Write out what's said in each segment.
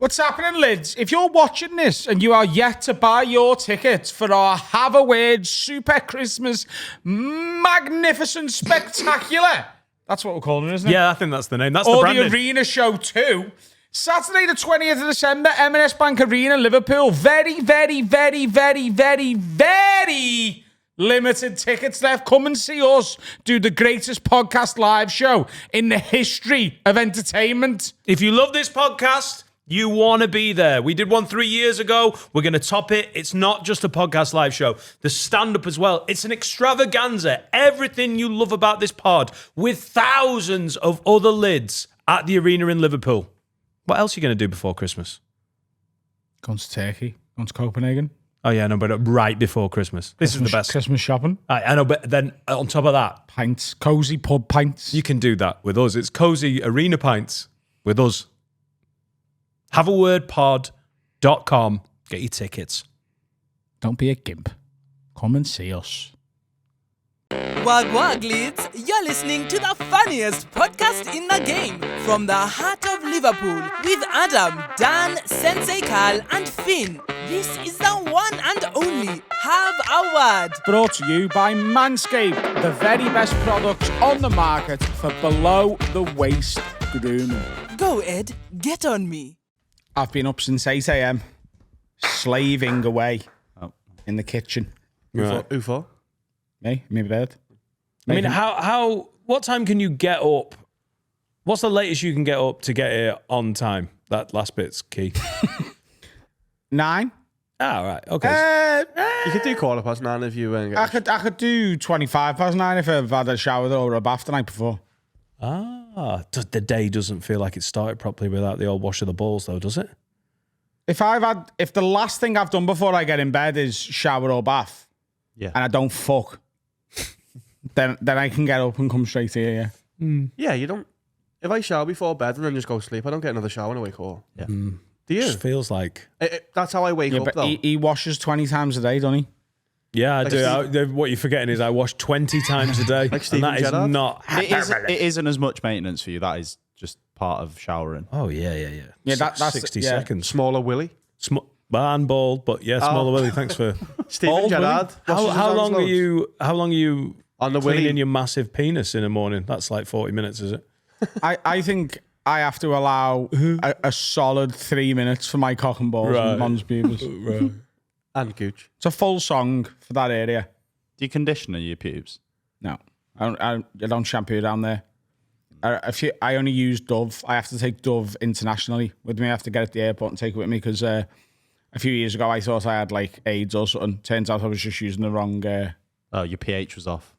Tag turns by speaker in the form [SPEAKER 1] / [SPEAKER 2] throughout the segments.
[SPEAKER 1] What's happening, lids? If you're watching this and you are yet to buy your tickets for our Have a Word Super Christmas Magnificent Spectacular, that's what we're calling it, isn't it?
[SPEAKER 2] Yeah, I think that's the name. That's the
[SPEAKER 1] Or
[SPEAKER 2] branding.
[SPEAKER 1] the Arena Show 2. Saturday the 20th of December, M&S Bank Arena, Liverpool. Very, very, very, very, very, very limited tickets left. Come and see us do the greatest podcast live show in the history of entertainment.
[SPEAKER 2] If you love this podcast, you want to be there. We did one 3 years ago. We're going to top it. It's not just a podcast live show. The stand-up as well. It's an extravaganza. Everything you love about this pod with thousands of other lids at the arena in Liverpool. What else are you going to do before Christmas?
[SPEAKER 1] Going to Turkey. Going to Copenhagen.
[SPEAKER 2] Oh, yeah, no, but right before Christmas. This is the best.
[SPEAKER 1] Christmas shopping.
[SPEAKER 2] I know, but then on top of that,
[SPEAKER 1] Pints. Cozy pub pints.
[SPEAKER 2] you can do that with us. It's cozy arena pints with us. HaveAWordPod.com. Get your tickets.
[SPEAKER 1] Don't be a gimp. Come and see us.
[SPEAKER 3] Wag wag leads, you're listening to the funniest podcast in the game from the heart of Liverpool with Adam, Dan, Sensei Carl and Finn. This is the one and only Have a Word.
[SPEAKER 1] Brought to you by Manscaped, the very best products on the market for below the waist grooming.
[SPEAKER 3] Go Ed, get on me.
[SPEAKER 1] I've been up since 8 a.m. slaving away in the kitchen.
[SPEAKER 2] Right.
[SPEAKER 4] Who for?
[SPEAKER 1] Me, my bed.
[SPEAKER 2] I mean, what time can you get up? What's the latest you can get up to get here on time? That last bit's key.
[SPEAKER 1] 9.
[SPEAKER 2] Ah, right. Okay.
[SPEAKER 4] You could do 9:15 if you weren't
[SPEAKER 1] I could do 9:25 if I've had a shower or a bath the night before.
[SPEAKER 2] The day doesn't feel like it started properly without the old wash of the balls, though, does it?
[SPEAKER 1] If the last thing I've done before I get in bed is shower or bath,
[SPEAKER 4] Yeah.
[SPEAKER 1] and I don't fuck, then I can get up and come straight here. Yeah.
[SPEAKER 4] Yeah, you don't. If I shower before bed and then just go to sleep, I don't get another shower when I wake up.
[SPEAKER 5] Yeah.
[SPEAKER 4] Do you?
[SPEAKER 2] Just feels like.
[SPEAKER 4] That's how I wake
[SPEAKER 1] Yeah,
[SPEAKER 4] up,
[SPEAKER 1] but
[SPEAKER 4] though.
[SPEAKER 1] he washes 20 times a day, doesn't he?
[SPEAKER 2] Yeah, I
[SPEAKER 4] Like
[SPEAKER 2] do. What you're forgetting is I wash 20 times a day.
[SPEAKER 4] Like
[SPEAKER 2] and
[SPEAKER 4] Steven
[SPEAKER 2] that is
[SPEAKER 4] Gerrard?
[SPEAKER 2] not.
[SPEAKER 5] It isn't as much maintenance for you. That is just part of showering.
[SPEAKER 2] Oh, yeah.
[SPEAKER 1] Yeah, that's
[SPEAKER 2] 60
[SPEAKER 1] yeah.
[SPEAKER 2] seconds.
[SPEAKER 4] Smaller Willy.
[SPEAKER 2] Man bald, but yeah, smaller Willy. Thanks for.
[SPEAKER 4] Steven
[SPEAKER 1] Bald
[SPEAKER 4] Gerrard. washes his
[SPEAKER 2] How
[SPEAKER 4] hands
[SPEAKER 2] long are
[SPEAKER 4] loads.
[SPEAKER 2] you? How long are you
[SPEAKER 4] On the
[SPEAKER 2] cleaning
[SPEAKER 4] Willy.
[SPEAKER 2] your massive penis in the morning? That's like 40 minutes, is it?
[SPEAKER 1] I think I have to allow a solid 3 minutes for my cock and balls
[SPEAKER 2] Right.
[SPEAKER 1] and Mons Beavers.
[SPEAKER 2] Right.
[SPEAKER 4] And Gooch.
[SPEAKER 1] It's a full song for that area.
[SPEAKER 5] Do you conditioner your pubes?
[SPEAKER 1] No, I don't shampoo down there. I only use Dove. I have to take Dove internationally with me. I have to get it at the airport and take it with me because a few years ago I thought I had like AIDS or something. Turns out I was just using the wrong.
[SPEAKER 5] Oh, your pH was off.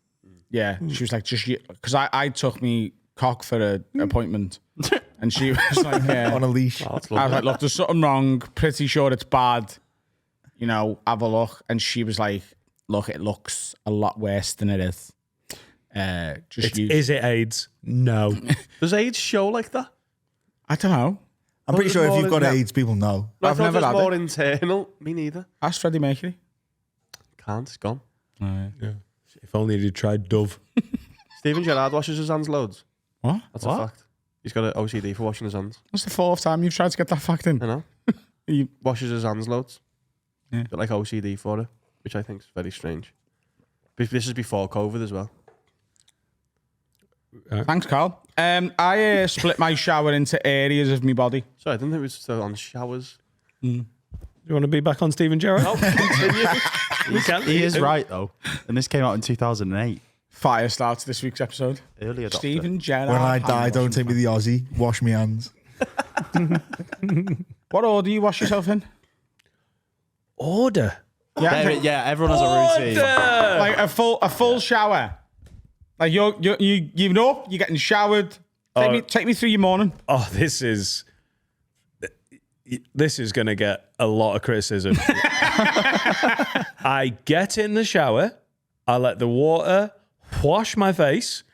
[SPEAKER 1] Yeah, she was like, just because I took me cock for an appointment, and she was like, yeah.
[SPEAKER 6] on a leash.
[SPEAKER 4] Oh, that's
[SPEAKER 1] I was
[SPEAKER 4] lovely.
[SPEAKER 1] like, look, there's something wrong. Pretty sure it's bad. You know, have a look. And she was like, look, it looks a lot worse than it is. Just use.
[SPEAKER 2] Is it AIDS? No.
[SPEAKER 4] Does AIDS show like that?
[SPEAKER 1] I don't know.
[SPEAKER 6] I'm pretty
[SPEAKER 4] it's
[SPEAKER 6] sure if
[SPEAKER 4] more
[SPEAKER 6] you've got
[SPEAKER 4] than that.
[SPEAKER 6] AIDS, people know.
[SPEAKER 4] I
[SPEAKER 1] I've
[SPEAKER 4] thought
[SPEAKER 1] never
[SPEAKER 4] it was
[SPEAKER 1] had
[SPEAKER 4] more
[SPEAKER 1] it.
[SPEAKER 4] internal. Me neither.
[SPEAKER 1] Ask Freddie Mercury.
[SPEAKER 4] Can't. It's gone.
[SPEAKER 2] Yeah. If only he'd tried Dove.
[SPEAKER 4] Steven Gerrard washes his hands loads.
[SPEAKER 1] What?
[SPEAKER 4] That's a fact. He's got an OCD for washing his hands.
[SPEAKER 1] That's the fourth time you've tried to get that fact in.
[SPEAKER 4] I know.
[SPEAKER 1] You-
[SPEAKER 4] Washes his hands loads.
[SPEAKER 1] Yeah.
[SPEAKER 4] Got like OCD for it, which I think is very strange. This is before COVID as well.
[SPEAKER 1] Thanks, Carl. I split my shower into areas of my body.
[SPEAKER 4] Sorry, I didn't think it was still on showers.
[SPEAKER 2] You want to be back on Steven Gerrard?
[SPEAKER 4] Oh, continue.
[SPEAKER 2] You can.
[SPEAKER 5] He is right though, and this came out in 2008.
[SPEAKER 1] Fire starts this week's episode.
[SPEAKER 5] Early adopter.
[SPEAKER 1] Stephen Gerrard.
[SPEAKER 6] When I die, don't take me the Aussie. Wash me hands.
[SPEAKER 1] What order do you wash yourself in?
[SPEAKER 2] Order.
[SPEAKER 5] Yeah, everyone has a routine.
[SPEAKER 2] Order.
[SPEAKER 1] Like a full shower. Like you're up, you're getting showered. Take me through your morning.
[SPEAKER 2] Oh, this is going to get a lot of criticism. I get in the shower. I let the water wash my face.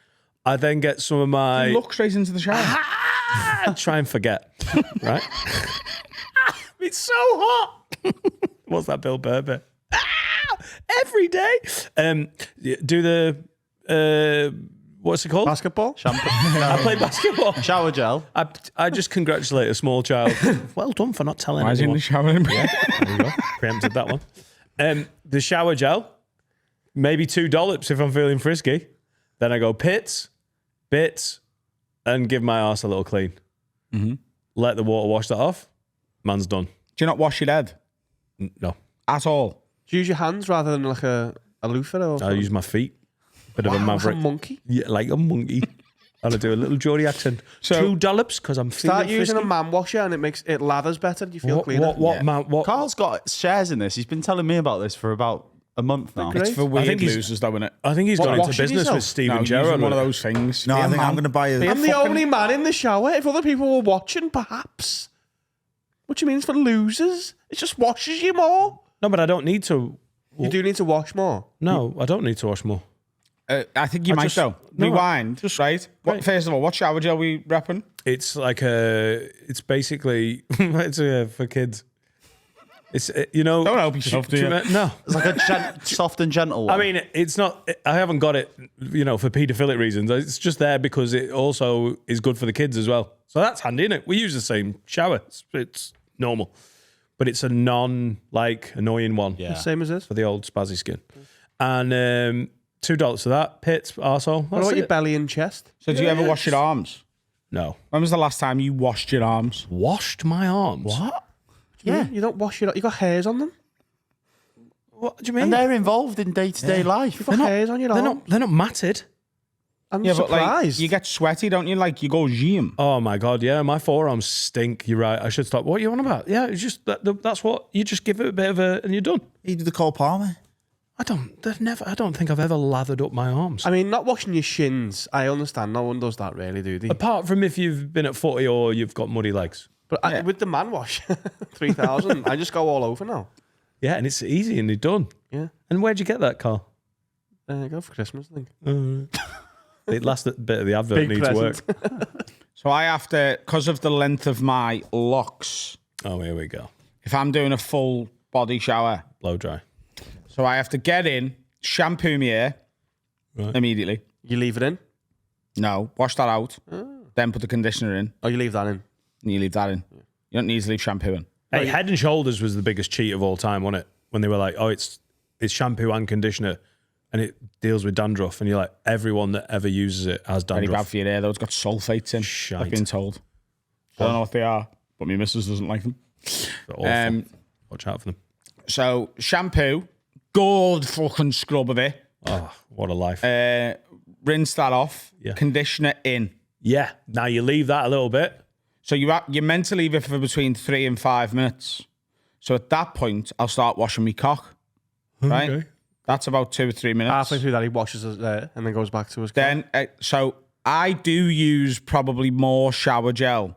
[SPEAKER 2] I then get some of my...
[SPEAKER 1] Look straight into the shower.
[SPEAKER 2] try and forget, right? It's so hot. What's that, Bill Burr bit? Every day. Do the what's it called?
[SPEAKER 4] Basketball?
[SPEAKER 2] I play basketball.
[SPEAKER 5] Shower gel.
[SPEAKER 2] I just congratulate a small child. Well done for not telling
[SPEAKER 1] Why is he in
[SPEAKER 2] anyone.
[SPEAKER 1] the shower?
[SPEAKER 2] There you go. Preempted that one. The shower gel, maybe 2 dollops if I'm feeling frisky. Then I go pits, bits, and give my arse a little clean. Mm-hmm. Let the water wash that off. Man's done.
[SPEAKER 1] Do you not wash your head
[SPEAKER 2] No.
[SPEAKER 1] at all?
[SPEAKER 4] Do you use your hands rather than like a loofah or
[SPEAKER 2] I
[SPEAKER 4] something?
[SPEAKER 2] use my feet. Bit of a
[SPEAKER 4] Wow, like a
[SPEAKER 2] maverick.
[SPEAKER 4] monkey.
[SPEAKER 2] Yeah, like a monkey. And I do a little Geordie accent.
[SPEAKER 1] So-
[SPEAKER 2] 2 dollops because I'm feeling
[SPEAKER 4] Start using
[SPEAKER 2] frisky.
[SPEAKER 4] a man washer and it lathers better. You feel cleaner.
[SPEAKER 2] What?
[SPEAKER 5] Carl's got shares in this. He's been telling me about this for about a month now.
[SPEAKER 4] Great.
[SPEAKER 1] It's for weird
[SPEAKER 2] think he's-
[SPEAKER 1] losers, though, isn't it?
[SPEAKER 2] I think he's gone into
[SPEAKER 4] washing
[SPEAKER 2] business
[SPEAKER 4] yourself?
[SPEAKER 2] with Steven
[SPEAKER 1] No,
[SPEAKER 2] Gerrard.
[SPEAKER 1] using one of those things.
[SPEAKER 6] No,
[SPEAKER 1] Be
[SPEAKER 6] I
[SPEAKER 1] a
[SPEAKER 6] think I'm
[SPEAKER 1] man.
[SPEAKER 6] going to buy a.
[SPEAKER 4] I'm the only man in the shower. If other people were watching, perhaps. What do you mean it's for losers? It just washes you more.
[SPEAKER 2] No, but I don't need to.
[SPEAKER 4] You do need to wash more.
[SPEAKER 2] No, I don't need to wash more.
[SPEAKER 1] I think you might,
[SPEAKER 2] just-
[SPEAKER 1] though.
[SPEAKER 2] no,
[SPEAKER 1] Rewind, right?
[SPEAKER 2] right.
[SPEAKER 1] First of all, what shower gel we repping?
[SPEAKER 2] It's like it's basically, it's for kids. It's,
[SPEAKER 1] Don't help yourself, do you?
[SPEAKER 2] No.
[SPEAKER 5] It's like a soft and gentle one.
[SPEAKER 2] I mean, it's not, I haven't got it, for paedophilic reasons. It's just there because it also is good for the kids as well. So that's handy, isn't it? We use the same shower. It's normal. But it's a annoying one.
[SPEAKER 5] yeah.
[SPEAKER 4] Same as this.
[SPEAKER 2] For the old spazzy skin. And $2 for that. Pits, arsehole.
[SPEAKER 4] What about your belly and chest?
[SPEAKER 1] So do you ever wash your arms?
[SPEAKER 2] No.
[SPEAKER 1] When was the last time you washed your arms?
[SPEAKER 2] Washed my arms?
[SPEAKER 5] What?
[SPEAKER 4] Yeah. You don't wash your... You got hairs on them?
[SPEAKER 2] What do you mean?
[SPEAKER 5] And they're involved in day-to-day life.
[SPEAKER 4] You've got hairs on your arm?
[SPEAKER 2] They're not matted.
[SPEAKER 4] I'm
[SPEAKER 1] Yeah, but like
[SPEAKER 4] surprised.
[SPEAKER 1] you get sweaty, don't you? Like you go gym.
[SPEAKER 2] Oh my god, yeah, my forearms stink. You're right. I should stop. What are you on about? Yeah, it's just that's what you just give it a bit of a and you're done.
[SPEAKER 6] You do the Cole Palmer.
[SPEAKER 2] I don't think I've ever lathered up my arms.
[SPEAKER 4] I mean, not washing your shins. I understand. No one does that really, do they?
[SPEAKER 2] Apart from if you've been at footy or you've got muddy legs.
[SPEAKER 4] But with the man wash, 3,000, I just go all over now.
[SPEAKER 2] Yeah, and it's easy and you're done.
[SPEAKER 4] Yeah.
[SPEAKER 2] And where'd you get that, Carl?
[SPEAKER 4] Go for Christmas, I think.
[SPEAKER 2] The last bit of the advert
[SPEAKER 4] Big
[SPEAKER 2] needs work.
[SPEAKER 1] So I have to, because of the length of my locks,
[SPEAKER 2] Oh, here we go.
[SPEAKER 1] if I'm doing a full body shower,
[SPEAKER 2] Blow dry.
[SPEAKER 1] so I have to get in, shampoo my hair immediately.
[SPEAKER 4] You leave it in?
[SPEAKER 1] No, wash that out, then put the conditioner in,
[SPEAKER 4] Oh, you leave that in?
[SPEAKER 1] and you leave that in. You don't need to leave shampoo in.
[SPEAKER 2] Hey, Head and Shoulders was the biggest cheat of all time, wasn't it? When they were like, oh, it's shampoo and conditioner and it deals with dandruff. And you're like, everyone that ever uses it has
[SPEAKER 1] Very
[SPEAKER 2] dandruff.
[SPEAKER 1] bad for your hair, though. It's got sulfates in.
[SPEAKER 2] Shite.
[SPEAKER 1] I've been told. I don't know what they are, but my missus doesn't like them.
[SPEAKER 2] They're awful. Watch out for them.
[SPEAKER 1] So shampoo, good fucking scrub of it.
[SPEAKER 2] Oh, what a life.
[SPEAKER 1] Rinse that off.
[SPEAKER 2] Yeah.
[SPEAKER 1] Conditioner in.
[SPEAKER 2] Yeah. Now you leave that a little bit.
[SPEAKER 1] So you're meant to leave it for between 3 and 5 minutes. So at that point, I'll start washing my cock. Right?
[SPEAKER 2] Okay.
[SPEAKER 1] That's about 2 or 3 minutes.
[SPEAKER 4] Halfway through that, he washes it there and then goes back to his car.
[SPEAKER 1] Then, so I do use probably more shower gel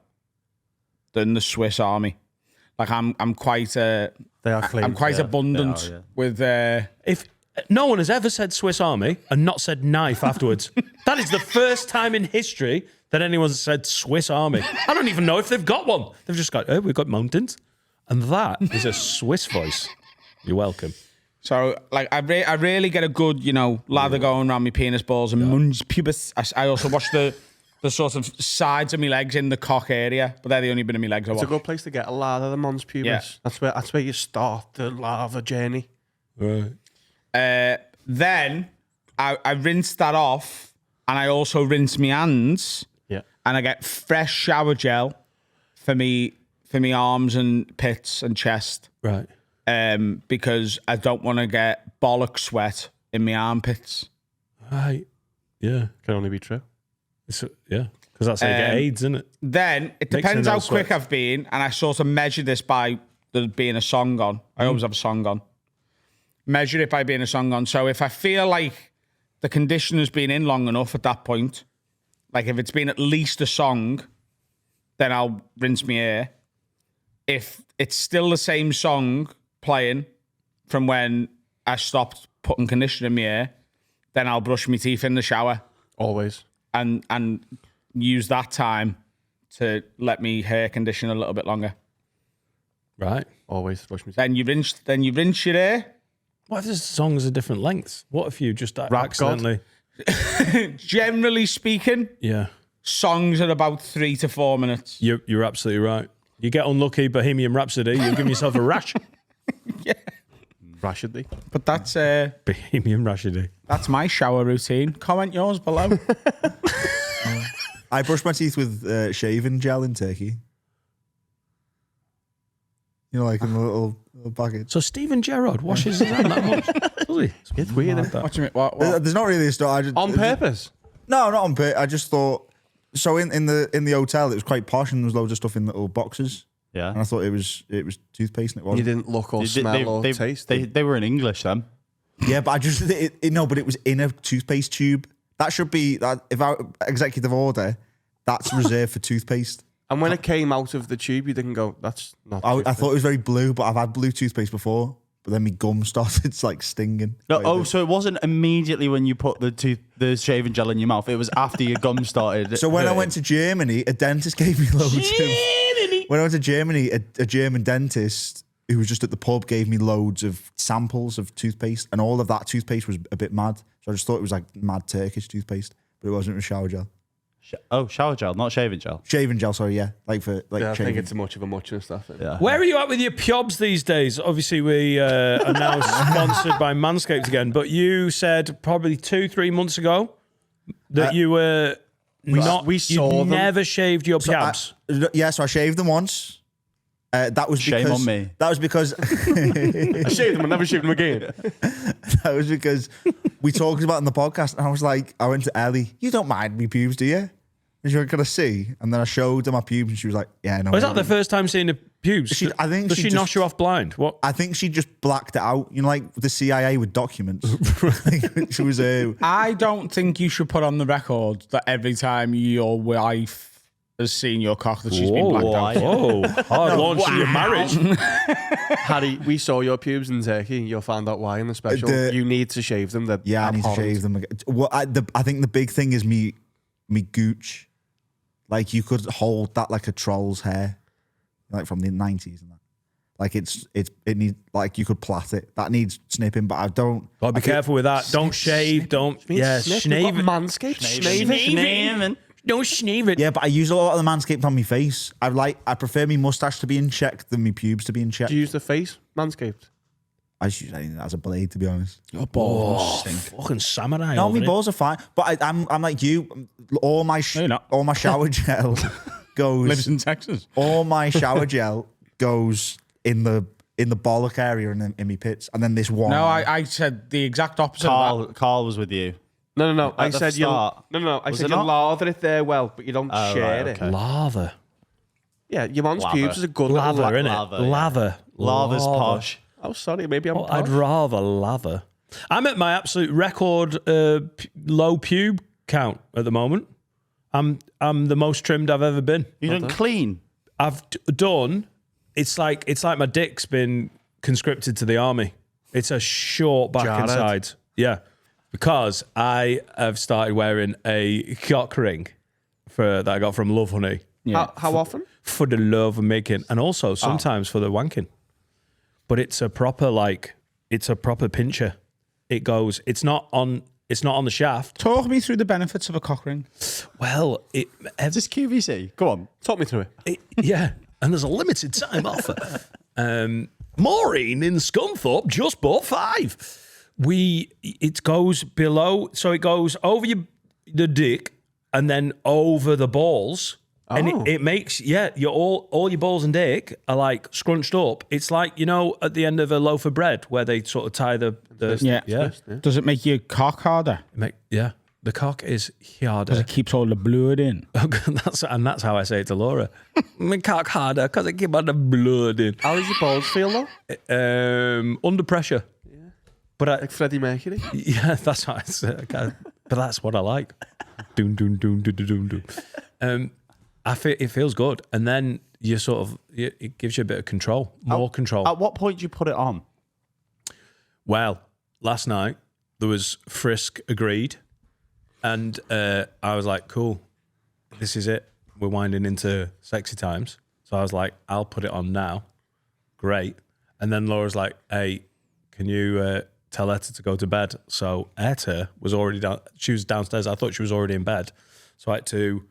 [SPEAKER 1] than the Swiss Army. Like I'm quite
[SPEAKER 4] They are clean.
[SPEAKER 1] I'm quite
[SPEAKER 5] Yeah,
[SPEAKER 1] abundant
[SPEAKER 5] they are, yeah.
[SPEAKER 1] with
[SPEAKER 2] If no one has ever said Swiss Army and not said knife afterwards, that is the first time in history that anyone's said Swiss Army. I don't even know if they've got one. They've just got, oh, we've got mountains. And that is a Swiss voice. You're welcome.
[SPEAKER 1] So, like, I really get a good, lather going around my penis balls and munch pubis. I also wash the sort of sides of my legs in the cock area, but they're the only bit of my legs I
[SPEAKER 4] It's
[SPEAKER 1] wash.
[SPEAKER 4] a good place to get a lather, the mons pubis.
[SPEAKER 1] Yeah.
[SPEAKER 4] That's where you start the lather journey.
[SPEAKER 2] Right.
[SPEAKER 1] Then I rinse that off, and I also rinse my hands,
[SPEAKER 4] Yeah.
[SPEAKER 1] and I get fresh shower gel for me arms and pits and chest,
[SPEAKER 2] Right.
[SPEAKER 1] because I don't want to get bollock sweat in my armpits.
[SPEAKER 2] Right. Yeah.
[SPEAKER 4] Can only be true.
[SPEAKER 2] Yeah. Because that's how you get AIDS, isn't it?
[SPEAKER 1] Then it
[SPEAKER 2] Makes
[SPEAKER 1] depends
[SPEAKER 2] it
[SPEAKER 1] how
[SPEAKER 2] no
[SPEAKER 1] quick
[SPEAKER 2] sweat.
[SPEAKER 1] I've been, and I sort of measure this by there being a song on. I always have a song on. Measure it by being a song on. So if I feel like the conditioner's been in long enough at that point, like if it's been at least a song, then I'll rinse my hair. If it's still the same song playing from when I stopped putting conditioner in my hair, then I'll brush my teeth in the shower
[SPEAKER 4] Always.
[SPEAKER 1] and use that time to let me hair condition a little bit longer.
[SPEAKER 2] Right.
[SPEAKER 4] Always brush my teeth.
[SPEAKER 1] Then you rinse your hair.
[SPEAKER 2] What if the songs are different lengths? What if you just accidentally...
[SPEAKER 1] Generally speaking,
[SPEAKER 2] Yeah.
[SPEAKER 1] songs are about 3 to 4 minutes.
[SPEAKER 2] You're absolutely right. You get unlucky, Bohemian Rhapsody, you're giving yourself a rash.
[SPEAKER 4] Rashidi.
[SPEAKER 1] But that's
[SPEAKER 2] Bohemian Rhapsody.
[SPEAKER 1] that's my shower routine. Comment yours below.
[SPEAKER 6] I brush my teeth with shaving gel in Turkey. You know, like in a little bucket.
[SPEAKER 2] So Stephen Gerrard washes his hand that much. Does he?
[SPEAKER 4] It's weird. Isn't it?
[SPEAKER 1] What do you mean? What?
[SPEAKER 6] There's not really a story.
[SPEAKER 4] On purpose.
[SPEAKER 6] No, not on purpose. I just thought. So in the hotel, it was quite posh, and there was loads of stuff in little boxes.
[SPEAKER 5] Yeah.
[SPEAKER 6] And I thought it was toothpaste, and it
[SPEAKER 4] You
[SPEAKER 6] wasn't.
[SPEAKER 4] didn't look or smell or taste.
[SPEAKER 5] They were in English then.
[SPEAKER 6] Yeah, but I just no, but it was in a toothpaste tube. That should be that. If I executive order, that's reserved for toothpaste.
[SPEAKER 4] And when it came out of the tube, you didn't go, that's not
[SPEAKER 6] I
[SPEAKER 4] toothpaste."
[SPEAKER 6] thought it was very blue, but I've had blue toothpaste before. But then my gum started like stinging.
[SPEAKER 5] No, so it wasn't immediately when you put the shaving gel in your mouth. It was after your gum started.
[SPEAKER 6] So when I went to Germany, a dentist gave me loads of. When I went to Germany, a German dentist who was just at the pub gave me loads of samples of toothpaste, and all of that toothpaste was a bit mad. So I just thought it was like mad Turkish toothpaste, but it wasn't. It was shower gel.
[SPEAKER 5] Shower gel, not shaving gel.
[SPEAKER 6] Shaving gel, sorry, yeah. Like for like
[SPEAKER 4] Yeah, I
[SPEAKER 6] shaving.
[SPEAKER 4] think it's much of a much and stuff.
[SPEAKER 5] Yeah.
[SPEAKER 2] Where are you at with your pubs these days? Obviously, we are now sponsored by Manscaped again, but you said probably 2-3 months ago that you were
[SPEAKER 4] we saw
[SPEAKER 2] you'd
[SPEAKER 4] them.
[SPEAKER 2] never shaved your pubs.
[SPEAKER 6] So I shaved them once. That was
[SPEAKER 5] Shame
[SPEAKER 6] because,
[SPEAKER 5] on me.
[SPEAKER 6] That was because
[SPEAKER 4] I shaved them and never shaved them again.
[SPEAKER 6] that was because we talked about it in the podcast, and I was like, I went to Ellie. You don't mind me pubes, do you? And she went, "Can I see?" And then I showed her my pubes, and she was like, "Yeah, no."
[SPEAKER 2] Was that the first time seeing the pubes?
[SPEAKER 6] I think
[SPEAKER 2] Does
[SPEAKER 6] she
[SPEAKER 2] she
[SPEAKER 6] just-
[SPEAKER 2] knock you off blind? What?
[SPEAKER 6] I think she just blacked it out. You know, like the CIA with documents. She was
[SPEAKER 1] I don't think you should put on the record that every time your wife has seen your cock that she's been blacked out.
[SPEAKER 2] Whoa, hard launch in your marriage.
[SPEAKER 4] Harry, we saw your pubes in Turkey. You'll find out why in the special. You need to shave them. They're
[SPEAKER 6] yeah, I need to
[SPEAKER 4] abhorrent.
[SPEAKER 6] shave them. Again. Well, I think the big thing is me gooch. Like you could hold that like a troll's hair, like from the 90s and that. Like it needs like you could plait it. That needs snipping, but I don't.
[SPEAKER 2] Gotta be careful with that. Don't shave. Don't. Yeah,
[SPEAKER 4] Snave
[SPEAKER 2] snave it.
[SPEAKER 4] Manscaped. Snave it.
[SPEAKER 2] Don't snave it.
[SPEAKER 6] Yeah, but I use a lot of the Manscaped on my face. I prefer my mustache to be in check than my pubes to be in check.
[SPEAKER 4] Do you use the face Manscaped?
[SPEAKER 6] I just use anything as a blade, to be honest.
[SPEAKER 1] Your balls stink.
[SPEAKER 2] Fucking samurai.
[SPEAKER 6] No,
[SPEAKER 2] over
[SPEAKER 6] my
[SPEAKER 2] there.
[SPEAKER 6] balls are fine, but I'm like you. All my
[SPEAKER 1] you're not.
[SPEAKER 6] all my shower gel goes.
[SPEAKER 1] Lives in Texas.
[SPEAKER 6] All my shower gel goes in the bollock area and in my pits, and then this one.
[SPEAKER 1] No, I said the exact opposite of that.
[SPEAKER 5] Carl was with you.
[SPEAKER 4] No. I
[SPEAKER 5] the
[SPEAKER 4] said you.
[SPEAKER 5] start.
[SPEAKER 4] No. I
[SPEAKER 5] Was
[SPEAKER 4] said
[SPEAKER 5] it
[SPEAKER 4] you
[SPEAKER 5] not?
[SPEAKER 4] lather it there well, but you don't share
[SPEAKER 5] right,
[SPEAKER 4] it.
[SPEAKER 5] okay.
[SPEAKER 2] Lather.
[SPEAKER 4] Yeah, your man's
[SPEAKER 5] Lather.
[SPEAKER 4] pubes is a good
[SPEAKER 2] Lather,
[SPEAKER 4] little
[SPEAKER 2] innit?
[SPEAKER 5] lather, yeah.
[SPEAKER 2] Lather.
[SPEAKER 5] Lava's posh.
[SPEAKER 4] Oh, sorry, maybe I'm.
[SPEAKER 2] Oh, I'd
[SPEAKER 4] posh.
[SPEAKER 2] rather lather. I'm at my absolute record low pube count at the moment. I'm the most trimmed I've ever been.
[SPEAKER 5] You done clean.
[SPEAKER 2] I've done. It's like my dick's been conscripted to the army. It's a short back and
[SPEAKER 4] Jared.
[SPEAKER 2] sides. Yeah, because I have started wearing a cock ring that I got from Love Honey
[SPEAKER 4] How often?
[SPEAKER 2] for the love of making, and also sometimes for the wanking. But it's a proper pincher. It goes. It's not on the shaft.
[SPEAKER 1] Talk me through the benefits of a cock ring.
[SPEAKER 2] Well,
[SPEAKER 5] Is this QVC? Go on.
[SPEAKER 4] Talk me through it.
[SPEAKER 2] yeah, and there's a limited time offer. Maureen in Scunthorpe just bought 5. It goes below, so it goes over the dick and then over the balls. And it makes, your all your balls and dick are like scrunched up. It's like, at the end of a loaf of bread where they sort of tie the
[SPEAKER 1] Yeah. Does it make your cock harder?
[SPEAKER 2] the cock is
[SPEAKER 1] Because
[SPEAKER 2] harder.
[SPEAKER 1] it keeps all the blood in.
[SPEAKER 2] that's how I say it to Laura. My cock harder because it keeps all the blood in.
[SPEAKER 4] How does your balls feel though?
[SPEAKER 2] Under pressure. But
[SPEAKER 4] Like Freddie Mercury?
[SPEAKER 2] yeah, that's what I say. But that's what I like. Doom, doom, doom, doom, doom, doom. It feels good, and then you sort of it gives you a bit of control, more control.
[SPEAKER 5] At what point do you put it on?
[SPEAKER 2] Well, last night there was Frisk agreed, and I was like, cool, this is it. We're winding into sexy times. So I was like, I'll put it on now. Great. And then Laura's like, hey, can you tell Etta to go to bed. So Etta was already down. She was downstairs. I thought she was already in bed. So I had to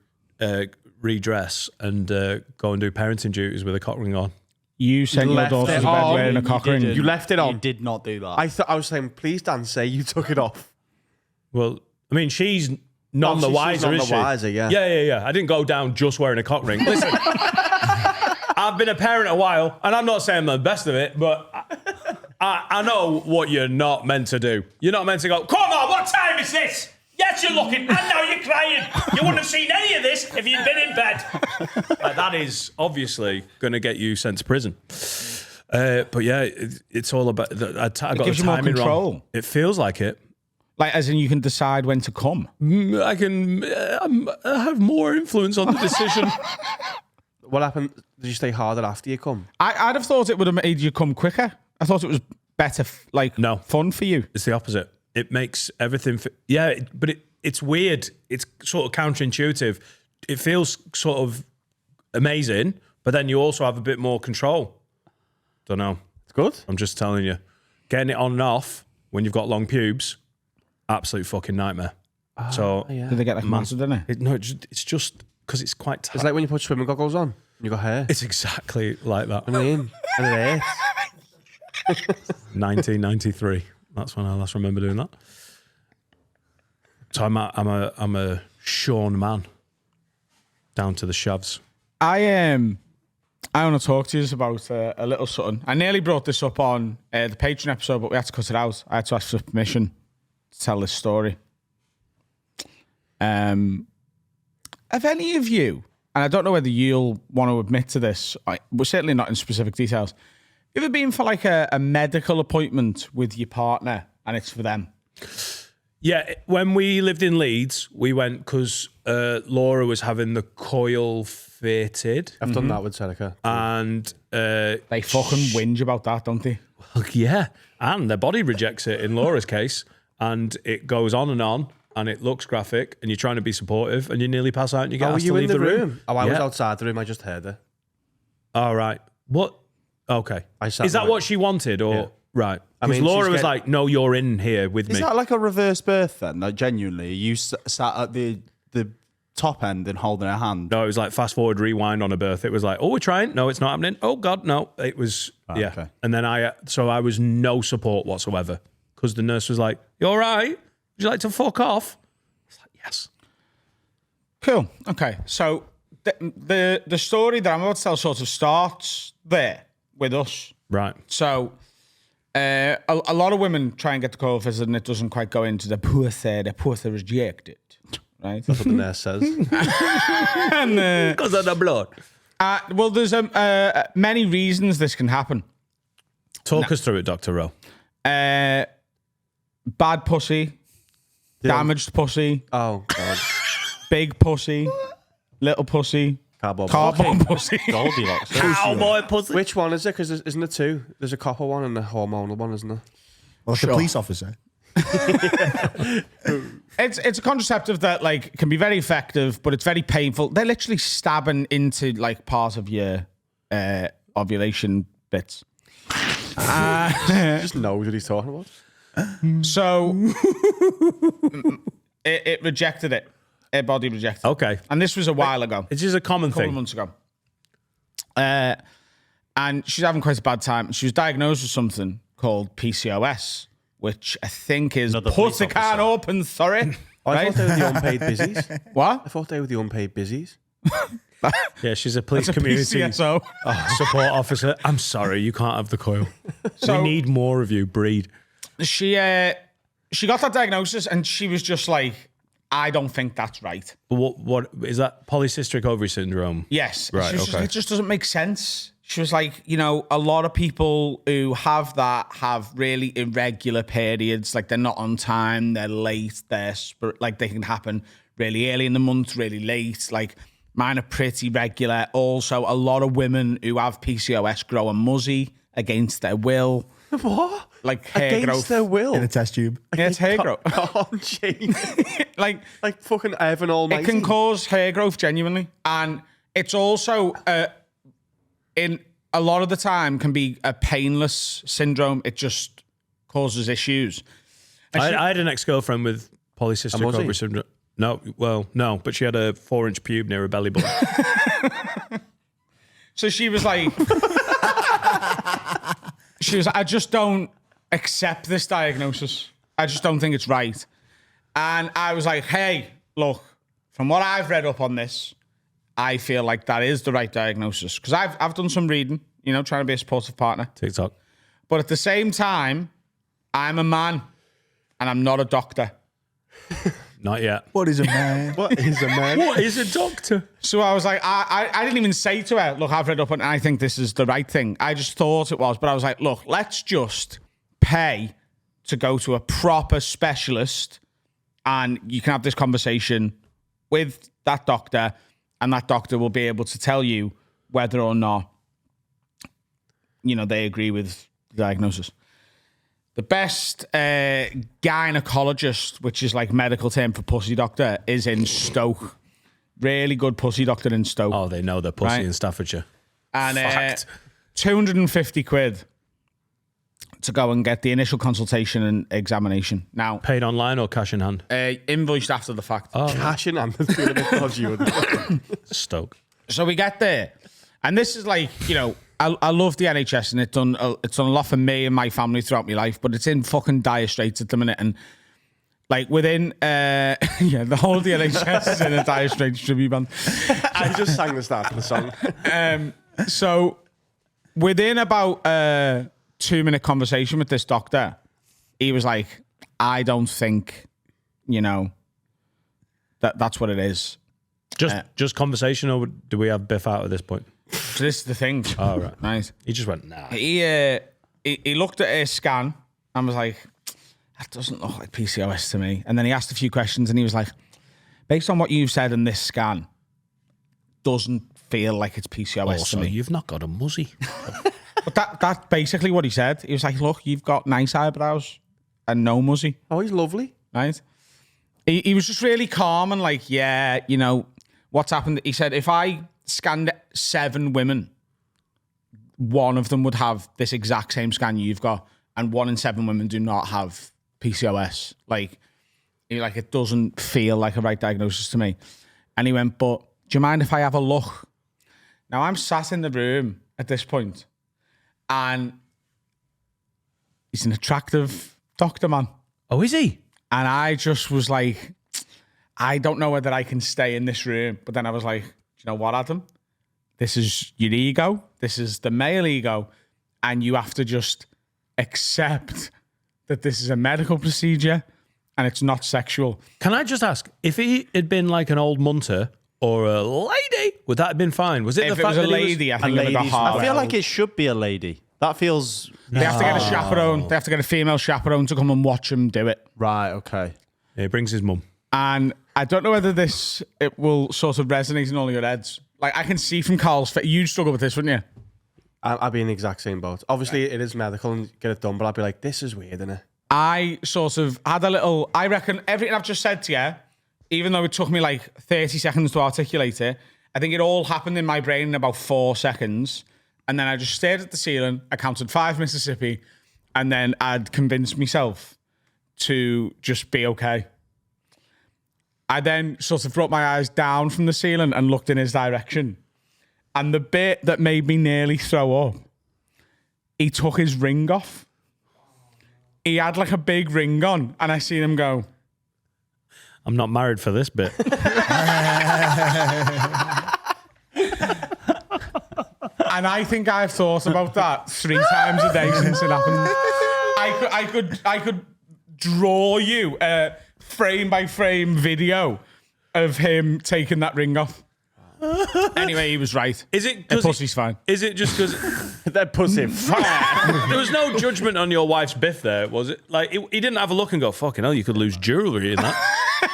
[SPEAKER 2] redress and go and do parenting duties with a cock ring on.
[SPEAKER 1] You sent your
[SPEAKER 4] left
[SPEAKER 1] daughter
[SPEAKER 4] it
[SPEAKER 1] to bed
[SPEAKER 4] on.
[SPEAKER 1] wearing a cock ring.
[SPEAKER 4] You left it
[SPEAKER 5] You
[SPEAKER 4] on.
[SPEAKER 5] did not do that.
[SPEAKER 4] I was saying, please, Dan, say you took it off.
[SPEAKER 2] Well, I mean, she's none the
[SPEAKER 4] she's
[SPEAKER 2] wiser,
[SPEAKER 4] none
[SPEAKER 2] is
[SPEAKER 4] the
[SPEAKER 2] she?
[SPEAKER 4] wiser, yeah.
[SPEAKER 2] Yeah. I didn't go down just wearing a cock ring. Listen, I've been a parent a while, and I'm not saying I'm the best of it, but I know what you're not meant to do. You're not meant to go, come on, what time is this? Yes, you're looking, and now you're crying. You wouldn't have seen any of this if you'd been in bed. Like, that is obviously going to get you sent to prison. But yeah, it's all about. I got
[SPEAKER 1] gives
[SPEAKER 2] the
[SPEAKER 1] you more
[SPEAKER 2] timing
[SPEAKER 1] control.
[SPEAKER 2] wrong. It feels like it.
[SPEAKER 1] Like, as in you can decide when to come.
[SPEAKER 2] I can have more influence on the decision.
[SPEAKER 4] What happened? Did you stay harder after you come?
[SPEAKER 1] I'd have thought it would have made you come quicker. I thought it was better,
[SPEAKER 2] No.
[SPEAKER 1] fun for you.
[SPEAKER 2] It's the opposite. It makes everything. But it's weird. It's sort of counterintuitive. It feels sort of amazing, but then you also have a bit more control. Don't know.
[SPEAKER 4] It's good.
[SPEAKER 2] I'm just telling you, getting it on and off when you've got long pubes, absolute fucking nightmare. So
[SPEAKER 1] Did they get like massive, didn't they?
[SPEAKER 2] it's just because it's quite tight.
[SPEAKER 4] It's like when you put swimming goggles on and you got hair.
[SPEAKER 2] It's exactly like that.
[SPEAKER 4] I mean, and it hurts.
[SPEAKER 2] 1993. That's when I last remember doing that. So I'm a Sean man, down to the shovs.
[SPEAKER 1] I want to talk to you about a little something. I nearly brought this up on the Patreon episode, but we had to cut it out. I had to ask for permission to tell this story. Have any of you, and I don't know whether you'll want to admit to this, but certainly not in specific details, you ever been for like a medical appointment with your partner and it's for them?
[SPEAKER 2] Yeah, when we lived in Leeds, we went because Laura was having the coil fitted,
[SPEAKER 4] I've done that with Seneca.
[SPEAKER 2] and
[SPEAKER 1] They fucking whinge about that, don't they?
[SPEAKER 2] yeah, and their body rejects it in Laura's case, and it goes on, and it looks graphic, and you're trying to be supportive, and you nearly pass out, and you get
[SPEAKER 4] Oh, were
[SPEAKER 2] asked
[SPEAKER 4] you
[SPEAKER 2] to
[SPEAKER 4] in
[SPEAKER 2] leave
[SPEAKER 4] the
[SPEAKER 2] the
[SPEAKER 4] room? Oh, I was
[SPEAKER 2] Yeah.
[SPEAKER 4] outside the room. I just heard her.
[SPEAKER 2] All right, what? Okay,
[SPEAKER 4] I sat
[SPEAKER 2] is that
[SPEAKER 4] there.
[SPEAKER 2] what she wanted, or
[SPEAKER 4] Yeah.
[SPEAKER 2] right?
[SPEAKER 4] I
[SPEAKER 2] Because
[SPEAKER 4] mean,
[SPEAKER 2] Laura
[SPEAKER 4] she's
[SPEAKER 2] was
[SPEAKER 4] get-
[SPEAKER 2] like, "No, you're in here with
[SPEAKER 5] Is
[SPEAKER 2] me."
[SPEAKER 5] that like a reverse birth then? Like, genuinely, you sat at the top end and holding her hand.
[SPEAKER 2] No, it was like fast forward, rewind on a birth. It was like, oh, we're trying. No, it's not happening. Oh God, no. It was yeah.
[SPEAKER 5] okay.
[SPEAKER 2] And then I was no support whatsoever because the nurse was like, "You all right? Would you like to fuck off?" It's like, yes.
[SPEAKER 1] Cool. Okay. So the story that I'm about to tell sort of starts there with us.
[SPEAKER 2] Right.
[SPEAKER 1] So a lot of women try and get the coil fitted and it doesn't quite go into the pussy rejected. Right?
[SPEAKER 4] That's what the nurse says.
[SPEAKER 1] And,
[SPEAKER 2] Because of the blood.
[SPEAKER 1] well, there's many reasons this can happen.
[SPEAKER 2] Talk us through it, Dr. Rowe.
[SPEAKER 1] Bad pussy, damaged pussy,
[SPEAKER 4] Oh, God.
[SPEAKER 1] big pussy, little pussy,
[SPEAKER 4] Cardboard.
[SPEAKER 1] carbon pussy.
[SPEAKER 5] Goldilocks.
[SPEAKER 2] Cowboy pussy.
[SPEAKER 4] Which one is it? Because isn't there two? There's a copper one and a hormonal one, isn't there?
[SPEAKER 6] Well, like
[SPEAKER 1] Sure.
[SPEAKER 6] a police officer.
[SPEAKER 1] It's a contraceptive that like can be very effective, but it's very painful. They're literally stabbing into like part of your ovulation bits.
[SPEAKER 4] Just knows what he's talking about.
[SPEAKER 1] So it rejected it. Her body rejected it.
[SPEAKER 2] Okay.
[SPEAKER 1] And this was a while ago.
[SPEAKER 2] It's just a common
[SPEAKER 1] Couple of
[SPEAKER 2] thing.
[SPEAKER 1] months ago. And she's having quite a bad time. She was diagnosed with something called PCOS, which I think is
[SPEAKER 5] Another police
[SPEAKER 1] pussy can't
[SPEAKER 5] officer.
[SPEAKER 1] open, sorry.
[SPEAKER 4] I
[SPEAKER 1] Right?
[SPEAKER 4] thought they were the unpaid busies.
[SPEAKER 1] What?
[SPEAKER 4] I thought they were the unpaid busies.
[SPEAKER 2] Yeah, she's a police
[SPEAKER 1] It's a
[SPEAKER 2] community
[SPEAKER 1] PCSO.
[SPEAKER 2] support officer. I'm sorry, you can't have the coil.
[SPEAKER 1] So-
[SPEAKER 2] we need more of you, breed.
[SPEAKER 1] She got that diagnosis and she was just like, I don't think that's right.
[SPEAKER 2] What is that? Polycystic ovary syndrome?
[SPEAKER 1] Yes.
[SPEAKER 2] Right,
[SPEAKER 1] She was just
[SPEAKER 2] okay.
[SPEAKER 1] like, it just doesn't make sense. She was like, you know, a lot of people who have that have really irregular periods. Like they're not on time, they're late, like they can happen really early in the month, really late. Like mine are pretty regular. Also, a lot of women who have PCOS grow a muzzy against their will.
[SPEAKER 4] What?
[SPEAKER 1] Like hair
[SPEAKER 4] Against
[SPEAKER 1] growth.
[SPEAKER 4] their will.
[SPEAKER 6] In a test tube.
[SPEAKER 1] Yeah, it's hair growth.
[SPEAKER 4] Oh, jeez.
[SPEAKER 1] Like
[SPEAKER 4] Like fucking Evan Almighty.
[SPEAKER 1] it can cause hair growth genuinely, and it's also in a lot of the time can be a painless syndrome. It just causes issues. And she-
[SPEAKER 2] I had an ex-girlfriend with polycystic
[SPEAKER 4] was he?
[SPEAKER 2] ovary syndrome. No, but she had a 4-inch pube near her belly button.
[SPEAKER 1] So she was like, I just don't accept this diagnosis. I just don't think it's right. And I was like, hey, look, from what I've read up on this, I feel like that is the right diagnosis. Because I've done some reading, trying to be a supportive partner.
[SPEAKER 2] TikTok.
[SPEAKER 1] But at the same time, I'm a man and I'm not a doctor.
[SPEAKER 2] Not yet.
[SPEAKER 6] What is a man?
[SPEAKER 4] What is a man?
[SPEAKER 2] What is a doctor?
[SPEAKER 1] So I was like, I didn't even say to her, look, I've read up on it and I think this is the right thing. I just thought it was. But I was like, look, let's just pay to go to a proper specialist and you can have this conversation with that doctor and that doctor will be able to tell you whether or not, they agree with the diagnosis. The best gynecologist, which is like medical term for pussy doctor, is in Stoke. Really good pussy doctor in Stoke.
[SPEAKER 2] Oh, they know their pussy
[SPEAKER 1] Right.
[SPEAKER 2] in Staffordshire.
[SPEAKER 1] And
[SPEAKER 2] Fact.
[SPEAKER 1] 250 quid to go and get the initial consultation and examination. Now,
[SPEAKER 2] Paid online or cash in hand?
[SPEAKER 1] invoiced after the fact.
[SPEAKER 4] Cash in hand. That's a bit dodgy, wouldn't it?
[SPEAKER 2] Stoke.
[SPEAKER 1] So we get there, and this is like, I love the NHS, and it's done a lot for me and my family throughout my life, but it's in fucking dire straits at the minute, and like within, the whole of the NHS is in a dire straits tribute band.
[SPEAKER 4] I just sang the start of the song.
[SPEAKER 1] So within about a 2-minute conversation with this doctor, he was like, I don't think, that's what it is.
[SPEAKER 2] Just conversation, or do we have Biff out at this point?
[SPEAKER 1] So this is the thing.
[SPEAKER 2] Oh, right.
[SPEAKER 1] Nice.
[SPEAKER 2] He just went, nah.
[SPEAKER 1] He looked at a scan and was like, that doesn't look like PCOS to me. And then he asked a few questions and he was like, based on what you've said in this scan, doesn't feel like it's PCOS
[SPEAKER 2] Also,
[SPEAKER 1] to me.
[SPEAKER 2] you've not got a muzzy.
[SPEAKER 1] But that's basically what he said. He was like, look, you've got nice eyebrows and no muzzy,
[SPEAKER 4] Oh, he's lovely.
[SPEAKER 1] right? He was just really calm and like, yeah, what's happened? He said, if I scanned 7 women, one of them would have this exact same scan you've got, and 1 in 7 women do not have PCOS. Like it doesn't feel like a right diagnosis to me. And he went, but do you mind if I have a look? Now I'm sat in the room at this point, and he's an attractive doctor, man.
[SPEAKER 2] Oh, is he?
[SPEAKER 1] And I just was like, I don't know whether I can stay in this room. But then I was like, do you know what, Adam? This is your ego. This is the male ego. And you have to just accept that this is a medical procedure and it's not sexual.
[SPEAKER 2] Can I just ask, if he had been like an old munter or a lady, would that have been fine? Was it
[SPEAKER 1] If
[SPEAKER 2] the
[SPEAKER 1] it
[SPEAKER 2] fact
[SPEAKER 1] was a
[SPEAKER 2] that he
[SPEAKER 1] lady, I
[SPEAKER 5] A
[SPEAKER 1] think it would have got
[SPEAKER 5] ladies-
[SPEAKER 1] hard.
[SPEAKER 5] I feel like it should be a lady. That feels
[SPEAKER 1] They have to get a chaperone. They have to get a female chaperone to come and watch him do it.
[SPEAKER 5] right. Okay.
[SPEAKER 2] Yeah, he brings his mum.
[SPEAKER 1] And I don't know whether it will sort of resonate in all your heads. Like, I can see from Carl's face, you'd struggle with this, wouldn't you?
[SPEAKER 4] I'd be in the exact same boat. Obviously, it is medical and get it done, but I'd be like, this is weird, isn't it?
[SPEAKER 1] I sort of had I reckon everything I've just said to you, even though it took me like 30 seconds to articulate it, I think it all happened in my brain in about 4 seconds. And then I just stared at the ceiling, I counted 5 Mississippi, and then I'd convinced myself to just be okay. I then sort of brought my eyes down from the ceiling and looked in his direction. And the bit that made me nearly throw up, he took his ring off. He had like a big ring on, and I seen him go,
[SPEAKER 2] I'm not married for this bit.
[SPEAKER 1] and I think I've thought about that 3 times a day since it happened. I could draw you a frame by frame video of him taking that ring off. Anyway, he was right.
[SPEAKER 2] Is it
[SPEAKER 1] The
[SPEAKER 2] 'cause
[SPEAKER 1] pussy's fine.
[SPEAKER 2] Is it just because
[SPEAKER 4] That pussy.
[SPEAKER 2] there was no judgment on your wife's biff there, was it? Like, he didn't have a look and go, fucking hell, you could lose jewellery in that.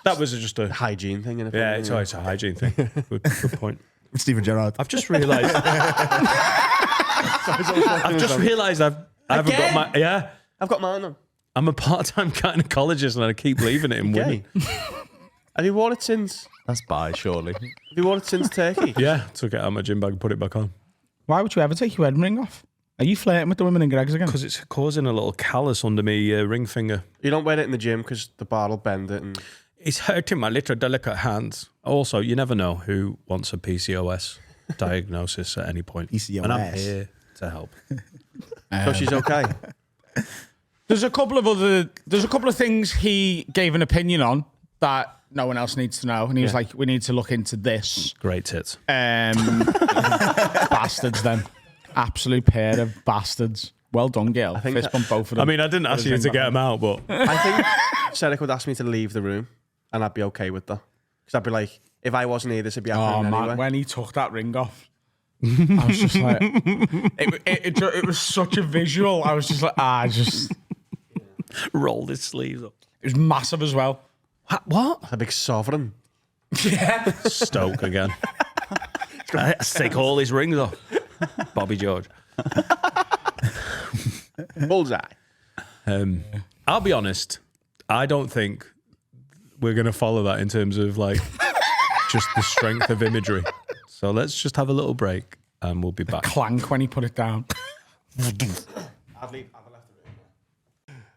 [SPEAKER 2] That was just a...
[SPEAKER 4] Hygiene thing, innit?
[SPEAKER 2] Yeah, it's a hygiene thing. Good point.
[SPEAKER 6] Stephen Gerrard.
[SPEAKER 2] I've just realised... I haven't got my... Yeah.
[SPEAKER 4] I've got mine on.
[SPEAKER 2] I'm a part-time gynecologist and I keep leaving it in women.
[SPEAKER 4] Have you worn it since?
[SPEAKER 5] That's bi, surely.
[SPEAKER 4] Have you worn it since Turkey?
[SPEAKER 2] Yeah, took it out of my gym bag and put it back on.
[SPEAKER 1] Why would you ever take your wedding ring off? Are you flirting with the women in Greg's again?
[SPEAKER 2] Because it's causing a little callus under me ring finger.
[SPEAKER 4] You don't wear it in the gym because the bar will bend it. And
[SPEAKER 2] It's hurting my little delicate hands. Also, you never know who wants a PCOS diagnosis at any point.
[SPEAKER 6] PCOS.
[SPEAKER 2] And I'm here to help.
[SPEAKER 4] so she's okay.
[SPEAKER 1] There's a couple of things he gave an opinion on that no one else needs to know, and he was like, "We need to look into this."
[SPEAKER 2] Great tits.
[SPEAKER 1] Bastards, then. Absolute pair of bastards. Well done, girl.
[SPEAKER 4] think
[SPEAKER 1] Fist bump both of them.
[SPEAKER 2] I mean, I didn't ask you to get them out, but
[SPEAKER 4] I think Cedric would ask me to leave the room, and I'd be okay with that. Because I'd be like, if I wasn't here, this would be happening
[SPEAKER 1] man,
[SPEAKER 4] anyway.
[SPEAKER 1] when he took that ring off, I was just like, it was such a visual. I was just like,
[SPEAKER 2] rolled his sleeves up.
[SPEAKER 1] it was massive as well.
[SPEAKER 2] What?
[SPEAKER 4] A big sovereign.
[SPEAKER 1] Yeah.
[SPEAKER 2] Stoke again. Let's take all his rings off. Bobby George.
[SPEAKER 4] Bullseye.
[SPEAKER 2] I'll be honest. I don't think we're going to follow that in terms of like just the strength of imagery. So let's just have a little break and we'll be back.
[SPEAKER 1] Clank when he put it down.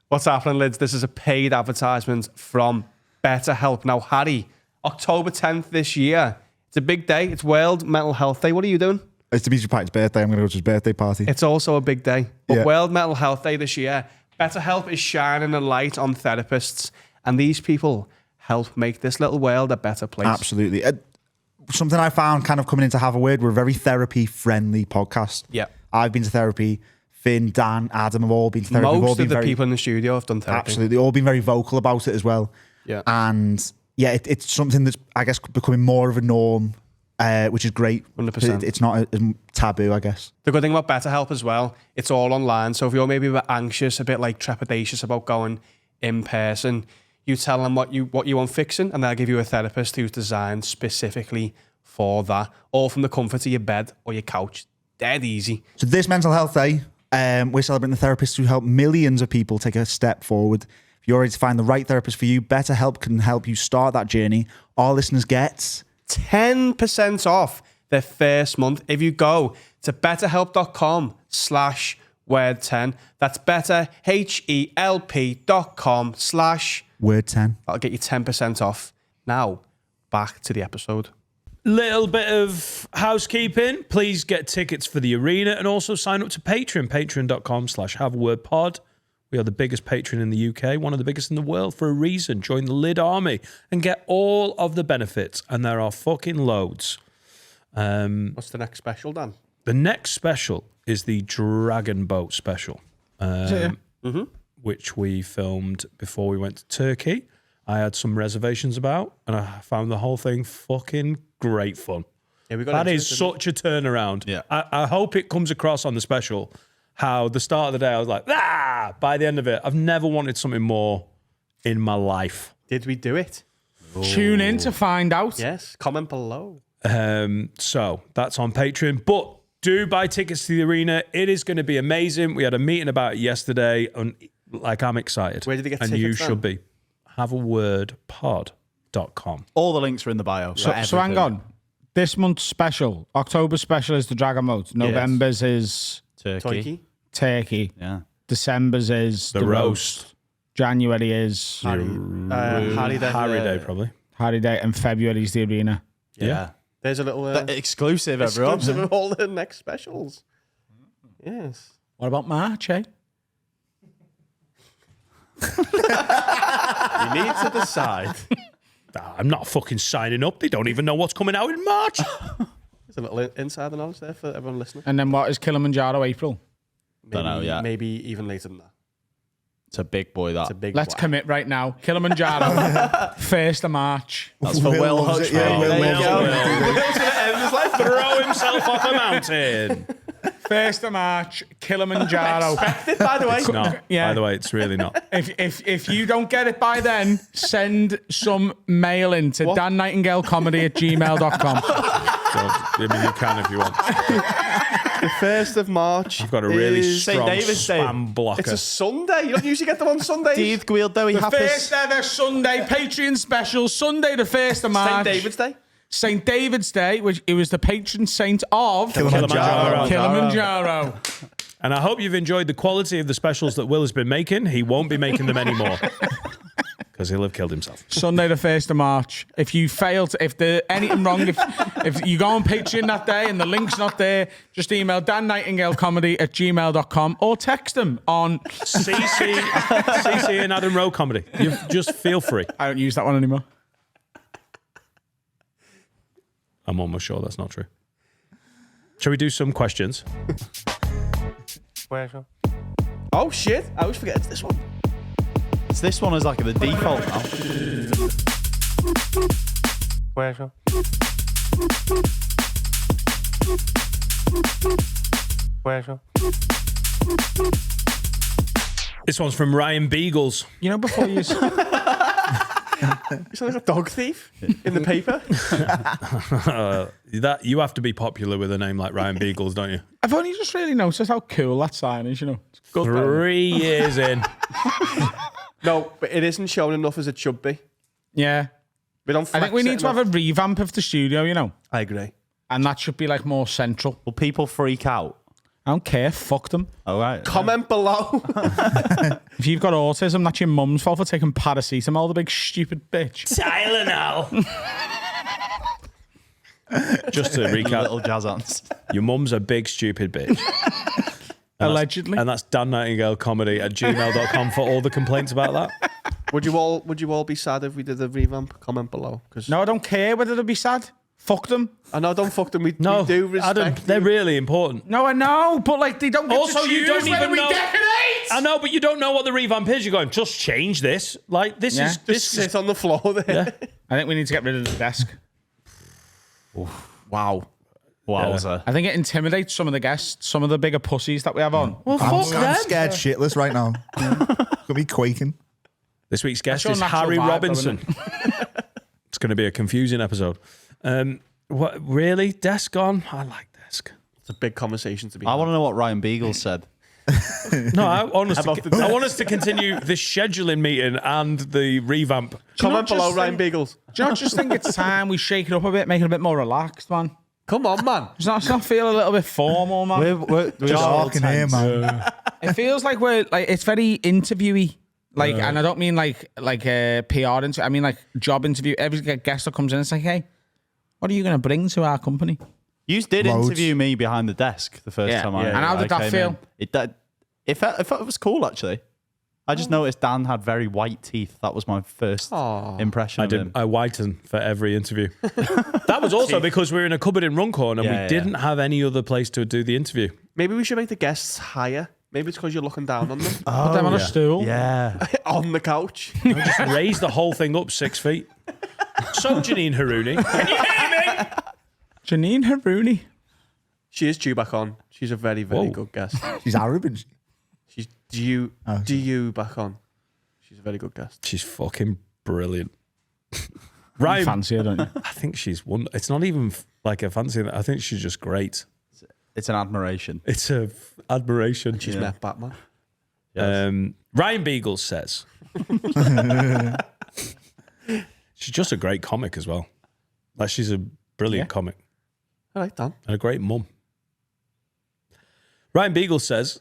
[SPEAKER 4] What's happening, lids? This is a paid advertisement from BetterHelp. Now, Harry, October 10th this year. It's a big day. It's World Mental Health Day. What are you doing?
[SPEAKER 6] It's Dimitri Payet's birthday. I'm going to go to his birthday party.
[SPEAKER 4] It's also a big day. But
[SPEAKER 6] Yeah.
[SPEAKER 4] World Mental Health Day this year, BetterHelp is shining a light on therapists, and these people help make this little world a better place.
[SPEAKER 6] Absolutely. Something I found kind of coming in to have a word, we're a very therapy-friendly podcast.
[SPEAKER 4] Yeah.
[SPEAKER 6] I've been to therapy. Finn, Dan, Adam have all been to therapy. We've all
[SPEAKER 4] Most
[SPEAKER 6] been
[SPEAKER 4] of the
[SPEAKER 6] very-
[SPEAKER 4] people in the studio have done therapy.
[SPEAKER 6] Absolutely. All been very vocal about it as well.
[SPEAKER 4] Yeah.
[SPEAKER 6] And yeah, it's something that's, I guess, becoming more of a norm, which is great.
[SPEAKER 4] 100%.
[SPEAKER 6] It's not as taboo, I guess.
[SPEAKER 4] The good thing about BetterHelp as well, it's all online. So if you're maybe a bit anxious, a bit like trepidatious about going in person, you tell them what you want fixing, and they'll give you a therapist who's designed specifically for that, all from the comfort of your bed or your couch. Dead easy.
[SPEAKER 6] So this Mental Health Day, we're celebrating the therapists who help millions of people take a step forward. If you're ready to find the right therapist for you, BetterHelp can help you start that journey. Our listeners get
[SPEAKER 4] 10% off their first month if you go to betterhelp.com/word10. That's betterhelp.com/.
[SPEAKER 6] word 10.
[SPEAKER 4] That'll get you 10% off. Now, back to the episode.
[SPEAKER 2] Little bit of housekeeping. Please get tickets for the arena and also sign up to Patreon. Patreon.com/haveawordpod. We are the biggest Patreon in the UK, one of the biggest in the world for a reason. Join the Lid Army and get all of the benefits. And there are fucking loads.
[SPEAKER 4] What's the next special, Dan?
[SPEAKER 2] The next special is the Dragon Boat special, which we filmed before we went to Turkey. I had some reservations about, and I found the whole thing fucking great fun.
[SPEAKER 4] Yeah, we got
[SPEAKER 2] That
[SPEAKER 4] into
[SPEAKER 2] is
[SPEAKER 4] it, didn't
[SPEAKER 2] such a turnaround.
[SPEAKER 5] Yeah.
[SPEAKER 2] I hope it comes across on the special how the start of the day I was like, by the end of it, I've never wanted something more in my life.
[SPEAKER 4] Did we do it?
[SPEAKER 1] Tune in to find out.
[SPEAKER 4] Yes. Comment below.
[SPEAKER 2] So that's on Patreon. But do buy tickets to the arena. It is going to be amazing. We had a meeting about it yesterday, and like I'm excited.
[SPEAKER 4] Where did they get
[SPEAKER 2] and
[SPEAKER 4] tickets
[SPEAKER 2] you
[SPEAKER 4] from?
[SPEAKER 2] should be. haveawordpod.com.
[SPEAKER 5] All the links are in the bio.
[SPEAKER 1] So hang on. This month's special, October special is the Dragon Boat. November's is
[SPEAKER 5] Turkey.
[SPEAKER 1] Turkey.
[SPEAKER 5] Yeah.
[SPEAKER 1] December's is
[SPEAKER 2] The roast.
[SPEAKER 1] January is
[SPEAKER 4] Harry Day.
[SPEAKER 2] Harry Day, probably.
[SPEAKER 1] Harry Day, and February's the arena.
[SPEAKER 5] Yeah.
[SPEAKER 4] There's a little
[SPEAKER 5] Exclusive, everyone.
[SPEAKER 4] exclusive of all the next specials. Yes.
[SPEAKER 1] What about March, eh?
[SPEAKER 4] You need to decide.
[SPEAKER 2] I'm not fucking signing up. They don't even know what's coming out in March.
[SPEAKER 4] There's a little insider knowledge there for everyone listening.
[SPEAKER 1] And then what is Kilimanjaro April?
[SPEAKER 4] Maybe,
[SPEAKER 5] Dunno, yeah.
[SPEAKER 4] maybe even later than that.
[SPEAKER 5] It's a big boy, that.
[SPEAKER 4] It's a big
[SPEAKER 1] Let's
[SPEAKER 4] whack.
[SPEAKER 1] commit right now. Kilimanjaro, 1st of March.
[SPEAKER 5] That's for Will
[SPEAKER 6] loves
[SPEAKER 5] Hutch.
[SPEAKER 6] it, yeah, Will
[SPEAKER 5] There you
[SPEAKER 6] loves
[SPEAKER 5] go.
[SPEAKER 6] it.
[SPEAKER 4] Will's gonna end his life.
[SPEAKER 2] Throw himself off a mountain.
[SPEAKER 1] 1st of March, Kilimanjaro.
[SPEAKER 4] By the way,
[SPEAKER 2] It's not.
[SPEAKER 1] Yeah.
[SPEAKER 2] By the way, it's really not.
[SPEAKER 1] If you don't get it by then, send some mail in to dannightingalecomedy@gmail.com.
[SPEAKER 2] I mean, you can if you want.
[SPEAKER 4] the 1st of March.
[SPEAKER 2] You've got a really
[SPEAKER 4] is-
[SPEAKER 2] strong
[SPEAKER 5] David's Day.
[SPEAKER 2] spam blocker.
[SPEAKER 4] It's a Sunday. You don't usually get them on Sundays.
[SPEAKER 5] Dydd Gwyl
[SPEAKER 1] The first ever Sunday Patreon special, Sunday the 1st of March.
[SPEAKER 4] St. David's Day.
[SPEAKER 1] St. David's Day, which it was the patron saint of
[SPEAKER 6] Kilimanjaro.
[SPEAKER 1] Kilimanjaro.
[SPEAKER 2] And I hope you've enjoyed the quality of the specials that Will has been making. He won't be making them anymore because he'll have killed himself.
[SPEAKER 1] Sunday the 1st of March. If you fail to, if there's anything wrong, if you go on Patreon that day and the link's not there, just email dannightingalecomedy@gmail.com or text them on
[SPEAKER 2] CC and Adam Rowe comedy. You just feel free.
[SPEAKER 1] I don't use that one anymore.
[SPEAKER 2] I'm almost sure that's not true. Shall we do some questions?
[SPEAKER 4] Oh shit! I always forget it's this one.
[SPEAKER 5] It's this one is like the default now.
[SPEAKER 2] This one's from Ryan Beagles.
[SPEAKER 1] You know, before you...
[SPEAKER 4] You sound like a dog thief in the paper.
[SPEAKER 2] That you have to be popular with a name like Ryan Beagles, don't you?
[SPEAKER 1] I've only just really noticed how cool that sign is, you know. It's good.
[SPEAKER 2] 3 years in.
[SPEAKER 4] No, but it isn't shown enough as it should be.
[SPEAKER 1] Yeah.
[SPEAKER 4] We don't.
[SPEAKER 1] I think we need to have a revamp of the studio, you know.
[SPEAKER 4] I agree.
[SPEAKER 1] And that should be like more central.
[SPEAKER 5] Will people freak out?
[SPEAKER 1] I don't care. Fuck them.
[SPEAKER 5] All right.
[SPEAKER 4] Comment below.
[SPEAKER 1] If you've got autism, that's your mum's fault for taking paracetamol, the big stupid bitch.
[SPEAKER 2] Tylenol. Just to recap,
[SPEAKER 5] Little jazz hands.
[SPEAKER 2] your mum's a big stupid bitch.
[SPEAKER 1] Allegedly.
[SPEAKER 2] And that's dannightingalecomedy@gmail.com for all the complaints about that.
[SPEAKER 4] Would you all be sad if we did a revamp? Comment below. Because
[SPEAKER 1] No, I don't care whether they'll be sad. Fuck them.
[SPEAKER 4] I know, don't fuck them. We
[SPEAKER 2] No,
[SPEAKER 4] do respect.
[SPEAKER 2] Adam, they're really important.
[SPEAKER 1] No, I know, but like they don't get
[SPEAKER 2] Also,
[SPEAKER 1] to
[SPEAKER 2] you
[SPEAKER 1] choose
[SPEAKER 2] don't
[SPEAKER 1] whether
[SPEAKER 2] even
[SPEAKER 1] we
[SPEAKER 2] know.
[SPEAKER 1] decorate.
[SPEAKER 2] I know, but you don't know what the revamp is. You're going, just change this. Like, this
[SPEAKER 1] Yeah.
[SPEAKER 2] is...
[SPEAKER 4] Just
[SPEAKER 2] This
[SPEAKER 4] sit
[SPEAKER 2] is
[SPEAKER 4] on the floor there.
[SPEAKER 1] I think we need to get rid of the desk.
[SPEAKER 4] Wow.
[SPEAKER 5] Wowza.
[SPEAKER 1] I think it intimidates some of the guests, some of the bigger pussies that we have on. Well,
[SPEAKER 6] I'm scared shitless right now. Got me quaking.
[SPEAKER 2] This week's guest
[SPEAKER 1] That's
[SPEAKER 2] is
[SPEAKER 1] your natural
[SPEAKER 2] Harry
[SPEAKER 1] vibe,
[SPEAKER 2] Robinson. It's going to be a confusing episode. What, really? Desk on? I like desk.
[SPEAKER 4] It's a big conversation to be.
[SPEAKER 5] I want to know what Ryan Beagle said.
[SPEAKER 2] No, I want us,
[SPEAKER 4] About
[SPEAKER 2] to,
[SPEAKER 4] the
[SPEAKER 2] I want us to continue this scheduling meeting and the revamp.
[SPEAKER 4] Comment
[SPEAKER 1] Do you not
[SPEAKER 4] below,
[SPEAKER 1] just
[SPEAKER 4] Ryan
[SPEAKER 1] think-
[SPEAKER 4] Beagles.
[SPEAKER 1] Do you not just think it's time we shake it up a bit, make it a bit more relaxed, man?
[SPEAKER 4] Come on, man.
[SPEAKER 1] Does that feel a little bit formal, man?
[SPEAKER 5] We
[SPEAKER 6] Just
[SPEAKER 5] are
[SPEAKER 6] talking here, man.
[SPEAKER 1] It feels like we're like it's very interviewy. Like, and I don't mean like a PR interview. I mean like job interview. Every guest that comes in, it's like, hey, what are you going to bring to our company?
[SPEAKER 5] You did
[SPEAKER 6] Loads.
[SPEAKER 5] interview me behind the desk the first
[SPEAKER 1] Yeah.
[SPEAKER 5] time
[SPEAKER 1] Yeah. And how did that
[SPEAKER 5] came
[SPEAKER 1] feel?
[SPEAKER 5] in. It was cool, actually. I just noticed Dan had very white teeth. That was my first impression of him.
[SPEAKER 2] I whiten for every interview. That was also because we were in a cupboard in Runcorn and we didn't have any other place to do the interview.
[SPEAKER 4] Maybe we should make the guests higher. Maybe it's because you're looking down on them.
[SPEAKER 1] Put them on a stool.
[SPEAKER 5] Yeah.
[SPEAKER 4] On the couch.
[SPEAKER 2] Just raise the whole thing up 6 feet. So, Janine Harouni, can you hear me?
[SPEAKER 1] Janine Harouni.
[SPEAKER 4] She is due back on. She's a very, very
[SPEAKER 2] Whoa.
[SPEAKER 4] good guest.
[SPEAKER 6] She's Arab. And
[SPEAKER 4] She's due back on. She's a very good guest.
[SPEAKER 2] She's fucking brilliant. Ryan,
[SPEAKER 1] Fancy her, don't you?
[SPEAKER 2] I think she's one. It's not even like a fancy. I think she's just great.
[SPEAKER 5] It's an admiration.
[SPEAKER 2] It's a admiration.
[SPEAKER 4] She's met Batman.
[SPEAKER 2] Ryan Beagle says she's just a great comic as well. Like she's a brilliant comic
[SPEAKER 4] I like that.
[SPEAKER 2] and a great mum. Ryan Beagle says,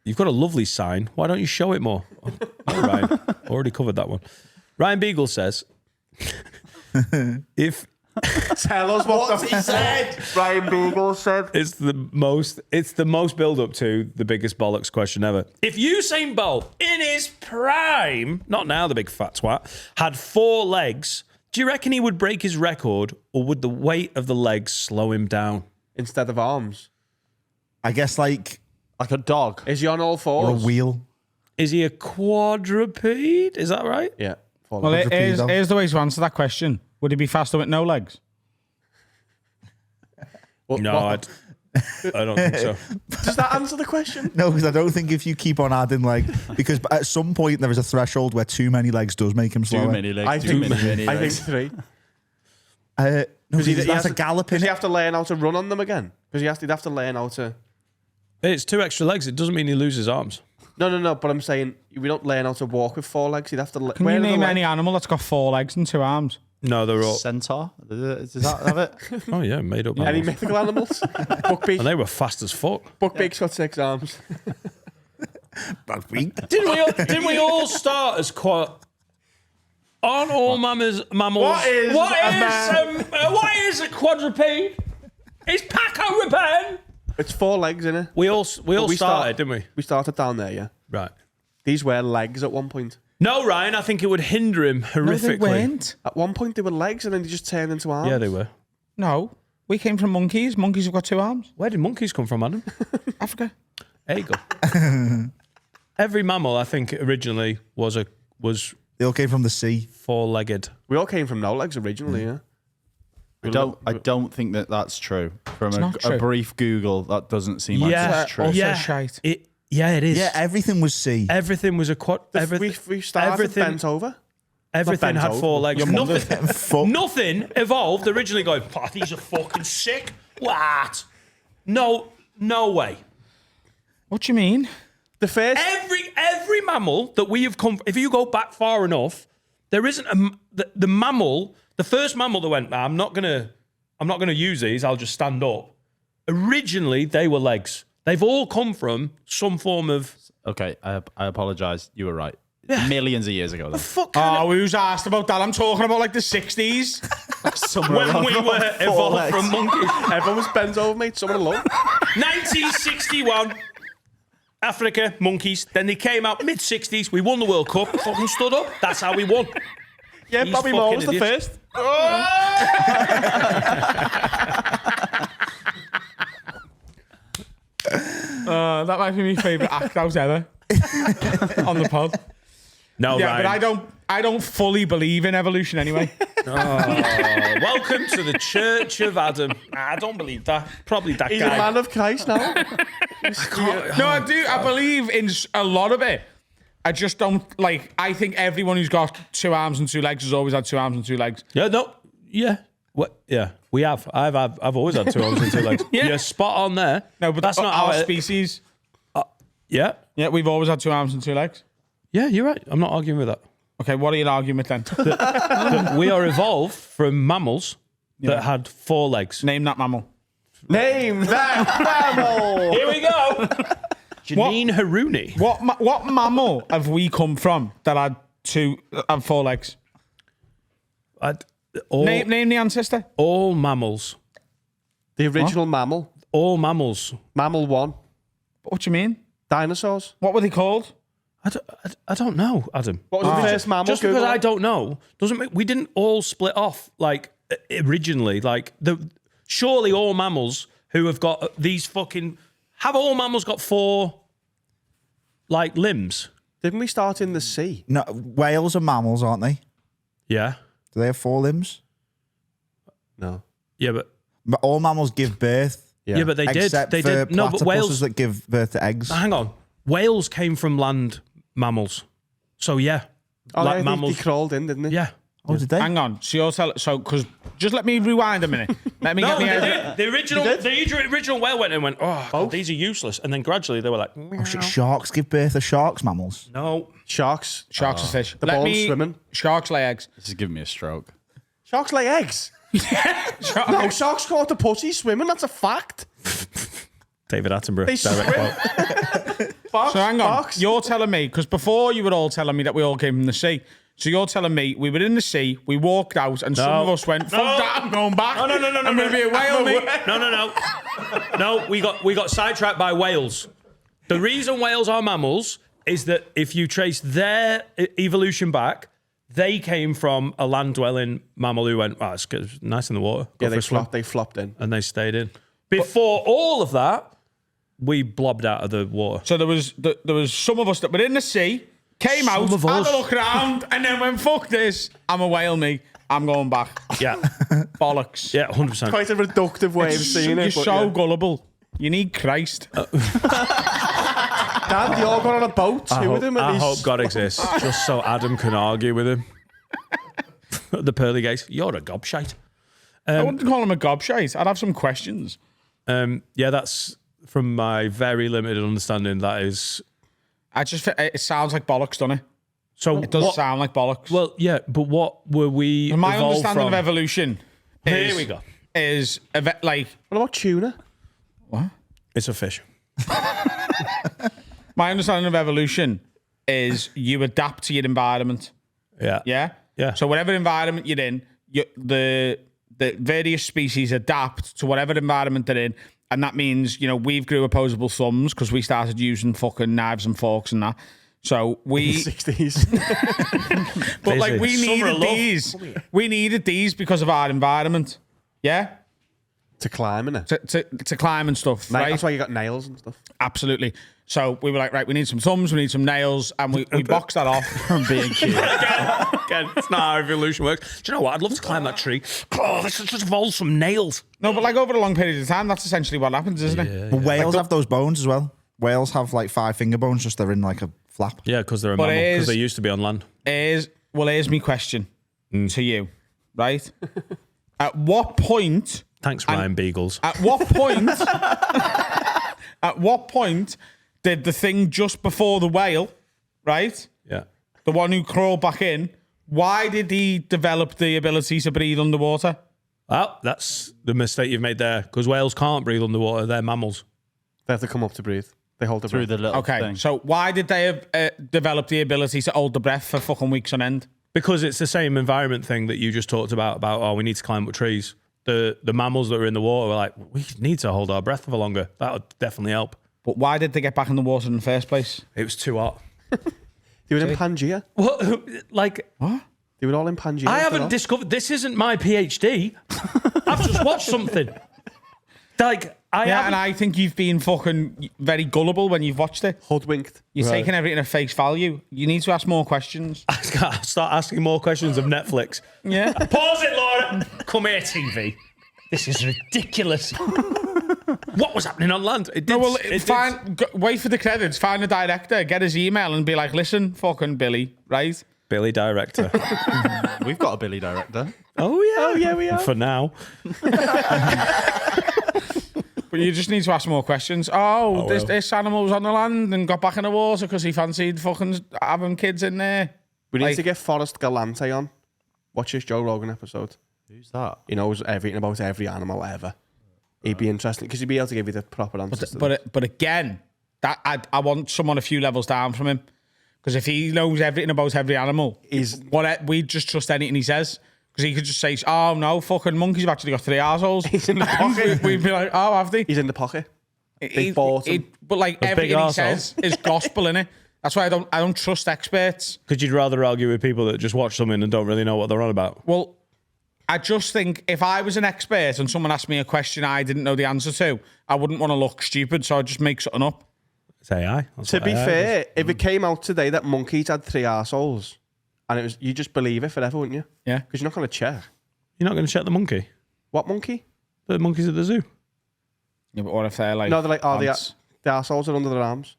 [SPEAKER 2] "You've got a lovely sign. Why don't you show it more?" Oh, Ryan, already covered that one. Ryan Beagle says, "If
[SPEAKER 4] Tell us what he said. Ryan Beagle said.
[SPEAKER 2] it's the most build up to the biggest bollocks question ever. If Usain Bolt in his prime, not now the big fat twat, had 4 legs, do you reckon he would break his record, or would the weight of the legs slow him down?"
[SPEAKER 4] Instead of arms.
[SPEAKER 6] I guess like
[SPEAKER 5] Like a dog.
[SPEAKER 4] Is he on all
[SPEAKER 6] or a
[SPEAKER 4] fours?
[SPEAKER 6] wheel.
[SPEAKER 2] Is he a quadruped? Is that right?
[SPEAKER 4] Yeah.
[SPEAKER 1] Well,
[SPEAKER 6] Quadrupedal.
[SPEAKER 1] here's the way to answer that question. Would he be faster with no legs?
[SPEAKER 2] No, I don't think so.
[SPEAKER 4] Does that answer the question?
[SPEAKER 6] No, because I don't think if you keep on adding because at some point there is a threshold where too many legs does make him slower.
[SPEAKER 5] Too many legs.
[SPEAKER 4] I
[SPEAKER 5] too
[SPEAKER 4] think,
[SPEAKER 5] many
[SPEAKER 4] I think
[SPEAKER 5] legs.
[SPEAKER 4] 3.
[SPEAKER 6] No,
[SPEAKER 4] Because
[SPEAKER 6] that's a galloping.
[SPEAKER 4] Does he have to learn how to run on them again? Because he'd have to learn how to.
[SPEAKER 2] It's 2 extra legs. It doesn't mean he loses arms.
[SPEAKER 4] No. But I'm saying we don't learn how to walk with 4 legs. He'd have to.
[SPEAKER 1] Can you name any animal that's got 4 legs and 2 arms?
[SPEAKER 2] No, they're all.
[SPEAKER 5] Centaur? Does that have it?
[SPEAKER 2] Oh yeah, made up.
[SPEAKER 4] Any
[SPEAKER 2] animals.
[SPEAKER 4] mythical animals? Buckbeak.
[SPEAKER 2] And they were fast as fuck.
[SPEAKER 4] Buckbeak's got 6 arms.
[SPEAKER 2] Didn't we all start as quite? Aren't all mammals?
[SPEAKER 4] What
[SPEAKER 2] is a quadruped? It's Paco-Rabanne.
[SPEAKER 4] It's 4 legs, innit?
[SPEAKER 2] We all started, didn't we?
[SPEAKER 4] We started down there, yeah.
[SPEAKER 2] Right.
[SPEAKER 4] These were legs at one point.
[SPEAKER 2] No, Ryan, I think it would hinder him horrifically.
[SPEAKER 1] No, they weren't.
[SPEAKER 4] At one point, they were legs, and then they just turned into arms.
[SPEAKER 2] Yeah, they were.
[SPEAKER 1] No, we came from monkeys. Monkeys have got 2 arms.
[SPEAKER 2] Where did monkeys come from, Adam?
[SPEAKER 1] Africa.
[SPEAKER 2] There you go. Every mammal, I think, originally was
[SPEAKER 6] They all came from the sea.
[SPEAKER 2] 4-legged.
[SPEAKER 4] We all came from no legs originally, yeah.
[SPEAKER 5] I don't think that's true. From
[SPEAKER 1] not
[SPEAKER 5] a
[SPEAKER 1] true.
[SPEAKER 5] brief Google, that doesn't seem like it's true.
[SPEAKER 1] Also
[SPEAKER 2] yeah,
[SPEAKER 1] shite.
[SPEAKER 2] It is.
[SPEAKER 6] Yeah, everything was sea.
[SPEAKER 2] Everything was a quad.
[SPEAKER 4] We started bent over.
[SPEAKER 2] Everything
[SPEAKER 4] bent
[SPEAKER 2] had
[SPEAKER 4] over.
[SPEAKER 2] 4 legs. Nothing,
[SPEAKER 6] Fuck.
[SPEAKER 2] nothing evolved originally going, oh, these are fucking sick. What? No way.
[SPEAKER 1] What do you mean?
[SPEAKER 4] The first...
[SPEAKER 2] Every mammal that we have come, if you go back far enough, there isn't the mammal, the first mammal that went, I'm not gonna use these, I'll just stand up. Originally, they were legs. They've all come from some form of...
[SPEAKER 5] Okay, I apologise. You were right. Millions of years ago, then.
[SPEAKER 1] Oh, who's asked about that? I'm talking about like the 60s.
[SPEAKER 2] When we were evolved from monkeys.
[SPEAKER 4] Everyone was bent over, mate. Someone alone.
[SPEAKER 2] 1961, Africa, monkeys. Then they came out mid-60s. We won the World Cup. Fucking stood up. That's how we won.
[SPEAKER 4] Yeah,
[SPEAKER 2] These
[SPEAKER 4] Bobby Moore was
[SPEAKER 2] fucking
[SPEAKER 4] the
[SPEAKER 2] idiots.
[SPEAKER 4] first.
[SPEAKER 1] That might be my favourite act out ever on the pod.
[SPEAKER 2] No,
[SPEAKER 1] Yeah,
[SPEAKER 2] Ryan.
[SPEAKER 1] but I don't fully believe in evolution anyway.
[SPEAKER 2] Welcome to the Church of Adam. I don't believe that. Probably that
[SPEAKER 4] He's
[SPEAKER 2] guy.
[SPEAKER 4] a man of Christ now.
[SPEAKER 1] No, I do. I believe in a lot of it. I just don't like. I think everyone who's got 2 arms and 2 legs has always had 2 arms and 2 legs.
[SPEAKER 2] Yeah, no, yeah. What? Yeah, we have. I've always had 2 arms and 2 legs.
[SPEAKER 1] Yeah.
[SPEAKER 2] You're spot on there.
[SPEAKER 1] No, but
[SPEAKER 2] that's not
[SPEAKER 1] our
[SPEAKER 2] how it,
[SPEAKER 1] species.
[SPEAKER 2] Yeah,
[SPEAKER 1] Yeah, we've always had 2 arms and 2 legs.
[SPEAKER 2] yeah. You're right. I'm not arguing with that.
[SPEAKER 1] Okay, what are you arguing with then?
[SPEAKER 2] That we are evolved from mammals that had 4 legs.
[SPEAKER 1] Name that mammal.
[SPEAKER 4] Name that mammal.
[SPEAKER 2] Here we go. Janine Haruni.
[SPEAKER 1] What mammal have we come from that had 4 legs? Name the ancestor.
[SPEAKER 2] All mammals.
[SPEAKER 4] The original mammal.
[SPEAKER 2] All mammals.
[SPEAKER 4] Mammal 1.
[SPEAKER 1] What do you mean?
[SPEAKER 4] Dinosaurs.
[SPEAKER 1] What were they called?
[SPEAKER 2] I don't know, Adam.
[SPEAKER 4] What was the first mammal?
[SPEAKER 2] Just because
[SPEAKER 4] Google
[SPEAKER 2] I
[SPEAKER 4] it.
[SPEAKER 2] don't know doesn't make. We didn't all split off like originally. Like surely all mammals who have got these fucking have all mammals got 4 like limbs?
[SPEAKER 4] Didn't we start in the sea?
[SPEAKER 6] No, whales are mammals, aren't they?
[SPEAKER 2] Yeah,
[SPEAKER 6] Do they have 4 limbs?
[SPEAKER 4] No.
[SPEAKER 2] yeah, but
[SPEAKER 6] All mammals give birth.
[SPEAKER 2] yeah, but they did.
[SPEAKER 6] Except
[SPEAKER 2] They
[SPEAKER 6] for
[SPEAKER 2] did. No, but
[SPEAKER 6] platypuses
[SPEAKER 2] whales.
[SPEAKER 6] that give birth to eggs.
[SPEAKER 2] Hang on, whales came from land mammals. So yeah,
[SPEAKER 4] Oh,
[SPEAKER 2] like
[SPEAKER 4] they
[SPEAKER 2] mammals.
[SPEAKER 4] crawled in, didn't they?
[SPEAKER 2] Yeah.
[SPEAKER 6] Oh, did they?
[SPEAKER 1] Hang on. Because just let me rewind a minute. Let me
[SPEAKER 2] No,
[SPEAKER 1] get the
[SPEAKER 2] they
[SPEAKER 1] idea.
[SPEAKER 2] did. The original whale went and went, oh, God, these are useless. And then gradually they were like,
[SPEAKER 6] Sharks give birth. Are sharks mammals?
[SPEAKER 2] no.
[SPEAKER 4] Sharks.
[SPEAKER 1] Sharks are fish.
[SPEAKER 4] The ball's swimming.
[SPEAKER 1] Sharks lay eggs.
[SPEAKER 5] This is giving me a stroke.
[SPEAKER 4] Sharks lay eggs. No, sharks caught the pussy swimming. That's a fact.
[SPEAKER 2] David Attenborough.
[SPEAKER 4] They
[SPEAKER 2] direct
[SPEAKER 4] swim.
[SPEAKER 2] quote.
[SPEAKER 1] So hang on.
[SPEAKER 4] Fox.
[SPEAKER 1] You're telling me, because before you were all telling me that we all came from the sea. So you're telling me we were in the sea, we walked out, and some of us went, fuck that, I'm going back.
[SPEAKER 2] No.
[SPEAKER 1] I'm going to be a whale, mate.
[SPEAKER 2] No. No, we got sidetracked by whales. The reason whales are mammals is that if you trace their evolution back, they came from a land-dwelling mammal who went, it's good, it's nice in the water. Go
[SPEAKER 4] Yeah,
[SPEAKER 2] for a swim.
[SPEAKER 4] they flopped in.
[SPEAKER 2] And they stayed in. Before all of that, we blobbed out of the water.
[SPEAKER 1] So there was some of us that were in the sea, came out,
[SPEAKER 2] of
[SPEAKER 1] had
[SPEAKER 2] us.
[SPEAKER 1] a look around, and then went, fuck this, I'm a whale, me. I'm going back.
[SPEAKER 2] Yeah.
[SPEAKER 1] Bollocks.
[SPEAKER 2] Yeah, 100%.
[SPEAKER 4] Quite a reductive way of seeing
[SPEAKER 1] You're
[SPEAKER 4] it. but
[SPEAKER 1] so
[SPEAKER 4] yeah.
[SPEAKER 1] gullible. You need Christ.
[SPEAKER 4] Dad, you all got on a boat too with him.
[SPEAKER 2] I hope God exists, just so Adam can argue with him. The pearly gates. You're a gobshite.
[SPEAKER 1] I wouldn't call him a gobshite. I'd have some questions.
[SPEAKER 2] Yeah, that's from my very limited understanding. That is,
[SPEAKER 1] It sounds like bollocks, doesn't it?
[SPEAKER 2] So
[SPEAKER 1] It does sound like bollocks.
[SPEAKER 2] Well, yeah, but what were we?
[SPEAKER 1] My
[SPEAKER 2] evolved
[SPEAKER 1] understanding
[SPEAKER 2] from?
[SPEAKER 1] of evolution
[SPEAKER 2] Here we go.
[SPEAKER 1] is like
[SPEAKER 4] What about tuna?
[SPEAKER 2] It's a fish.
[SPEAKER 1] my understanding of evolution is you adapt to your environment.
[SPEAKER 2] Yeah.
[SPEAKER 1] Yeah.
[SPEAKER 2] Yeah.
[SPEAKER 1] So whatever environment you're in, the various species adapt to whatever environment they're in, and that means we've grew opposable thumbs because we started using fucking knives and forks and that. So we
[SPEAKER 4] 60s.
[SPEAKER 1] but like we
[SPEAKER 2] Summer
[SPEAKER 1] needed
[SPEAKER 2] of love.
[SPEAKER 1] these. We needed these because of our environment. Yeah.
[SPEAKER 4] To climb, innit?
[SPEAKER 1] To climb and stuff, right?
[SPEAKER 4] That's why you got nails and stuff.
[SPEAKER 1] Absolutely. So we were like, right, we need some thumbs, we need some nails, and we boxed that off.
[SPEAKER 5] I'm being cute.
[SPEAKER 2] Again, it's not how evolution works. Do you know what? I'd love to climb that tree. Oh, let's just evolve some nails.
[SPEAKER 1] No, but like over a long period of time, that's essentially what happens, isn't it?
[SPEAKER 6] But whales have those bones as well. Whales have like 5 finger bones, just they're in like a flap.
[SPEAKER 2] Yeah, because they're a
[SPEAKER 1] But
[SPEAKER 2] mammal.
[SPEAKER 1] it
[SPEAKER 2] Because
[SPEAKER 1] is-
[SPEAKER 2] they used to be on land.
[SPEAKER 1] Here's my question to you, right? At what point?
[SPEAKER 2] Thanks, Ryan Beagles.
[SPEAKER 1] At what point? At what point did the thing just before the whale, right?
[SPEAKER 2] Yeah.
[SPEAKER 1] The one who crawled back in. Why did he develop the ability to breathe underwater?
[SPEAKER 2] Well, that's the mistake you've made there. Because whales can't breathe underwater. They're mammals.
[SPEAKER 4] They have to come up to breathe. They hold the
[SPEAKER 5] Through
[SPEAKER 4] breath.
[SPEAKER 5] the little
[SPEAKER 1] Okay,
[SPEAKER 5] thing.
[SPEAKER 1] so why did they develop the ability to hold the breath for fucking weeks on end?
[SPEAKER 2] Because it's the same environment thing that you just talked about, we need to climb up trees. The mammals that are in the water were like, we need to hold our breath for longer. That would definitely help.
[SPEAKER 1] But why did they get back in the water in the first place?
[SPEAKER 2] It was too hot.
[SPEAKER 4] They were in Pangea.
[SPEAKER 2] What? Like,
[SPEAKER 4] They were all in Pangea.
[SPEAKER 2] I haven't discovered. This isn't my PhD. I've just watched something. Like,
[SPEAKER 1] Yeah, and I think you've been fucking very gullible when you've watched it.
[SPEAKER 4] Hoodwinked.
[SPEAKER 1] You're taking everything at face value. You need to ask more questions.
[SPEAKER 2] I'll start asking more questions of Netflix.
[SPEAKER 1] Yeah.
[SPEAKER 2] Pause it, Laura. Come here, TV. This is ridiculous. What was happening on land? It did,
[SPEAKER 1] No, well,
[SPEAKER 2] it did-
[SPEAKER 1] wait for the credits. Find the director, get his email, and be like, "Listen, fucking Billy, right?
[SPEAKER 2] Billy director.
[SPEAKER 5] We've got a Billy director.
[SPEAKER 2] Oh yeah,
[SPEAKER 5] we are.
[SPEAKER 2] For now.
[SPEAKER 1] But you just need to ask more questions. This animal was on the land and got back in the water because he fancied fucking having kids in there.
[SPEAKER 4] We need
[SPEAKER 1] Like-
[SPEAKER 4] to get Forrest Galante on. Watch his Joe Rogan episode.
[SPEAKER 5] Who's that?
[SPEAKER 4] He knows everything about every animal ever. He'd be interesting because he'd be able to give you the proper answers. to them.
[SPEAKER 1] But again, that I want someone a few levels down from him, because if he knows everything about every animal, we just trust anything he says. Because he could just say, "Oh no, fucking monkeys have actually got 3 arseholes."
[SPEAKER 4] He's in the pocket.
[SPEAKER 1] We'd be like, "Oh, have they?"
[SPEAKER 4] He's in the pocket.
[SPEAKER 1] He-
[SPEAKER 4] bought him.
[SPEAKER 1] But like
[SPEAKER 2] big
[SPEAKER 1] everything he
[SPEAKER 2] arsehole.
[SPEAKER 1] says is gospel, innit? That's why I don't trust experts.
[SPEAKER 2] Because you'd rather argue with people that just watch something and don't really know what they're on about.
[SPEAKER 1] Well, I just think if I was an expert and someone asked me a question I didn't know the answer to, I wouldn't want to look stupid, so I'd just make something up.
[SPEAKER 2] It's AI. That's
[SPEAKER 4] To
[SPEAKER 2] what
[SPEAKER 4] be
[SPEAKER 2] AI
[SPEAKER 4] fair,
[SPEAKER 2] is.
[SPEAKER 4] if it came out today that monkeys had 3 arseholes, and it was, you just believe it forever, wouldn't you?
[SPEAKER 1] Yeah.
[SPEAKER 4] Because you're not going to check.
[SPEAKER 2] You're not going to check the monkey?
[SPEAKER 4] What monkey?
[SPEAKER 2] The monkeys at the zoo?
[SPEAKER 1] Yeah, but what if they're like?
[SPEAKER 4] No, they're like,
[SPEAKER 1] ants?
[SPEAKER 4] the arseholes are under their arms.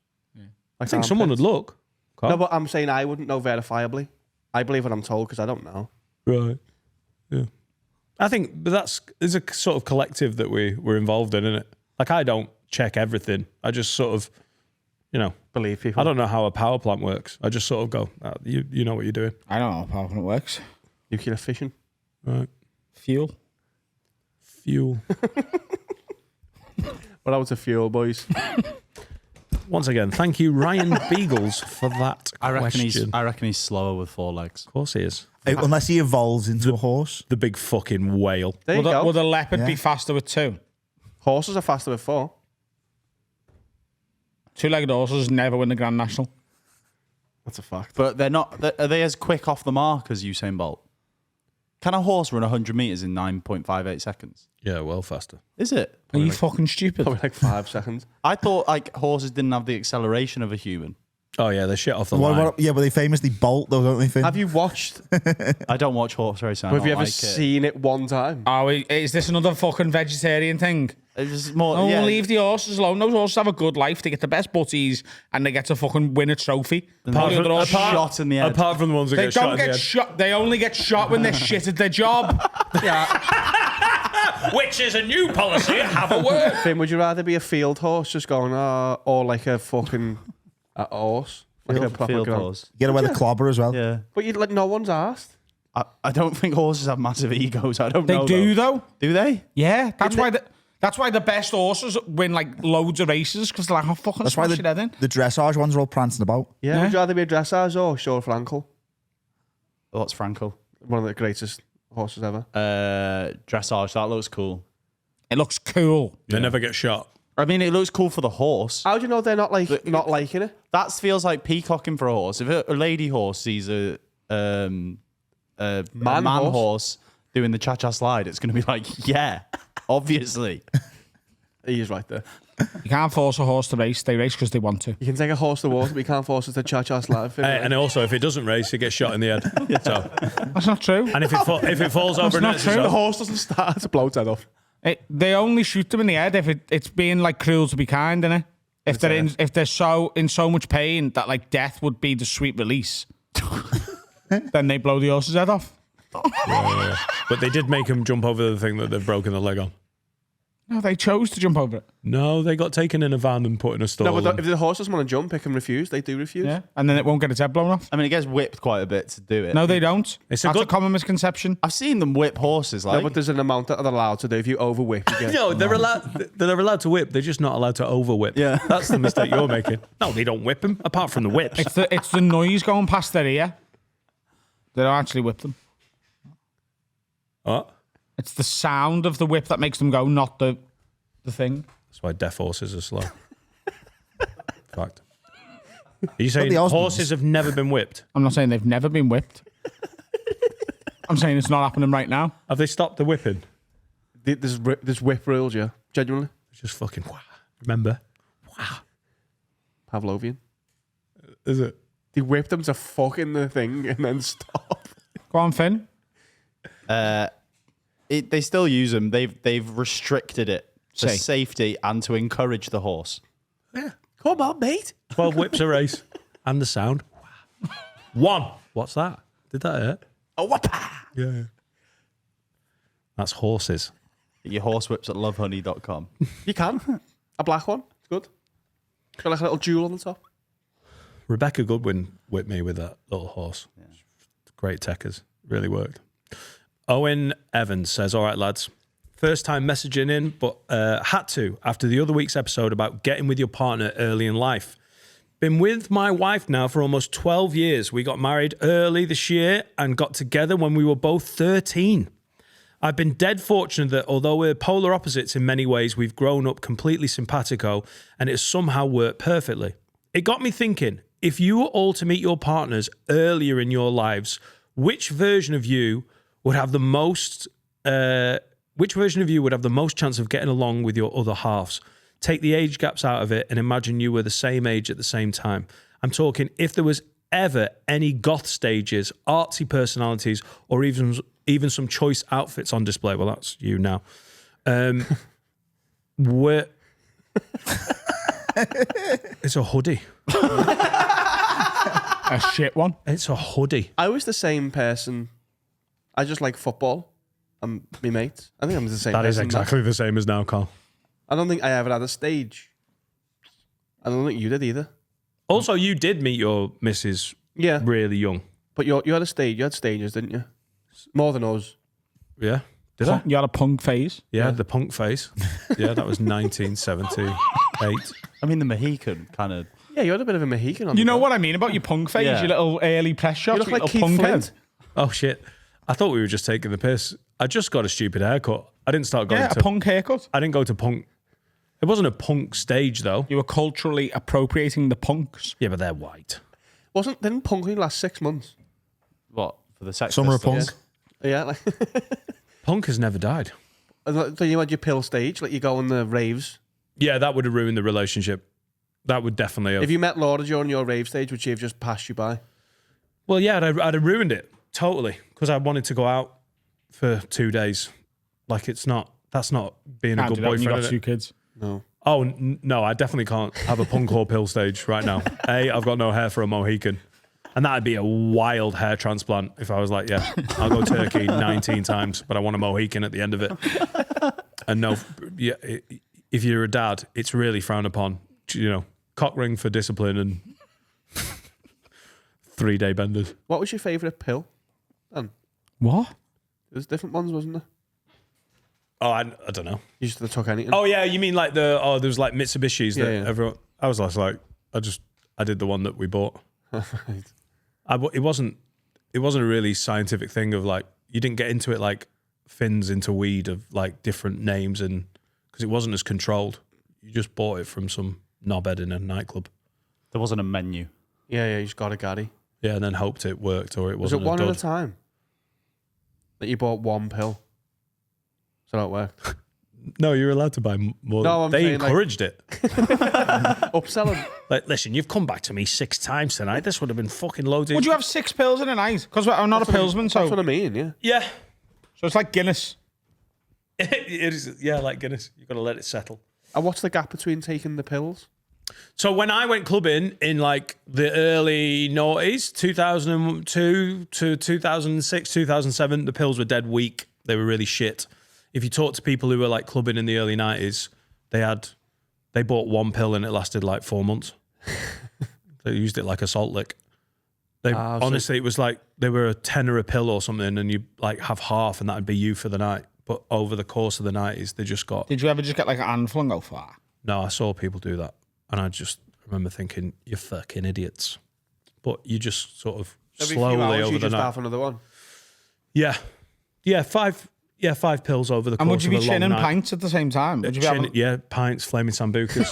[SPEAKER 2] I think someone would look.
[SPEAKER 4] No, but I'm saying I wouldn't know verifiably. I believe what I'm told because I don't know.
[SPEAKER 2] Right. Yeah. I think, but there's a sort of collective that we're involved in, isn't it? Like, I don't check everything. I just sort of,
[SPEAKER 4] Believe people.
[SPEAKER 2] I don't know how a power plant works. I just sort of go, you know what you're doing.
[SPEAKER 1] I don't know how power plant works.
[SPEAKER 4] Nuclear fission.
[SPEAKER 2] Right.
[SPEAKER 1] Fuel.
[SPEAKER 2] Fuel.
[SPEAKER 4] We're out of fuel, boys.
[SPEAKER 2] Once again, thank you, Ryan Beagles, for that
[SPEAKER 5] I reckon
[SPEAKER 2] question.
[SPEAKER 5] I reckon he's slower with 4 legs.
[SPEAKER 2] Of course he is.
[SPEAKER 6] Unless he evolves into a horse.
[SPEAKER 2] The big fucking whale.
[SPEAKER 4] There you go.
[SPEAKER 1] Would a leopard be
[SPEAKER 6] Yeah.
[SPEAKER 1] faster with 2?
[SPEAKER 4] Horses are faster with 4.
[SPEAKER 1] 2-legged horses never win the Grand National.
[SPEAKER 4] That's a fact.
[SPEAKER 5] But they're not. Are they as quick off the mark as Usain Bolt? Can a horse run 100 meters in 9.58 seconds?
[SPEAKER 2] Yeah, well faster.
[SPEAKER 5] Is it?
[SPEAKER 1] Are you fucking stupid?
[SPEAKER 4] Probably like 5 seconds.
[SPEAKER 5] I thought like horses didn't have the acceleration of a human.
[SPEAKER 2] Oh, yeah, they're shit off the line.
[SPEAKER 6] Yeah, but they famously bolt though, don't they, Finn?
[SPEAKER 4] Have you watched?
[SPEAKER 5] I don't watch horse racing.
[SPEAKER 4] Have you ever seen it one time?
[SPEAKER 1] Is this another fucking vegetarian thing?
[SPEAKER 5] It's more.
[SPEAKER 1] No,
[SPEAKER 5] yeah.
[SPEAKER 1] leave the horses alone. Those horses have a good life. They get the best butties and they get to fucking win a trophy.
[SPEAKER 5] Apart
[SPEAKER 1] All the other horses-
[SPEAKER 5] shot in the head.
[SPEAKER 2] Apart from the ones that
[SPEAKER 1] They
[SPEAKER 2] get shot
[SPEAKER 1] don't
[SPEAKER 2] in the
[SPEAKER 1] get
[SPEAKER 2] head.
[SPEAKER 1] shot. They only get shot when they're shit at their job.
[SPEAKER 2] Which is a new policy. Have a word.
[SPEAKER 4] Finn, would you rather be a field horse just going, or like a fucking a horse Like a proper
[SPEAKER 5] Field
[SPEAKER 4] ground.
[SPEAKER 5] horse.
[SPEAKER 6] You get to wear the clobber as well.
[SPEAKER 5] Yeah.
[SPEAKER 4] But you like no one's asked.
[SPEAKER 5] I don't think horses have massive egos. I don't
[SPEAKER 1] They
[SPEAKER 5] know.
[SPEAKER 1] do though.
[SPEAKER 5] Do they?
[SPEAKER 1] Yeah, that's why the best horses win like loads of races because they're like, oh fucking
[SPEAKER 6] That's why
[SPEAKER 1] smash it head in.
[SPEAKER 6] the dressage ones are all prancing about.
[SPEAKER 4] Yeah. Would you rather be a dressage or Short Frankel?
[SPEAKER 5] What's Frankel?
[SPEAKER 4] One of the greatest horses ever.
[SPEAKER 5] Dressage. That looks cool.
[SPEAKER 1] It looks cool.
[SPEAKER 2] They never get shot.
[SPEAKER 5] I mean, it looks cool for the horse.
[SPEAKER 4] How do you know they're not not liking it?
[SPEAKER 5] That feels like peacocking for a horse. If a lady horse sees a man horse doing the cha-cha slide, it's going to be like, yeah, obviously.
[SPEAKER 4] He is right there.
[SPEAKER 1] You can't force a horse to race. They race because they want to.
[SPEAKER 4] You can take a horse to water, but you can't force it to cha-cha slide.
[SPEAKER 2] Hey, and also, if it doesn't race, it gets shot in the head. So,
[SPEAKER 1] That's not true.
[SPEAKER 2] and if it falls over,
[SPEAKER 1] not
[SPEAKER 2] it's
[SPEAKER 1] true.
[SPEAKER 2] its
[SPEAKER 4] The
[SPEAKER 2] own.
[SPEAKER 4] horse doesn't start to blow its head off.
[SPEAKER 1] They only shoot them in the head if it's being like cruel to be kind, innit? If they're so in so much pain that like death would be the sweet release, then they blow the horse's head off.
[SPEAKER 2] Yeah. But they did make him jump over the thing that they've broken the leg on.
[SPEAKER 1] No, they chose to jump over it.
[SPEAKER 2] No, they got taken in a van and put in a stall.
[SPEAKER 4] No, but if the horse doesn't want to jump, it can refuse. They do refuse.
[SPEAKER 1] Yeah, and then it won't get its head blown off.
[SPEAKER 5] I mean, it gets whipped quite a bit to do it.
[SPEAKER 1] No, they don't.
[SPEAKER 2] It's a
[SPEAKER 1] That's a
[SPEAKER 2] good-
[SPEAKER 1] common misconception.
[SPEAKER 5] I've seen them whip horses.
[SPEAKER 4] No,
[SPEAKER 5] Like,
[SPEAKER 4] but there's an amount that they're allowed to do. If you overwhip, you get.
[SPEAKER 2] No, they're allowed to whip. They're just not allowed to over whip.
[SPEAKER 5] Yeah.
[SPEAKER 2] That's the mistake you're making. No, they don't whip him, apart from the whips.
[SPEAKER 1] It's the noise going past their ear. They don't actually whip them.
[SPEAKER 2] What?
[SPEAKER 1] It's the sound of the whip that makes them go, not the thing.
[SPEAKER 2] That's why deaf horses are slow. Fact. Are you saying
[SPEAKER 6] the Osmonds-
[SPEAKER 2] horses have never been whipped?
[SPEAKER 1] I'm not saying they've never been whipped. I'm saying it's not happening right now.
[SPEAKER 2] Have they stopped the whipping?
[SPEAKER 4] There's whip rules, yeah. Genuinely.
[SPEAKER 2] It's just fucking wow. Remember?
[SPEAKER 4] Pavlovian.
[SPEAKER 2] Is it?
[SPEAKER 4] They whip them to fucking the thing and then stop.
[SPEAKER 1] Go on, Finn.
[SPEAKER 5] they still use them. They've restricted it for
[SPEAKER 1] Say.
[SPEAKER 5] safety and to encourage the horse.
[SPEAKER 2] Yeah.
[SPEAKER 4] Come on, mate.
[SPEAKER 2] 12 whips a race. And the sound. One. What's that? Did that hurt?
[SPEAKER 4] Oh, whoppa.
[SPEAKER 2] Yeah. That's horses.
[SPEAKER 5] Your horse whips at lovehoney.com.
[SPEAKER 4] You can. A black one. It's good. Got like a little jewel on the top.
[SPEAKER 2] Rebecca Goodwin whipped me with that little horse. Yeah. Great techers. Really worked. Owen Evans says, all right, lads. First time messaging in, but had to after the other week's episode about getting with your partner early in life. Been with my wife now for almost 12 years. We got married early this year and got together when we were both 13. I've been dead fortunate that although we're polar opposites in many ways, we've grown up completely simpatico and it has somehow worked perfectly. It got me thinking, if you were all to meet your partners earlier in your lives, which version of you would have the most chance of getting along with your other halves? Take the age gaps out of it and imagine you were the same age at the same time. I'm talking if there was ever any goth stages, artsy personalities, or even some choice outfits on display. Well, that's you now. Where it's a hoodie.
[SPEAKER 1] A shit one.
[SPEAKER 2] It's a hoodie.
[SPEAKER 4] I was the same person. I just like football and me mates. I think I'm the same
[SPEAKER 2] That
[SPEAKER 4] person.
[SPEAKER 2] is exactly the same as now, Carl.
[SPEAKER 4] I don't think I ever had a stage. I don't think you did either.
[SPEAKER 2] Also, you did meet your missus
[SPEAKER 4] Yeah.
[SPEAKER 2] really young.
[SPEAKER 4] But you had a stage. You had stages, didn't you? More than us.
[SPEAKER 2] Yeah. Did I?
[SPEAKER 1] You had a punk phase.
[SPEAKER 2] Yeah, the punk face. Yeah, that was 1978.
[SPEAKER 5] I mean, the Mohican kind of.
[SPEAKER 4] Yeah, you had a bit of a Mohican on
[SPEAKER 1] You
[SPEAKER 4] the
[SPEAKER 1] know
[SPEAKER 4] top.
[SPEAKER 1] what I mean about your punk phase?
[SPEAKER 5] Yeah.
[SPEAKER 1] Your little early press shots.
[SPEAKER 4] You look
[SPEAKER 1] with
[SPEAKER 4] like
[SPEAKER 1] little
[SPEAKER 4] Keith
[SPEAKER 1] punk
[SPEAKER 4] Flint.
[SPEAKER 1] head.
[SPEAKER 2] Oh, shit. I thought we were just taking the piss. I just got a stupid haircut. I didn't start going
[SPEAKER 1] Yeah,
[SPEAKER 2] to...
[SPEAKER 1] a punk haircut.
[SPEAKER 2] I didn't go to punk. It wasn't a punk stage, though.
[SPEAKER 1] You were culturally appropriating the punks.
[SPEAKER 2] Yeah, but they're white.
[SPEAKER 4] Didn't punk only last 6 months?
[SPEAKER 5] What? For the Sex
[SPEAKER 6] Summer of
[SPEAKER 5] Pistols?
[SPEAKER 6] Punk.
[SPEAKER 4] Yeah, like
[SPEAKER 2] Punk has never died.
[SPEAKER 4] so you had your pill stage, like you go on the raves.
[SPEAKER 2] Yeah, that would have ruined the relationship. That would definitely have...
[SPEAKER 4] If you met Laura during your rave stage, would she have just passed you by?
[SPEAKER 2] Well, yeah, I'd have ruined it. Totally. Because I wanted to go out for 2 days. Like, that's not being a
[SPEAKER 1] Can't
[SPEAKER 2] good
[SPEAKER 1] do that when you
[SPEAKER 2] boyfriend.
[SPEAKER 1] got
[SPEAKER 2] Is
[SPEAKER 1] 2
[SPEAKER 2] it?
[SPEAKER 1] kids.
[SPEAKER 4] No.
[SPEAKER 2] Oh, no, I definitely can't have a punk or pill stage right now. I've got no hair for a Mohican. And that'd be a wild hair transplant if I was like, yeah, I'll go Turkey 19 times, but I want a Mohican at the end of it. And no, yeah, if you're a dad, it's really frowned upon. You know, cock ring for discipline and 3-day benders.
[SPEAKER 4] What was your favourite pill?
[SPEAKER 1] What?
[SPEAKER 4] There's different ones, wasn't there?
[SPEAKER 2] Oh, I don't know.
[SPEAKER 4] You just took anything.
[SPEAKER 2] Oh yeah, you mean like there was like Mitsubishis that
[SPEAKER 4] Yeah.
[SPEAKER 2] everyone. I was like, I did the one that we bought.
[SPEAKER 4] Right.
[SPEAKER 2] It wasn't a really scientific thing of like you didn't get into it like Finn's into weed of like different names and because it wasn't as controlled. You just bought it from some knobhead in a nightclub.
[SPEAKER 5] There wasn't a menu.
[SPEAKER 4] Yeah, you just got a gaddy.
[SPEAKER 2] Yeah, and then hoped it worked or it
[SPEAKER 4] Was it
[SPEAKER 2] wasn't.
[SPEAKER 4] one at a
[SPEAKER 2] dud.
[SPEAKER 4] time? That you bought one pill? So that worked?
[SPEAKER 2] No, you're allowed to buy more.
[SPEAKER 4] No, I'm
[SPEAKER 2] they
[SPEAKER 4] saying, like-
[SPEAKER 2] encouraged it.
[SPEAKER 4] Upselling?
[SPEAKER 2] Like, listen, you've come back to me 6 times tonight. This would have been fucking loads.
[SPEAKER 1] Would you have 6 pills in a night? Because I'm not a pillsman,
[SPEAKER 4] That's what
[SPEAKER 1] so
[SPEAKER 4] I mean, yeah.
[SPEAKER 2] Yeah.
[SPEAKER 1] it's like Guinness.
[SPEAKER 2] It is. Yeah, like Guinness. You've got to let it settle.
[SPEAKER 4] And what's the gap between taking the pills?
[SPEAKER 2] So when I went clubbing in like the early noughties, 2002 to 2006, 2007, the pills were dead weak. They were really shit. If you talk to people who were like clubbing in the early 90s, they bought one pill and it lasted like 4 months. They used it like a salt lick. Honestly, it was like they were a tenner a pill or something and you like have half and that'd be you for the night. But over the course of the 90s, they just got...
[SPEAKER 1] Did you ever just get like a handful and go far?
[SPEAKER 2] No, I saw people do that. And I just remember thinking, you're fucking idiots. But you just sort of
[SPEAKER 4] Every few
[SPEAKER 2] slowly
[SPEAKER 4] hours,
[SPEAKER 2] over
[SPEAKER 4] you
[SPEAKER 2] the
[SPEAKER 4] just
[SPEAKER 2] night.
[SPEAKER 4] have another one.
[SPEAKER 2] Yeah. 5 pills over the course
[SPEAKER 1] And would you be
[SPEAKER 2] of a long
[SPEAKER 1] chinning
[SPEAKER 2] night.
[SPEAKER 1] pints at the same time? Would you be having...
[SPEAKER 2] Yeah, pints, flaming sambucas.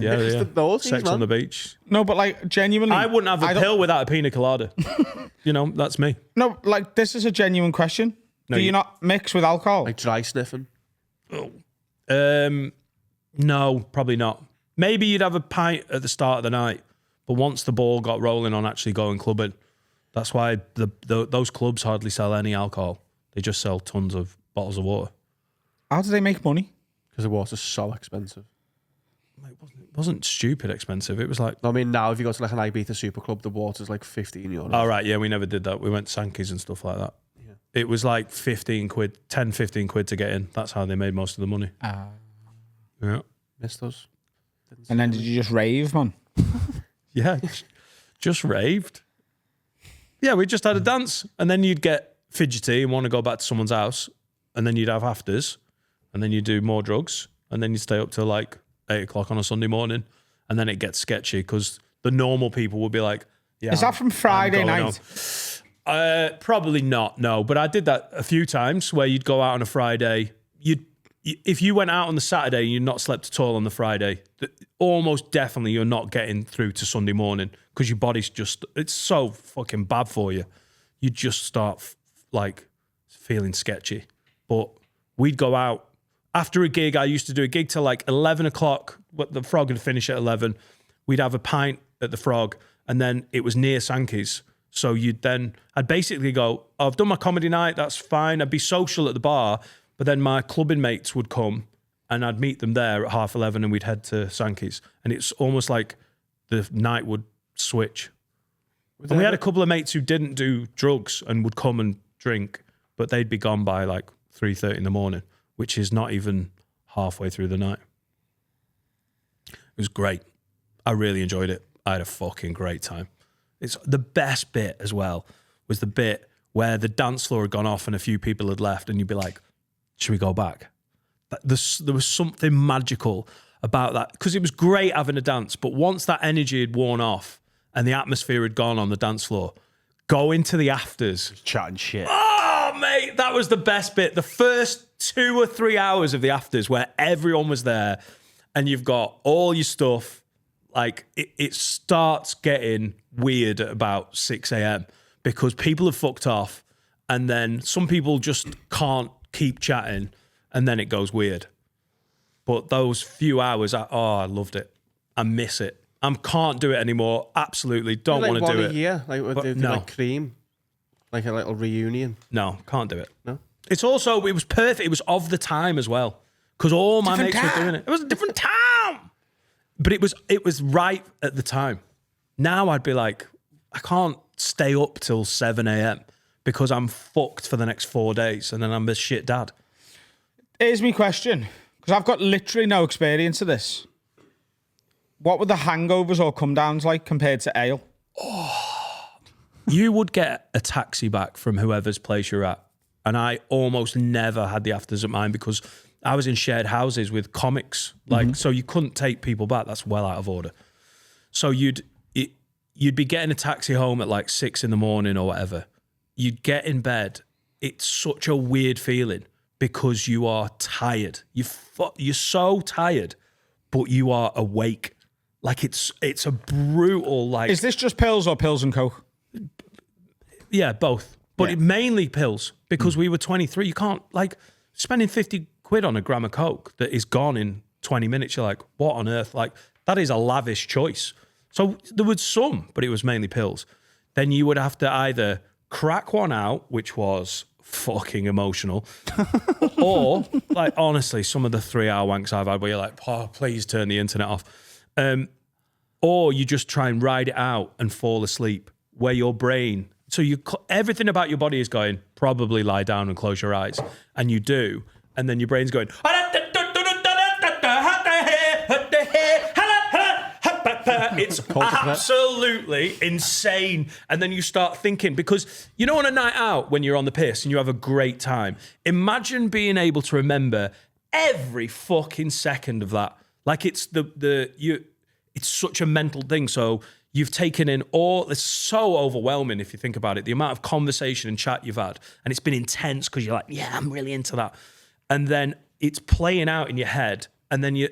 [SPEAKER 2] yeah.
[SPEAKER 4] those things,
[SPEAKER 2] Sex
[SPEAKER 4] man.
[SPEAKER 2] on the beach.
[SPEAKER 1] No, but like genuinely...
[SPEAKER 2] I wouldn't have a
[SPEAKER 1] don't-
[SPEAKER 2] pill without a pina colada. You know, that's me.
[SPEAKER 1] No, like this is a genuine question.
[SPEAKER 2] No,
[SPEAKER 1] Do you
[SPEAKER 2] you-
[SPEAKER 1] not mix with alcohol?
[SPEAKER 4] Like dry sniffing.
[SPEAKER 2] No, probably not. Maybe you'd have a pint at the start of the night, but once the ball got rolling on actually going clubbing, that's why those clubs hardly sell any alcohol. They just sell tons of bottles of water.
[SPEAKER 1] How do they make money?
[SPEAKER 4] Because the water's so expensive.
[SPEAKER 2] It wasn't stupid expensive. It was like,
[SPEAKER 4] I mean, now if you go to like an Ibiza super club, the water's like 15 euros.
[SPEAKER 2] all right, yeah, we never did that. We went Sankey's and stuff like that.
[SPEAKER 4] Yeah.
[SPEAKER 2] It was like 15 quid to get in. That's how they made most of the money. Yeah.
[SPEAKER 4] Missed us.
[SPEAKER 1] And then did you just rave, man?
[SPEAKER 2] Yeah, just raved. Yeah, we just had a dance. And then you'd get fidgety and want to go back to someone's house. And then you'd have afters. And then you'd do more drugs. And then you'd stay up till like 8 o'clock on a Sunday morning. And then it gets sketchy because the normal people would be like, yeah.
[SPEAKER 1] Is that from Friday
[SPEAKER 2] I'm going
[SPEAKER 1] night?
[SPEAKER 2] Probably not, no. But I did that a few times where you'd go out on a Friday. If you went out on the Saturday and you'd not slept at all on the Friday, almost definitely you're not getting through to Sunday morning because your body's just, it's so fucking bad for you. You just start like feeling sketchy. But we'd go out after a gig. I used to do a gig till like 11 o'clock. The Frog would finish at 11. We'd have a pint at the Frog and then it was near Sankey's. So I'd basically go, I've done my comedy night, that's fine. I'd be social at the bar. But then my clubbing mates would come and I'd meet them there at 11:30 and we'd head to Sankey's. And it's almost like the night would switch. And we had a couple of mates who didn't do drugs and would come and drink, but they'd be gone by like 3:30 in the morning, which is not even halfway through the night. It was great. I really enjoyed it. I had a fucking great time. It's the best bit as well was the bit where the dance floor had gone off and a few people had left and you'd be like, should we go back? There was something magical about that because it was great having a dance, but once that energy had worn off and the atmosphere had gone on the dance floor, go into the afters.
[SPEAKER 5] Chatting shit.
[SPEAKER 2] Oh, mate, that was the best bit. The first 2 or 3 hours of the afters where everyone was there and you've got all your stuff, like it starts getting weird at about 6 a.m. because people have fucked off and then some people just can't keep chatting and then it goes weird. But those few hours, I loved it. I miss it. I can't do it anymore. Absolutely don't
[SPEAKER 4] like
[SPEAKER 2] want to do
[SPEAKER 4] one
[SPEAKER 2] it.
[SPEAKER 4] a year, like what they do,
[SPEAKER 2] no.
[SPEAKER 4] like Cream, like a little reunion.
[SPEAKER 2] No, can't do it.
[SPEAKER 4] No?
[SPEAKER 2] It's also, it was perfect. It was of the time as well because all my
[SPEAKER 1] Different
[SPEAKER 2] mates were doing it. It was a different time. But it was right at the time. Now I'd be like, I can't stay up till 7 a.m. because I'm fucked for the next 4 days and then I'm a shit dad.
[SPEAKER 1] Here's my question, because I've got literally no experience of this. What were the hangovers or come downs like compared to ale?
[SPEAKER 2] you would get a taxi back from whoever's place you're at. And I almost never had the afters at mine because I was in shared houses with comics. Like, so you couldn't take people back. That's well out of order. So you'd be getting a taxi home at like 6 a.m. or whatever. You'd get in bed. It's such a weird feeling because you are tired. You're so tired, but you are awake. Like it's a brutal like.
[SPEAKER 1] Is this just pills or pills and coke?
[SPEAKER 2] Yeah, both. But it mainly pills because we were 23. You can't like spending 50 quid on a gram of coke that is gone in 20 minutes. You're like, what on earth? Like that is a lavish choice. So there was some, but it was mainly pills. Then you would have to either crack one out, which was fucking emotional, or like honestly, some of the 3-hour wanks I've had where you're like, oh, please turn the internet off. Or you just try and ride it out and fall asleep where your brain, so everything about your body is going, probably lie down and close your eyes. And you do. And then your brain's going, it's absolutely insane. And then you start thinking, because you know, on a night out when you're on the piss and you have a great time, imagine being able to remember every fucking second of that. Like it's it's such a mental thing. So you've taken in it's so overwhelming if you think about it, the amount of conversation and chat you've had, and it's been intense because you're like, yeah, I'm really into that. And then it's playing out in your head. And then you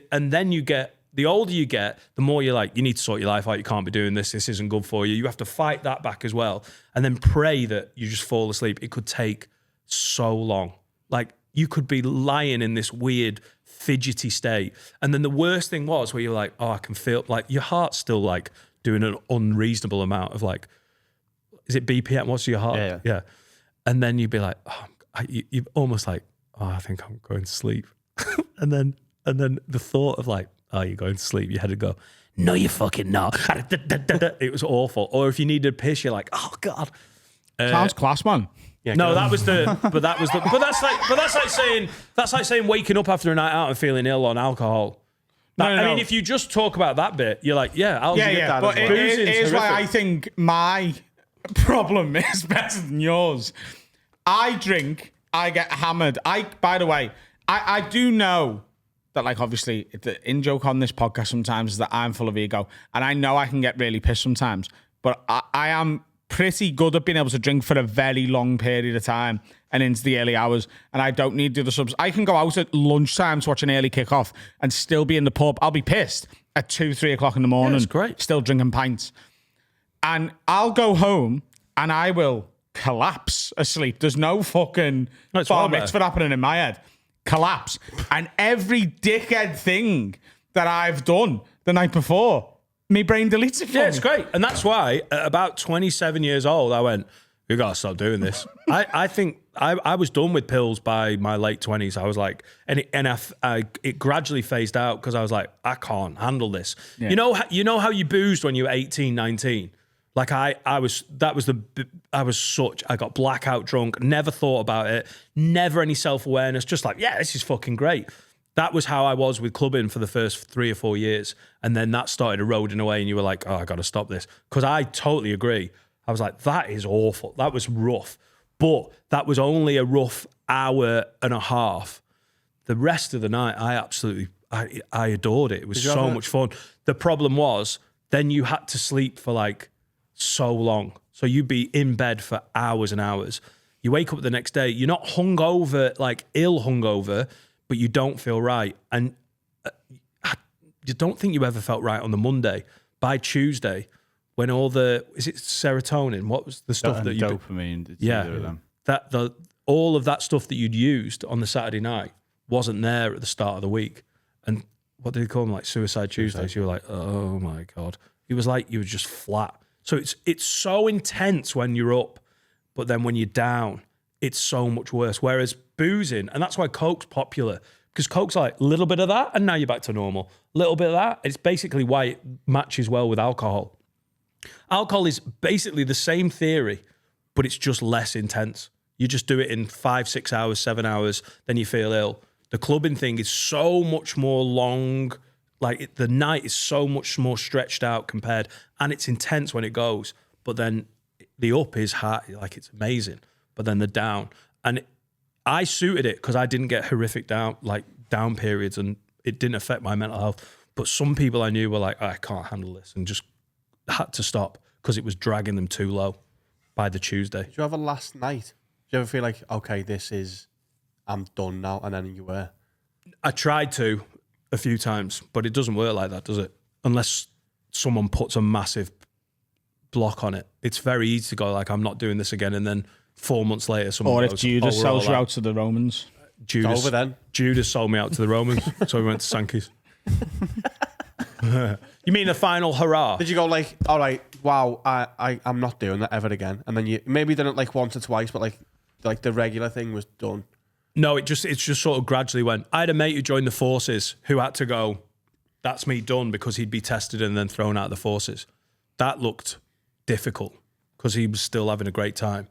[SPEAKER 2] get, the older you get, the more you're like, you need to sort your life out. You can't be doing this. This isn't good for you. You have to fight that back as well. And then pray that you just fall asleep. It could take so long. Like you could be lying in this weird fidgety state. And then the worst thing was where you're like, oh, I can feel like your heart's still like doing an unreasonable amount of like, is it BPM? What's your heart? Yeah. And then you'd be like, oh, you're almost like, oh, I think I'm going to sleep. and then the thought of like, oh, you're going to sleep, your head would go, no, you're fucking not. It was awful. Or if you needed a piss, you're like, oh God.
[SPEAKER 1] Sounds class, man.
[SPEAKER 2] Yeah, no, but that's like saying waking up after a night out and feeling ill on alcohol. I mean, if you just talk about that bit, you're like, yeah, I'll get that.
[SPEAKER 1] But
[SPEAKER 2] as well.
[SPEAKER 1] here's why I think my problem is better than yours. I drink, I get hammered. By the way, I do know that, like, obviously, the in-joke on this podcast sometimes is that I'm full of ego, and I know I can get really pissed sometimes, but I am pretty good at being able to drink for a very long period of time and into the early hours, and I don't need to do the subs. I can go out at lunchtime to watch an early kickoff and still be in the pub. I'll be pissed at 2-3 o'clock in the morning.
[SPEAKER 2] That's great.
[SPEAKER 1] Still drinking pints. And I'll go home and I will collapse asleep. There's no fucking bar mitzvah happening in my head. Collapse. And every dickhead thing that I've done the night before, my brain deletes it for me.
[SPEAKER 2] Yeah, it's great. And that's why at about 27 years old, I went, you got to stop doing this. I think I was done with pills by my late 20s. I was like, it gradually phased out because I was like, I can't handle this. Yeah. You know how you boozed when you were 18, 19? Like I got blackout drunk, never thought about it, never any self-awareness, just like, yeah, this is fucking great. That was how I was with clubbing for the first 3 or 4 years. And then that started eroding away and you were like, oh, I got to stop this. Because I totally agree. I was like, that is awful. That was rough. But that was only a rough hour and a half. The rest of the night, I adored it. It was so much fun. The problem was, then you had to sleep for like so long. So you'd be in bed for hours and hours. You wake up the next day, you're not hungover, like ill hungover, but you don't feel right. And you don't think you ever felt right on the Monday. By Tuesday, when is it serotonin? What was the stuff that you...
[SPEAKER 5] Dopamine. It's either of them.
[SPEAKER 2] All of that stuff that you'd used on the Saturday night wasn't there at the start of the week. And what did they call them? Like Suicide Tuesdays. You were like, oh my God. It was like you were just flat. So it's so intense when you're up, but then when you're down, it's so much worse. Whereas boozing, and that's why Coke's popular, because Coke's like a little bit of that, and now you're back to normal. A little bit of that. It's basically why it matches well with alcohol. Alcohol is basically the same theory, but it's just less intense. You just do it in 5, 6 hours, 7 hours, then you feel ill. The clubbing thing is so much more long. Like the night is so much more stretched out compared, and it's intense when it goes, but then The up is high, like it's amazing, but then the down, and I suited it because I didn't get horrific down periods, and it didn't affect my mental health. But some people I knew were like, I can't handle this, and just had to stop because it was dragging them too low by the Tuesday.
[SPEAKER 4] Did you have a last night? Did you ever feel like, okay, I'm done now, and then you were?
[SPEAKER 2] I tried to a few times, but it doesn't work like that, does it? Unless someone puts a massive block on it. It's very easy to go like, I'm not doing this again, and then 4 months later, someone
[SPEAKER 1] Or
[SPEAKER 2] goes,
[SPEAKER 1] if Judas sells you out to the Romans.
[SPEAKER 2] Judas,
[SPEAKER 4] over then.
[SPEAKER 2] Judas sold me out to the Romans, so we went to Sankey's. You mean the final hurrah?
[SPEAKER 4] Did you go like, all right, wow, I'm not doing that ever again? And then you maybe didn't like once or twice, but like the regular thing was done.
[SPEAKER 2] No, it's just sort of gradually went. I had a mate who joined the forces who had to go, that's me done, because he'd be tested and then thrown out of the forces. That looked difficult because he was still having a great time.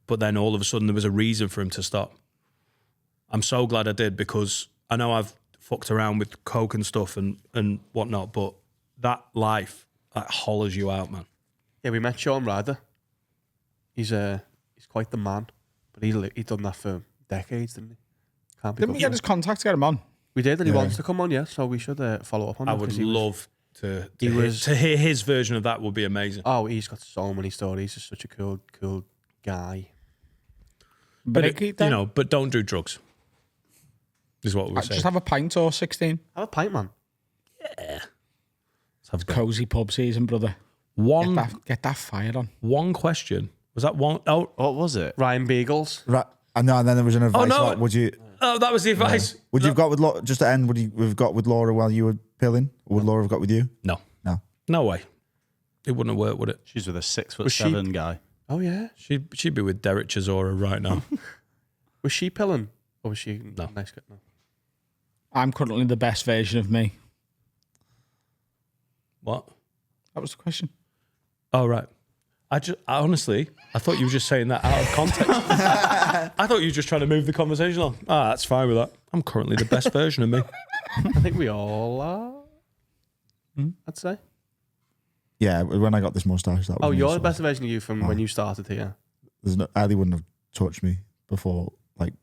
[SPEAKER 2] But then all of a sudden there was a reason for him to stop. I'm so glad I did, because I know I've fucked around with coke and stuff and whatnot, but that life, that hollers you out, man.
[SPEAKER 4] Yeah, we met Sean Ryder. He's quite the man, but he done that for decades, didn't he? Can't be
[SPEAKER 1] Didn't we get his contact to get him on?
[SPEAKER 4] We did, and he wants to come on, yeah. So we should follow up on that.
[SPEAKER 2] I would love to
[SPEAKER 4] to
[SPEAKER 2] hear his version of that. Would be amazing.
[SPEAKER 4] Oh, he's got so many stories. He's such a cool guy.
[SPEAKER 2] But but don't do drugs. Is what we're saying.
[SPEAKER 1] Just have a pint or 16.
[SPEAKER 4] Have a pint, man.
[SPEAKER 2] Yeah.
[SPEAKER 1] It's cozy pub season, brother. Get that fire on.
[SPEAKER 2] One question. Was that one? Oh,
[SPEAKER 5] What was it?
[SPEAKER 4] Ryan Beagles.
[SPEAKER 6] Right. And then there was an advice.
[SPEAKER 2] no.
[SPEAKER 6] Like, would you?
[SPEAKER 2] Oh, that was the advice.
[SPEAKER 6] Would you have got with Laura, just to end? Would you have got with Laura while you were pilling? Or would Laura have got with you?
[SPEAKER 2] No.
[SPEAKER 6] No.
[SPEAKER 2] Way. It wouldn't have worked, would it?
[SPEAKER 5] She's with a 6'7" guy.
[SPEAKER 4] Oh yeah.
[SPEAKER 2] She'd be with Derek Chisora right now.
[SPEAKER 4] Was she pilling? Or was she
[SPEAKER 2] No.
[SPEAKER 4] nice? No.
[SPEAKER 1] I'm currently the best version of me.
[SPEAKER 2] What?
[SPEAKER 1] That was the question.
[SPEAKER 2] Oh, right. I honestly, I thought you were just saying that out of context. I thought you were just trying to move the conversation on. That's fine with that. I'm currently the best version of me.
[SPEAKER 4] I think we all are. I'd say.
[SPEAKER 6] Yeah, when I got this mustache, that was.
[SPEAKER 4] Oh,
[SPEAKER 6] me,
[SPEAKER 4] you're
[SPEAKER 6] so
[SPEAKER 4] the best version of you from when you started here.
[SPEAKER 6] Ali wouldn't have touched me before like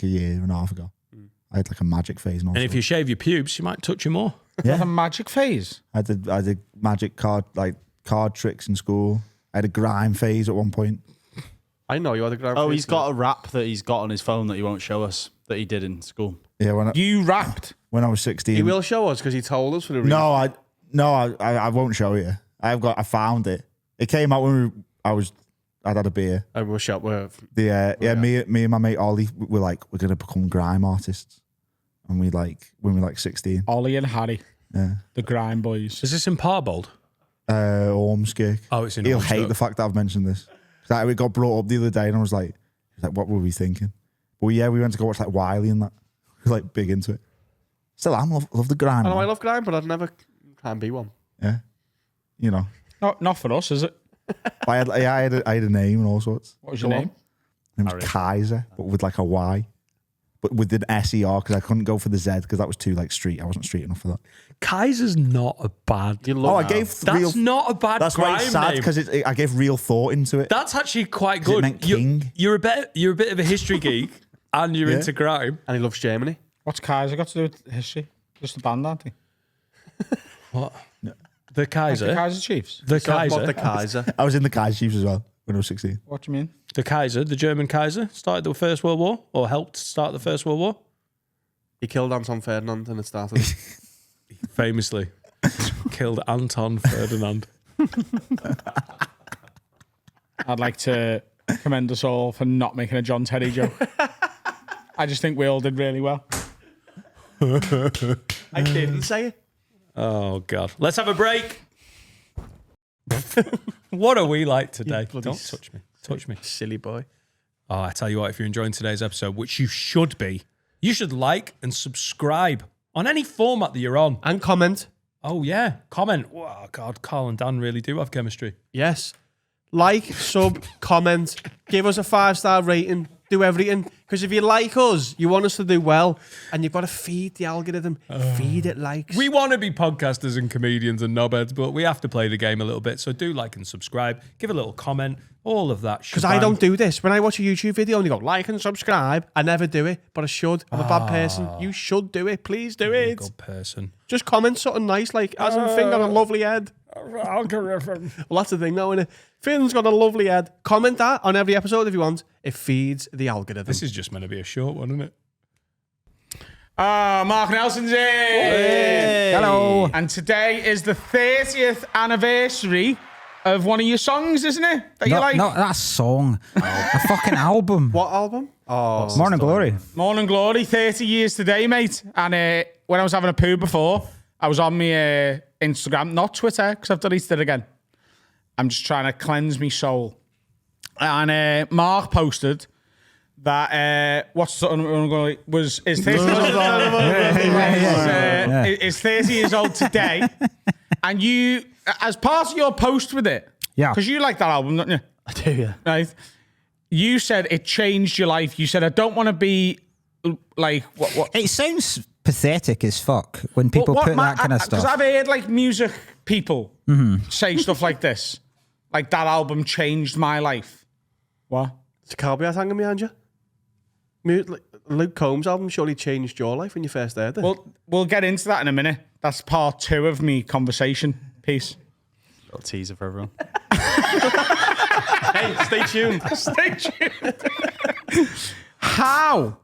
[SPEAKER 6] a year and a half ago. I had like a magic phase, and
[SPEAKER 2] if you shave your pubes, she might touch you more.
[SPEAKER 1] Yeah. A magic phase.
[SPEAKER 6] I did magic card tricks in school. I had a grime phase at one point.
[SPEAKER 4] I know you had a grime.
[SPEAKER 5] Oh,
[SPEAKER 4] phase,
[SPEAKER 5] he's got a rap that he's got on his phone that he won't show us that he did in school.
[SPEAKER 6] Yeah,
[SPEAKER 1] You rapped.
[SPEAKER 6] when I was 16.
[SPEAKER 4] He will show us because he told us for the reason.
[SPEAKER 6] I won't show you. I found it. It came out when I'd had a beer.
[SPEAKER 4] I will show.
[SPEAKER 6] Me and my mate Ollie were like, we're gonna become grime artists, and when we were 16.
[SPEAKER 1] Ollie and Harry.
[SPEAKER 6] Yeah.
[SPEAKER 1] The Grime Boys.
[SPEAKER 2] Is this in Parbold?
[SPEAKER 6] Ormskirk.
[SPEAKER 2] Oh, it's in
[SPEAKER 6] He'll
[SPEAKER 2] Ormskirk.
[SPEAKER 6] hate the fact that I've mentioned this. Like, it got brought up the other day, and I was like, what were we thinking? But yeah, we went to go watch like Wiley and that. We were like big into it. Still am. Love the grime.
[SPEAKER 4] I know
[SPEAKER 6] man.
[SPEAKER 4] I love grime, but I'd never can be one.
[SPEAKER 6] Yeah. You know.
[SPEAKER 1] Not for us, is it?
[SPEAKER 6] I had a name and all sorts.
[SPEAKER 1] What was your name?
[SPEAKER 6] My name was Kaiser, but with like a Y. But with an SER, because I couldn't go for the Z because that was too like street. I wasn't street enough for that.
[SPEAKER 2] Kaiser's not a bad.
[SPEAKER 6] I gave
[SPEAKER 2] That's not a bad.
[SPEAKER 6] That's why
[SPEAKER 2] grime
[SPEAKER 6] it's sad
[SPEAKER 2] name.
[SPEAKER 6] because I gave real thought into it.
[SPEAKER 2] That's actually quite
[SPEAKER 6] 'Cause it
[SPEAKER 2] good.
[SPEAKER 6] meant king.
[SPEAKER 2] You're a bit of a history geek, and you're into grime.
[SPEAKER 4] And he loves Germany.
[SPEAKER 1] What's Kaiser got to do with history? Just a band, aren't they?
[SPEAKER 2] What? The Kaiser.
[SPEAKER 1] The Kaiser Chiefs.
[SPEAKER 2] The
[SPEAKER 4] Talk
[SPEAKER 2] Kaiser.
[SPEAKER 4] about the Kaiser.
[SPEAKER 6] I was in the Kaiser Chiefs as well when I was 16.
[SPEAKER 1] What do you mean?
[SPEAKER 2] The Kaiser, the German Kaiser, started the First World War, or helped start the First World War.
[SPEAKER 4] He killed Anton Ferdinand and it started.
[SPEAKER 2] Famously killed Anton Ferdinand.
[SPEAKER 1] I'd like to commend us all for not making a John Terry joke. I just think we all did really well.
[SPEAKER 4] I didn't say it.
[SPEAKER 2] Oh, God. Let's have a break. What are we like today? Don't touch me. Touch me.
[SPEAKER 4] Silly boy.
[SPEAKER 2] Oh, I tell you what, if you're enjoying today's episode, which you should be, you should like and subscribe on any format that you're on.
[SPEAKER 4] And comment.
[SPEAKER 2] Oh, yeah. Comment. Oh, God, Carl and Dan really do have chemistry.
[SPEAKER 4] Yes. Like, sub, comment, give us a 5-star rating. do everything. Because if you like us, you want us to do well, and you've got to feed the algorithm. Feed it likes.
[SPEAKER 2] We want to be podcasters and comedians and knobheads, but we have to play the game a little bit. So do like and subscribe, give a little comment, all of that.
[SPEAKER 4] Because I don't do this. When I watch a YouTube video and they go, like and subscribe, I never do it, but I should. I'm a bad person. You should do it. Please do it.
[SPEAKER 2] Good person.
[SPEAKER 4] Just comment something nice, like, hasn't Finn got a lovely head?
[SPEAKER 2] Algorithm.
[SPEAKER 4] Well, that's the thing, though, innit? Finn's got a lovely head. Comment that on every episode if you want. It feeds the algorithm.
[SPEAKER 2] This is just meant to be a short one, isn't it?
[SPEAKER 1] Mark Nelson's here.
[SPEAKER 5] Hey.
[SPEAKER 1] Hello. And today is the 30th anniversary of one of your songs, isn't it? That you like?
[SPEAKER 7] No, that's a song. A fucking album.
[SPEAKER 4] What album? Oh,
[SPEAKER 7] Morning Glory.
[SPEAKER 1] Morning Glory, 30 years today, mate. And when I was having a poo before, I was on my Instagram, not Twitter, because I've deleted it again. I'm just trying to cleanse my soul. And Mark posted that what's the was is 30 is 30 years old today, and you, as part of your post with it,
[SPEAKER 7] Yeah,
[SPEAKER 1] because you like that album, don't you?
[SPEAKER 5] I do, yeah.
[SPEAKER 1] Right? You said it changed your life. You said, I don't want to be like what.
[SPEAKER 7] It sounds pathetic as fuck when people put that kind of stuff.
[SPEAKER 1] Because I've heard like music people say stuff like this, like that album changed my life. What?
[SPEAKER 4] It's a cowboy hanging behind you. Luke Combs' album surely changed your life when you first heard it.
[SPEAKER 1] Well, we'll get into that in a minute. That's part 2 of me conversation. Peace.
[SPEAKER 5] Little teaser for everyone.
[SPEAKER 4] Hey, stay tuned.
[SPEAKER 1] Stay tuned. How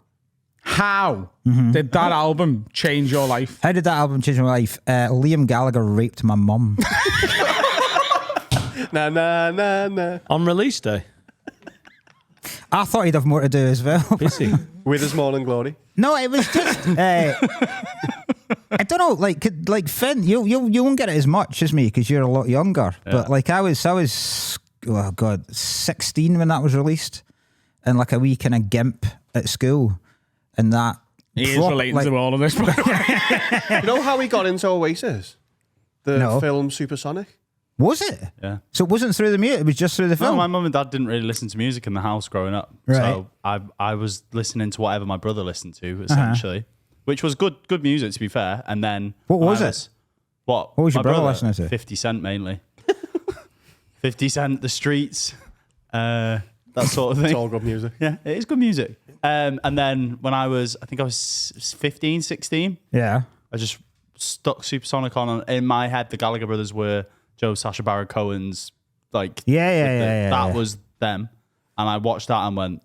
[SPEAKER 1] did that album change your life?
[SPEAKER 7] How did that album change my life? Liam Gallagher raped my mum.
[SPEAKER 4] Nah.
[SPEAKER 2] On release day.
[SPEAKER 7] I thought he'd have more to do as well.
[SPEAKER 4] With his Morning Glory.
[SPEAKER 7] No, it was just. I don't know, like Finn, you won't get it as much as me because you're a lot younger. Yeah. But like I was, oh God, 16 when that was released, and like a wee kind of gimp at school, and that.
[SPEAKER 1] He is relating to all of this. By the way.
[SPEAKER 4] You know how he got into Oasis? The film Supersonic?
[SPEAKER 7] Was it?
[SPEAKER 5] Yeah.
[SPEAKER 7] So it wasn't through the music, it was just through the film?
[SPEAKER 5] No, my mum and dad didn't really listen to music in the house growing up.
[SPEAKER 7] Right.
[SPEAKER 5] So I was listening to whatever my brother listened to, essentially, which was good music, to be fair. And then...
[SPEAKER 7] What was it?
[SPEAKER 5] What
[SPEAKER 7] was your
[SPEAKER 5] my
[SPEAKER 7] brother listening to?
[SPEAKER 5] 50 Cent, mainly. 50 Cent, The Streets, that sort of thing.
[SPEAKER 4] It's all good music.
[SPEAKER 5] Yeah, it is good music. And then when I think I was 15, 16.
[SPEAKER 7] Yeah.
[SPEAKER 5] I just stuck Supersonic on. In my head, the Gallagher brothers were Joe, Sacha Baron Cohen's, like...
[SPEAKER 7] Yeah.
[SPEAKER 5] That was them. And I watched that and went,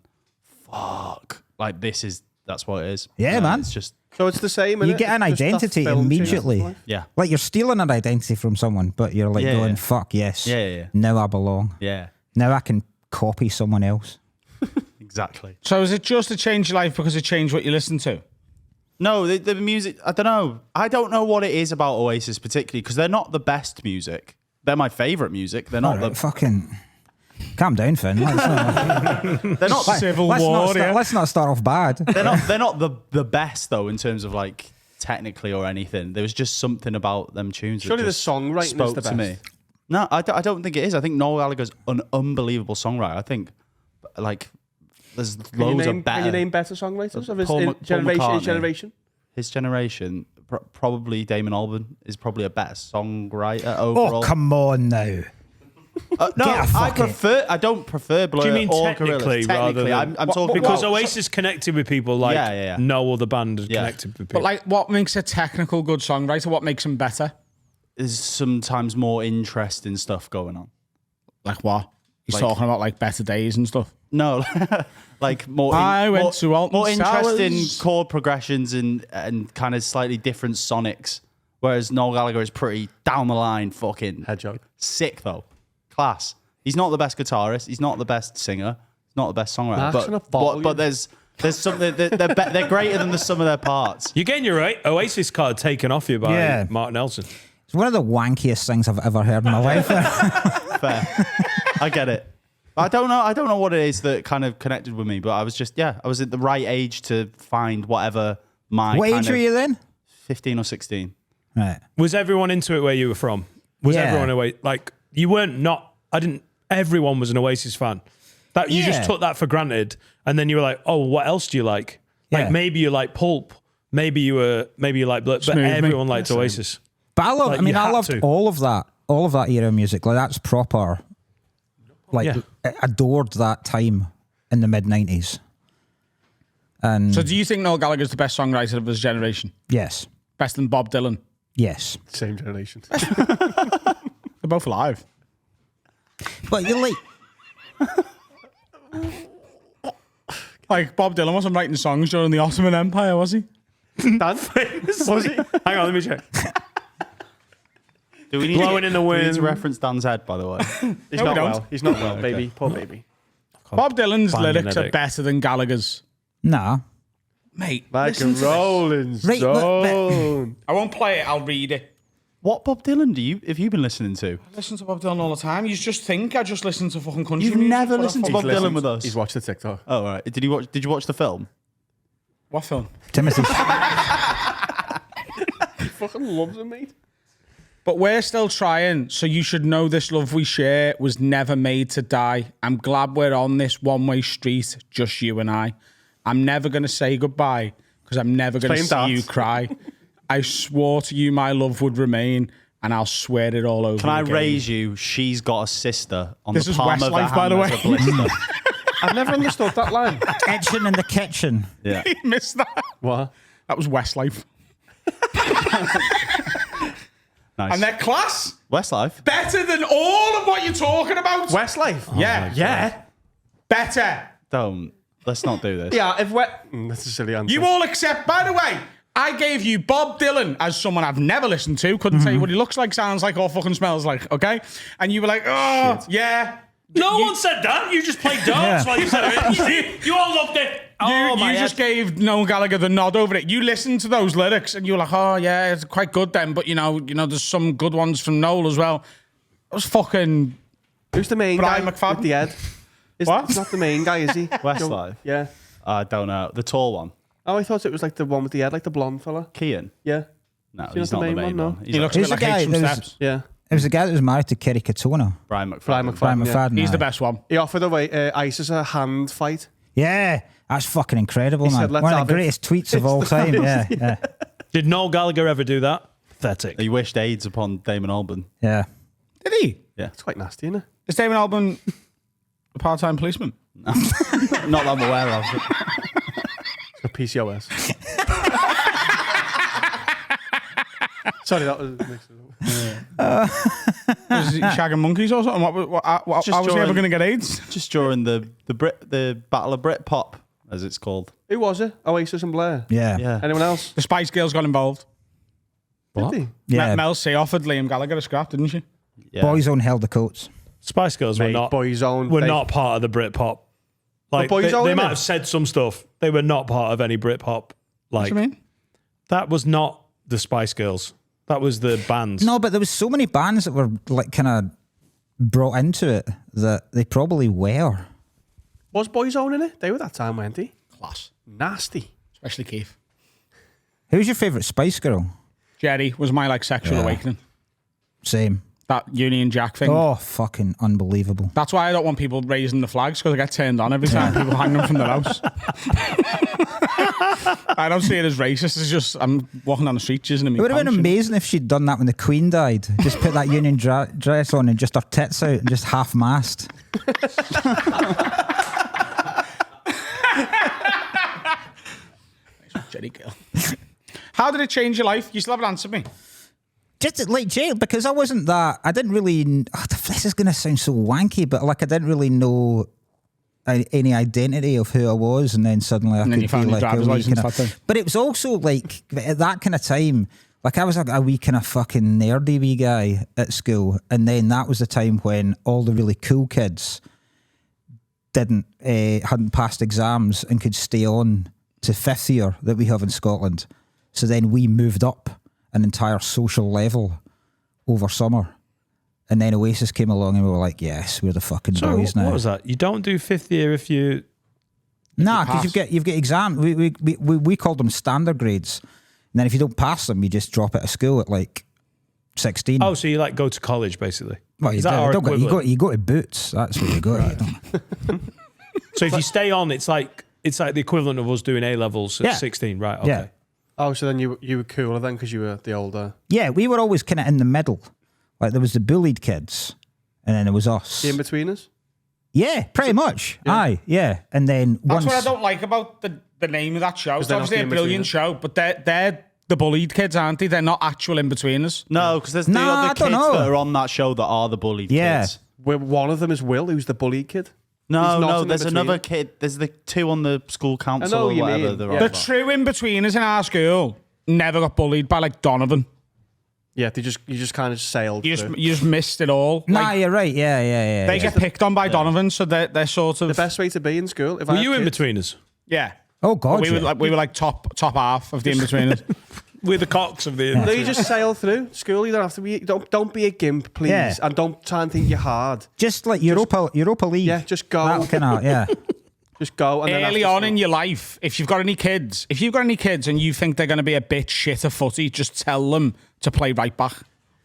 [SPEAKER 5] fuck. Like, that's what it is.
[SPEAKER 7] Yeah, man.
[SPEAKER 5] It's just...
[SPEAKER 4] So it's the same,
[SPEAKER 7] You get an identity immediately.
[SPEAKER 5] Yeah.
[SPEAKER 7] Like you're stealing an identity from someone, but you're like going, fuck yes.
[SPEAKER 5] Yeah.
[SPEAKER 7] Now I belong.
[SPEAKER 5] Yeah.
[SPEAKER 7] Now I can copy someone else.
[SPEAKER 5] Exactly.
[SPEAKER 1] So is it just to change your life because it changed what you listen to?
[SPEAKER 5] No, the music, I don't know. I don't know what it is about Oasis particularly, because they're not the best music. They're my favourite music. They're not the...
[SPEAKER 7] Fucking... Calm down, Finn.
[SPEAKER 5] They're not
[SPEAKER 1] Civil War.
[SPEAKER 7] Let's not start off bad.
[SPEAKER 5] They're not the best, though, in terms of, like, technically or anything. There was just something about them tunes
[SPEAKER 4] Surely
[SPEAKER 5] that
[SPEAKER 4] the
[SPEAKER 5] just
[SPEAKER 4] songwriting
[SPEAKER 5] spoke
[SPEAKER 4] is the best.
[SPEAKER 5] to me. No, I don't think it is. I think Noel Gallagher's an unbelievable songwriter. I think, like, there's loads of better...
[SPEAKER 4] Can you name better songwriters of his
[SPEAKER 5] Paul
[SPEAKER 4] generation?
[SPEAKER 5] His generation, probably Damon Albarn is probably a better songwriter overall.
[SPEAKER 7] Oh, come on now.
[SPEAKER 5] No, I don't prefer Blur.
[SPEAKER 2] Do you mean
[SPEAKER 5] or
[SPEAKER 2] technically
[SPEAKER 5] Gorillaz.
[SPEAKER 2] rather than...
[SPEAKER 5] I'm talking
[SPEAKER 2] because
[SPEAKER 5] about...
[SPEAKER 2] Oasis connected with people like no other band has connected with people.
[SPEAKER 1] But like, what makes a technical good songwriter? What makes him better?
[SPEAKER 5] There's sometimes more interesting stuff going on.
[SPEAKER 1] Like what? He's talking about like Better Days and stuff.
[SPEAKER 5] No, like more interesting chord progressions and kind of slightly different sonics. Whereas Noel Gallagher is pretty down the line, fucking
[SPEAKER 4] Hedgehog.
[SPEAKER 5] Sick though, class. He's not the best guitarist. He's not the best singer. He's not the best songwriter. But there's something they're greater than the sum of their parts.
[SPEAKER 2] You're getting your Oasis card taken off you by Mark Nelson.
[SPEAKER 7] It's one of the wankiest things I've ever heard in my life.
[SPEAKER 5] Fair. I get it. I don't know what it is that kind of connected with me, but I was at the right age to find whatever my...
[SPEAKER 7] What age were you then?
[SPEAKER 5] 15 or 16.
[SPEAKER 7] Right.
[SPEAKER 2] Was everyone into it where you were from? Was everyone away? Like, you weren't not... everyone was an Oasis fan. That you just
[SPEAKER 7] Yeah.
[SPEAKER 2] took that for granted, and then you were like, "Oh, what else do you like?" Like
[SPEAKER 7] Yeah.
[SPEAKER 2] maybe you like Pulp, maybe you like, but
[SPEAKER 1] Smooth, mate.
[SPEAKER 2] everyone liked Oasis.
[SPEAKER 7] But I love.
[SPEAKER 2] Like,
[SPEAKER 7] I mean,
[SPEAKER 2] you
[SPEAKER 7] I
[SPEAKER 2] had
[SPEAKER 7] loved
[SPEAKER 2] to.
[SPEAKER 7] all of that era of music. Like that's proper. Like
[SPEAKER 2] Yeah.
[SPEAKER 7] I adored that time in the mid-90s. And
[SPEAKER 1] So do you think Noel Gallagher's the best songwriter of his generation?
[SPEAKER 7] yes,
[SPEAKER 1] Best than Bob Dylan?
[SPEAKER 7] yes.
[SPEAKER 4] Same generation.
[SPEAKER 1] They're both alive.
[SPEAKER 7] But you're like,
[SPEAKER 1] Like, Bob Dylan wasn't writing songs during the Ottoman Empire, was he?
[SPEAKER 4] Dan? Was it?
[SPEAKER 2] Hang on, let me check.
[SPEAKER 5] Do we need
[SPEAKER 2] Blowing in the
[SPEAKER 5] do we need
[SPEAKER 2] wind.
[SPEAKER 5] to reference Dan's head, by the way?
[SPEAKER 4] He's
[SPEAKER 1] No, we
[SPEAKER 4] not
[SPEAKER 1] don't.
[SPEAKER 4] well. He's not well, baby. Poor baby.
[SPEAKER 1] Bob Dylan's
[SPEAKER 2] Banging
[SPEAKER 1] lyrics
[SPEAKER 2] a
[SPEAKER 1] are
[SPEAKER 2] dick.
[SPEAKER 1] better than Gallagher's.
[SPEAKER 7] nah.
[SPEAKER 1] Mate,
[SPEAKER 4] Like a
[SPEAKER 1] listen to this.
[SPEAKER 4] rolling
[SPEAKER 7] Right,
[SPEAKER 4] stone.
[SPEAKER 1] I won't play it, I'll read it.
[SPEAKER 5] What Bob Dylan have you been listening to?
[SPEAKER 1] I listen to Bob Dylan all the time. You just think I just listen to fucking country
[SPEAKER 5] You've
[SPEAKER 1] music.
[SPEAKER 5] never
[SPEAKER 1] but I
[SPEAKER 5] listened to
[SPEAKER 1] fucking-
[SPEAKER 5] Bob Dylan with us.
[SPEAKER 4] He's watched the TikTok.
[SPEAKER 5] Oh, right. Did you watch the film?
[SPEAKER 1] What film?
[SPEAKER 7] Timothy.
[SPEAKER 4] Fucking loves him, mate.
[SPEAKER 1] But we're still trying, so you should know this love we share was never made to die. I'm glad we're on this one-way street, just you and I. I'm never going to say goodbye, because I'm never going to
[SPEAKER 4] Playing
[SPEAKER 1] see
[SPEAKER 4] darts.
[SPEAKER 1] you cry. I swore to you my love would remain, and I'll swear it all over
[SPEAKER 5] Can I
[SPEAKER 1] again.
[SPEAKER 5] raise you? She's got a sister on
[SPEAKER 1] This
[SPEAKER 5] the
[SPEAKER 1] is
[SPEAKER 5] palm of her
[SPEAKER 1] Westlife,
[SPEAKER 5] hand.
[SPEAKER 1] by the
[SPEAKER 5] as
[SPEAKER 1] way.
[SPEAKER 5] a blister.
[SPEAKER 4] I've never understood that line.
[SPEAKER 7] Kitchen in the kitchen.
[SPEAKER 5] Yeah.
[SPEAKER 1] You missed that.
[SPEAKER 4] What?
[SPEAKER 1] That was Westlife.
[SPEAKER 5] Nice.
[SPEAKER 1] And their class,
[SPEAKER 5] Westlife.
[SPEAKER 1] better than all of what you're talking about.
[SPEAKER 4] Westlife?
[SPEAKER 1] Yeah.
[SPEAKER 4] Yeah.
[SPEAKER 1] Better.
[SPEAKER 5] Don't. Let's not do this.
[SPEAKER 4] Yeah, if we that's a silly answer.
[SPEAKER 1] You all accept, by the way, I gave you Bob Dylan as someone I've never listened to, couldn't tell you what he looks like, sounds like, or fucking smells like, okay? And you were like, oh, yeah.
[SPEAKER 2] No one said that. You just played darts while you said it. You all loved it.
[SPEAKER 1] You just gave Noel Gallagher the nod over it. You listened to those lyrics and you were like, oh, yeah, it's quite good then, but, you know, there's some good ones from Noel as well. It was fucking...
[SPEAKER 4] Who's the main
[SPEAKER 1] Brian
[SPEAKER 4] guy
[SPEAKER 1] McFadden.
[SPEAKER 4] with the head?
[SPEAKER 1] What?
[SPEAKER 4] It's not the main guy, is he?
[SPEAKER 5] Westlife.
[SPEAKER 4] Yeah.
[SPEAKER 5] I don't know. The tall one.
[SPEAKER 4] Oh, I thought it was like the one with the head, like the blonde fella.
[SPEAKER 5] Kian.
[SPEAKER 4] Yeah.
[SPEAKER 5] No,
[SPEAKER 4] he
[SPEAKER 5] he's
[SPEAKER 4] not
[SPEAKER 5] not
[SPEAKER 4] the
[SPEAKER 5] the
[SPEAKER 4] main
[SPEAKER 5] main
[SPEAKER 4] one,
[SPEAKER 5] one.
[SPEAKER 4] no?
[SPEAKER 5] He's
[SPEAKER 1] He
[SPEAKER 5] not-
[SPEAKER 1] looks a bit
[SPEAKER 7] Who's
[SPEAKER 1] like
[SPEAKER 7] the guy
[SPEAKER 1] H from
[SPEAKER 7] that was-
[SPEAKER 1] Steps.
[SPEAKER 4] Yeah.
[SPEAKER 7] It was the guy that was married to Kerry Katona.
[SPEAKER 5] Brian McFadden.
[SPEAKER 4] Brian McFadden.
[SPEAKER 7] Brian
[SPEAKER 4] yeah.
[SPEAKER 7] McFadden.
[SPEAKER 1] He's the
[SPEAKER 7] aye.
[SPEAKER 1] best one.
[SPEAKER 4] He offered away ISIS a hand fight.
[SPEAKER 7] Yeah, that's fucking incredible, man.
[SPEAKER 4] said, "Let's
[SPEAKER 7] One of
[SPEAKER 4] have
[SPEAKER 7] the
[SPEAKER 4] it."
[SPEAKER 7] greatest tweets of all time. Yeah, yeah,
[SPEAKER 2] Did Noel Gallagher ever do that? Pathetic.
[SPEAKER 5] He wished AIDS upon Damon Albarn.
[SPEAKER 7] yeah.
[SPEAKER 1] Did he?
[SPEAKER 4] It's quite nasty, isn't it?
[SPEAKER 1] Is Damon Albarn a part-time policeman?
[SPEAKER 5] Not that I'm aware of.
[SPEAKER 4] It's got PCOS. Sorry, that was mixed up.
[SPEAKER 1] Was he shagging monkeys or something? How was he ever
[SPEAKER 5] during-
[SPEAKER 1] going to get AIDS?
[SPEAKER 5] Just during the Battle of Britpop, as it's called.
[SPEAKER 4] Who was it? Oasis and Blair.
[SPEAKER 7] Yeah.
[SPEAKER 5] Yeah.
[SPEAKER 4] Anyone else?
[SPEAKER 1] The Spice Girls got involved.
[SPEAKER 4] Did they?
[SPEAKER 7] Yeah.
[SPEAKER 1] Mel C offered Liam Gallagher a scrap, didn't she?
[SPEAKER 5] Yeah.
[SPEAKER 7] Boyzone held the coats.
[SPEAKER 2] Spice Girls were
[SPEAKER 4] Mate,
[SPEAKER 2] not
[SPEAKER 4] Boyzone.
[SPEAKER 2] were
[SPEAKER 4] they-
[SPEAKER 2] not part of the Britpop. Like
[SPEAKER 4] Boyzone,
[SPEAKER 2] they
[SPEAKER 4] innit?
[SPEAKER 2] might have said some stuff. They were not part of any Britpop.
[SPEAKER 1] What
[SPEAKER 2] Like
[SPEAKER 1] do you mean?
[SPEAKER 2] that was not the Spice Girls. That was the bands.
[SPEAKER 7] No, but there was so many bands that were like kind of brought into it that they probably were.
[SPEAKER 4] Was Boyzone in it? They were that time, weren't they?
[SPEAKER 1] Class.
[SPEAKER 4] Nasty.
[SPEAKER 1] Especially Keith.
[SPEAKER 7] Who's your favourite Spice Girl?
[SPEAKER 1] Jerry was my like sexual
[SPEAKER 7] Yeah.
[SPEAKER 1] awakening.
[SPEAKER 7] Same.
[SPEAKER 1] That Union Jack thing.
[SPEAKER 7] Oh, fucking unbelievable.
[SPEAKER 1] That's why I don't want people raising the flags, because I get turned on every time people hang them from their house. I don't see it as racist. It's just I'm walking down the street, isn't it?
[SPEAKER 7] It would have been amazing if she'd done that when the Queen died. Just put that Union dress on and just her tits out and just half-mast.
[SPEAKER 1] Jerry Gill. How did it change your life? You still haven't answered me.
[SPEAKER 7] Just like jail, because I wasn't that. I didn't really. Oh, this is going to sound so wanky, but like I didn't really know any identity of who I was, and then suddenly I
[SPEAKER 1] then
[SPEAKER 7] could
[SPEAKER 1] you found
[SPEAKER 7] be
[SPEAKER 1] your
[SPEAKER 7] like
[SPEAKER 1] driver's
[SPEAKER 7] a wee
[SPEAKER 1] license
[SPEAKER 7] kinda,
[SPEAKER 1] that day.
[SPEAKER 7] But it was also like at that kind of time. Like I was a wee kind of fucking nerdy wee guy at school, and then that was the time when all the really cool kids hadn't passed exams and could stay on to fifth year that we have in Scotland. So then we moved up an entire social level over summer. And then Oasis came along and we were like, yes, we're the fucking
[SPEAKER 2] So
[SPEAKER 7] boys now.
[SPEAKER 2] what was that? You don't do fifth year if you.
[SPEAKER 7] Nah,
[SPEAKER 1] pass.
[SPEAKER 7] because you've got exams. We called them standard grades. And then if you don't pass them, you just drop out of school at like 16.
[SPEAKER 2] Oh, so you like go to college basically?
[SPEAKER 7] well,
[SPEAKER 2] Is that our
[SPEAKER 7] you
[SPEAKER 2] equivalent?
[SPEAKER 7] go to Boots. That's where you go. You don't-
[SPEAKER 2] So if you stay on, it's like the equivalent of us doing A levels at 16, right? Okay.
[SPEAKER 7] Yeah.
[SPEAKER 4] Oh, so then you were cooler then because you were the older.
[SPEAKER 7] Yeah, we were always kind of in the middle. Like there was the bullied kids, and then there was us.
[SPEAKER 4] The in-betweeners?
[SPEAKER 7] Yeah, pretty much.
[SPEAKER 4] Yeah.
[SPEAKER 7] Aye, yeah. And then
[SPEAKER 1] That's
[SPEAKER 7] once...
[SPEAKER 1] what I don't like about the name of that show. It's
[SPEAKER 4] they're not
[SPEAKER 1] obviously a
[SPEAKER 4] the
[SPEAKER 1] brilliant
[SPEAKER 4] in-betweeners.
[SPEAKER 1] show, but they're the bullied kids, aren't they? They're not actual in-betweeners.
[SPEAKER 5] No, because there's the
[SPEAKER 7] Nah, I
[SPEAKER 5] other
[SPEAKER 7] don't
[SPEAKER 5] kids
[SPEAKER 7] know.
[SPEAKER 5] that are on that show that are the bullied
[SPEAKER 7] Yeah.
[SPEAKER 5] kids.
[SPEAKER 4] One of them is Will, who's the bullied kid.
[SPEAKER 5] No,
[SPEAKER 4] He's not
[SPEAKER 5] no,
[SPEAKER 4] in
[SPEAKER 5] there's
[SPEAKER 4] between.
[SPEAKER 5] another kid. There's the two on the school council
[SPEAKER 4] I know
[SPEAKER 5] or
[SPEAKER 4] what you
[SPEAKER 5] whatever.
[SPEAKER 4] mean.
[SPEAKER 5] They're
[SPEAKER 4] Yeah.
[SPEAKER 5] on
[SPEAKER 1] The
[SPEAKER 5] about.
[SPEAKER 1] true in-betweeners in our school never got bullied by like Donovan.
[SPEAKER 4] Yeah, you just kind of sailed.
[SPEAKER 1] You
[SPEAKER 4] through.
[SPEAKER 1] just missed it all.
[SPEAKER 7] Nah,
[SPEAKER 1] Like,
[SPEAKER 7] you're right. Yeah.
[SPEAKER 1] they get picked on by Donovan, so they're sort of
[SPEAKER 4] The best way to be in school. If I
[SPEAKER 2] Were
[SPEAKER 4] had
[SPEAKER 2] you in
[SPEAKER 4] kids-
[SPEAKER 2] betweeners?
[SPEAKER 1] yeah.
[SPEAKER 7] Oh, God,
[SPEAKER 1] We were
[SPEAKER 7] yeah.
[SPEAKER 1] like top half of the in-betweeners.
[SPEAKER 2] We're the cocks of the.
[SPEAKER 4] No, you just sail through school. You don't have to be. Don't be a gimp, please,
[SPEAKER 7] Yeah.
[SPEAKER 4] and don't try and think you're hard.
[SPEAKER 7] Just like Europa League.
[SPEAKER 4] Yeah, just go.
[SPEAKER 7] That kind of, yeah.
[SPEAKER 4] Just go. And then
[SPEAKER 1] Early
[SPEAKER 4] after
[SPEAKER 1] on
[SPEAKER 4] school-
[SPEAKER 1] in your life, if you've got any kids and you think they're going to be a bit shit at footy, just tell them to play right back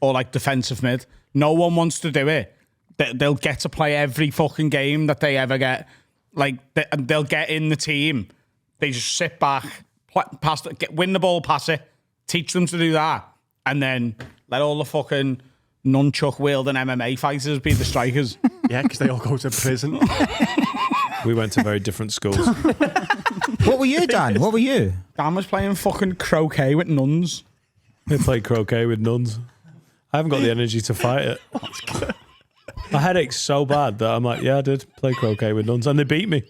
[SPEAKER 1] or like defensive mid. No one wants to do it. They'll get to play every fucking game that they ever get. Like they'll get in the team. They just sit back, win the ball, pass it, teach them to do that, and then let all the fucking nunchuck wielding MMA fighters be the strikers.
[SPEAKER 4] Yeah, because they all go to prison.
[SPEAKER 2] We went to very different schools.
[SPEAKER 7] What were you, Dan? What were you?
[SPEAKER 1] Dan was playing fucking croquet with nuns.
[SPEAKER 2] They played croquet with nuns. I haven't got the energy to fight it. My headache's so bad that I'm like, yeah, I did play croquet with nuns, and they beat me,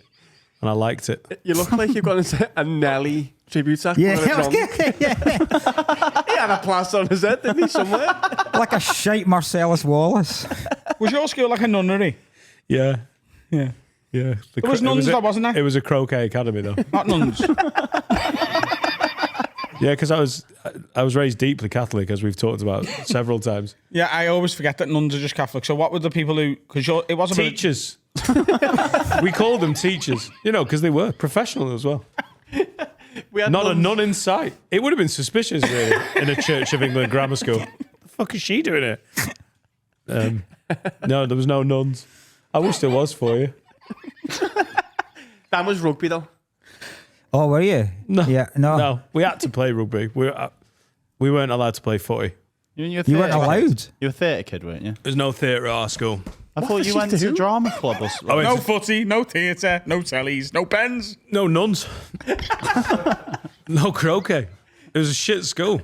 [SPEAKER 2] and I liked it.
[SPEAKER 4] You look like you've got into a Nelly tribute act.
[SPEAKER 7] Yeah,
[SPEAKER 4] one of the
[SPEAKER 7] yeah.
[SPEAKER 4] drums. He had a plaster on his head, didn't he, somewhere?
[SPEAKER 7] Like a shite Marcellus Wallace.
[SPEAKER 1] Was your school like a nunnery?
[SPEAKER 2] Yeah,
[SPEAKER 1] Yeah.
[SPEAKER 2] yeah.
[SPEAKER 1] There was nuns, though, wasn't there?
[SPEAKER 2] It was a croquet academy, though.
[SPEAKER 1] Not nuns.
[SPEAKER 2] Yeah, because I was raised deeply Catholic, as we've talked about several times.
[SPEAKER 1] Yeah, I always forget that nuns are just Catholic. So what were the people who? Because it wasn't
[SPEAKER 2] Teachers. We called them teachers, because they were professional as well.
[SPEAKER 4] We had
[SPEAKER 2] Not a
[SPEAKER 4] nuns-
[SPEAKER 2] nun in sight. It would have been suspicious, really, in a Church of England grammar school. What the fuck is she doing here? No, there was no nuns. I wish there was for you.
[SPEAKER 4] Dan was rugby, though.
[SPEAKER 7] Oh, were you?
[SPEAKER 2] No,
[SPEAKER 7] Yeah, no.
[SPEAKER 2] no. We had to play rugby. We weren't allowed to play footy.
[SPEAKER 7] You weren't allowed.
[SPEAKER 5] You were a theatre kid, weren't you?
[SPEAKER 2] There's no theatre at our school.
[SPEAKER 5] I thought you went to drama club or something.
[SPEAKER 1] no footy, no theatre, no tellies, no pens.
[SPEAKER 2] No nuns. No croquet. It was a shit school.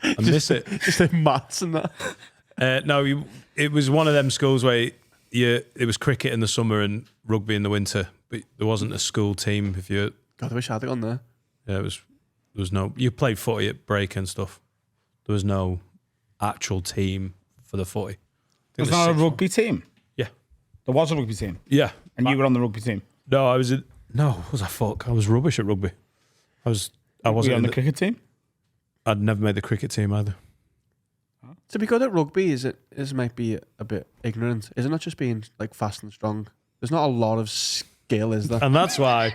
[SPEAKER 2] I miss it.
[SPEAKER 4] Just like maths and that.
[SPEAKER 2] No, it was one of them schools where it was cricket in the summer and rugby in the winter, but there wasn't a school team.
[SPEAKER 4] God, I wish I had gone there.
[SPEAKER 2] Yeah, there was no. You played footy at break and stuff. There was no actual team for the footy.
[SPEAKER 1] There's not a rugby team.
[SPEAKER 2] Yeah,
[SPEAKER 1] There was a rugby team,
[SPEAKER 2] yeah.
[SPEAKER 1] and you were on the rugby team.
[SPEAKER 2] No, I was in. No, was I fuck? I was rubbish at rugby. I
[SPEAKER 1] Were
[SPEAKER 2] wasn't
[SPEAKER 1] you on
[SPEAKER 2] in
[SPEAKER 1] the cricket team?
[SPEAKER 2] I'd never made the cricket team either.
[SPEAKER 4] To be good at rugby is might be a bit ignorant. Is it not just being like fast and strong? There's not a lot of skill, is there?
[SPEAKER 2] And that's why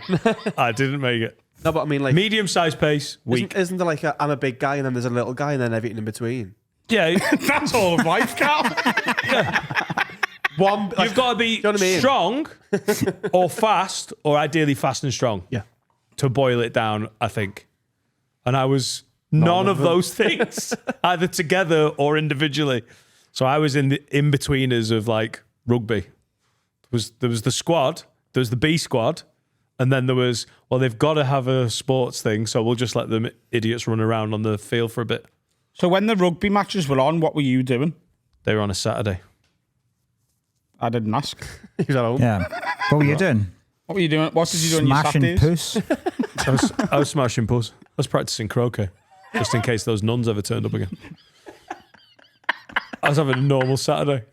[SPEAKER 2] I didn't make it.
[SPEAKER 4] No, but I mean, like,
[SPEAKER 2] Medium-sized pace, weak.
[SPEAKER 4] isn't there like I'm a big guy and then there's a little guy and then everything in between?
[SPEAKER 2] Yeah,
[SPEAKER 1] That's all of life, Carl.
[SPEAKER 4] One, like,
[SPEAKER 2] you've got to be
[SPEAKER 4] you know what I mean?
[SPEAKER 2] strong or fast, or ideally fast and strong.
[SPEAKER 4] Yeah.
[SPEAKER 2] To boil it down, I think. And I was none of those things, either together or individually. So I was in the in-betweeners of like rugby. There was the squad, there was the B squad, and then there was, well, they've got to have a sports thing, so we'll just let them idiots run around on the field for a bit.
[SPEAKER 1] So when the rugby matches were on, what were you doing?
[SPEAKER 2] They were on a Saturday.
[SPEAKER 1] I didn't ask.
[SPEAKER 4] he was at home.
[SPEAKER 7] Yeah. What were you doing?
[SPEAKER 1] What were you doing? What did you do on your
[SPEAKER 7] Smashing
[SPEAKER 1] Saturdays?
[SPEAKER 7] puss.
[SPEAKER 2] I was smashing puss. I was practicing croquet, just in case those nuns ever turned up again. I was having a normal Saturday.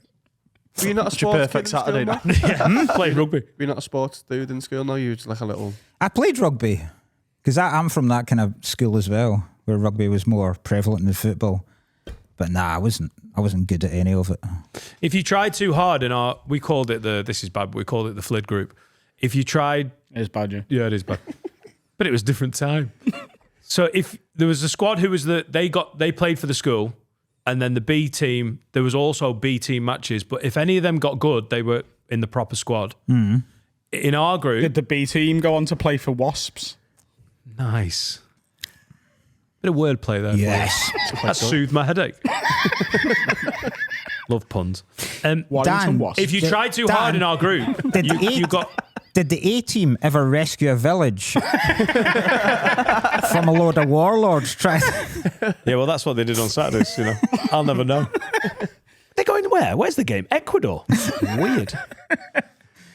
[SPEAKER 4] Were you not a
[SPEAKER 5] your
[SPEAKER 4] sports
[SPEAKER 5] perfect
[SPEAKER 4] kid in
[SPEAKER 5] Saturday
[SPEAKER 4] school,
[SPEAKER 5] night.
[SPEAKER 4] Matt?
[SPEAKER 2] Playing rugby.
[SPEAKER 4] Were you not a sports dude in school? No, you were just like a little...
[SPEAKER 7] I played rugby because I'm from that kind of school as well, where rugby was more prevalent than football. But nah, I wasn't good at any of it.
[SPEAKER 2] If you tried too hard we called it this is bad, but we called it the Flid group. If you tried,
[SPEAKER 1] It's bad, yeah.
[SPEAKER 2] yeah, it is bad. But it was a different time. So if there was a squad who was they played for the school, and then the B team, there was also B team matches. But if any of them got good, they were in the proper squad. in our group.
[SPEAKER 1] Did the B team go on to play for Wasps?
[SPEAKER 2] Nice. Bit of wordplay there.
[SPEAKER 7] Yes.
[SPEAKER 2] That soothed my headache. Love puns.
[SPEAKER 1] Warrington
[SPEAKER 7] Dan,
[SPEAKER 1] Wasps.
[SPEAKER 2] If you try too hard in our group, you got.
[SPEAKER 7] Did the A team ever rescue a village from a load of warlords trying?
[SPEAKER 2] Yeah, well, that's what they did on Saturdays. You know, I'll never know. They're going where? Where's the game? Ecuador. Weird.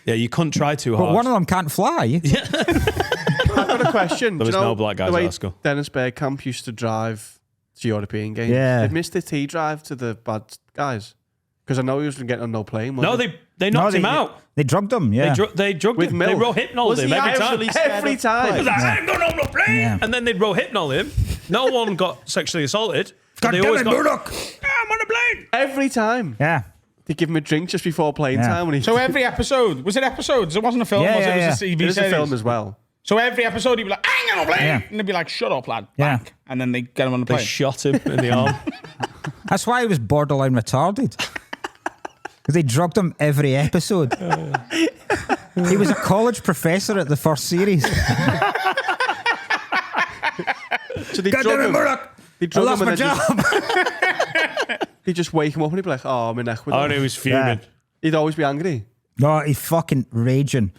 [SPEAKER 2] Yeah, you couldn't try too hard.
[SPEAKER 7] But one of them can't fly.
[SPEAKER 4] I've got a question.
[SPEAKER 2] There was
[SPEAKER 4] Do you know
[SPEAKER 2] no black guys
[SPEAKER 4] the way
[SPEAKER 2] at our school.
[SPEAKER 4] Dennis Bergkamp used to drive to European games.
[SPEAKER 7] Yeah.
[SPEAKER 4] Did Mr. T drive to the bad guys? Because I know he was getting on no plane.
[SPEAKER 2] No, they knocked him out.
[SPEAKER 7] They drugged him. Yeah.
[SPEAKER 2] They drugged
[SPEAKER 4] With
[SPEAKER 2] him.
[SPEAKER 4] milk.
[SPEAKER 2] They rohypnol
[SPEAKER 5] Was
[SPEAKER 2] him
[SPEAKER 5] he
[SPEAKER 2] every time.
[SPEAKER 5] actually scared
[SPEAKER 4] Every
[SPEAKER 5] of
[SPEAKER 4] time.
[SPEAKER 2] He
[SPEAKER 5] planes?
[SPEAKER 2] was like, I ain't going on the plane.
[SPEAKER 7] Yeah.
[SPEAKER 2] And then they'd rohypnol him. No one got sexually assaulted.
[SPEAKER 7] God
[SPEAKER 2] They
[SPEAKER 7] damn
[SPEAKER 2] always
[SPEAKER 7] it,
[SPEAKER 2] got,
[SPEAKER 7] Murdoch.
[SPEAKER 2] I'm on a plane.
[SPEAKER 4] Every time.
[SPEAKER 7] Yeah.
[SPEAKER 4] They give him a drink just before playing
[SPEAKER 7] Yeah.
[SPEAKER 4] time. When he
[SPEAKER 1] So every episode, was it episodes? It wasn't a film,
[SPEAKER 7] Yeah,
[SPEAKER 1] was it?
[SPEAKER 7] yeah,
[SPEAKER 1] It was a TV
[SPEAKER 4] it is a
[SPEAKER 1] series.
[SPEAKER 4] film as well.
[SPEAKER 1] So every episode, he'd be like, I ain't gonna play.
[SPEAKER 7] Yeah.
[SPEAKER 1] And they'd be like, shut up, lad.
[SPEAKER 7] Yeah.
[SPEAKER 1] Back. And then they get him on the
[SPEAKER 2] They
[SPEAKER 1] plane.
[SPEAKER 2] shot him in the arm.
[SPEAKER 7] That's why he was borderline retarded. Because they drugged him every episode. He was a college professor at the first series.
[SPEAKER 4] So they
[SPEAKER 7] God
[SPEAKER 4] drug
[SPEAKER 7] damn it,
[SPEAKER 4] him.
[SPEAKER 7] Murdoch.
[SPEAKER 4] They
[SPEAKER 7] I
[SPEAKER 4] drug
[SPEAKER 7] lost
[SPEAKER 4] him
[SPEAKER 7] my
[SPEAKER 4] and then
[SPEAKER 7] job.
[SPEAKER 4] he'd just wake him up and he'd be like, oh, I'm in Ecuador.
[SPEAKER 2] Oh, and he was fuming.
[SPEAKER 4] He'd always be angry.
[SPEAKER 7] No, he's fucking raging.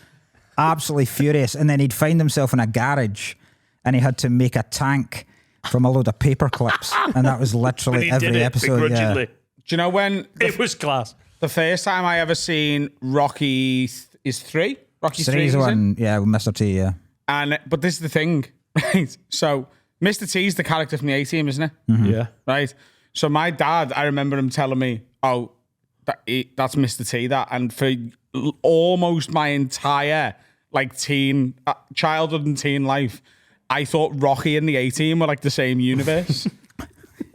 [SPEAKER 7] Absolutely furious. And then he'd find himself in a garage and he had to make a tank from a load of paper clips. And that was
[SPEAKER 2] But
[SPEAKER 7] literally
[SPEAKER 2] he
[SPEAKER 7] every
[SPEAKER 2] did it
[SPEAKER 7] episode.
[SPEAKER 2] begrudgingly.
[SPEAKER 1] Do you know when
[SPEAKER 2] It was class.
[SPEAKER 1] the first time I ever seen Rocky is 3? Rocky 3
[SPEAKER 7] Series
[SPEAKER 1] is it?
[SPEAKER 7] one, yeah, with Mr. T, yeah.
[SPEAKER 1] But this is the thing, right? So Mr. T's the character from the A Team, isn't it?
[SPEAKER 2] Yeah.
[SPEAKER 1] Right. So my dad, I remember him telling me, "Oh, that's Mr. T." That, and for almost my entire childhood and teen life, I thought Rocky and the A Team were like the same universe.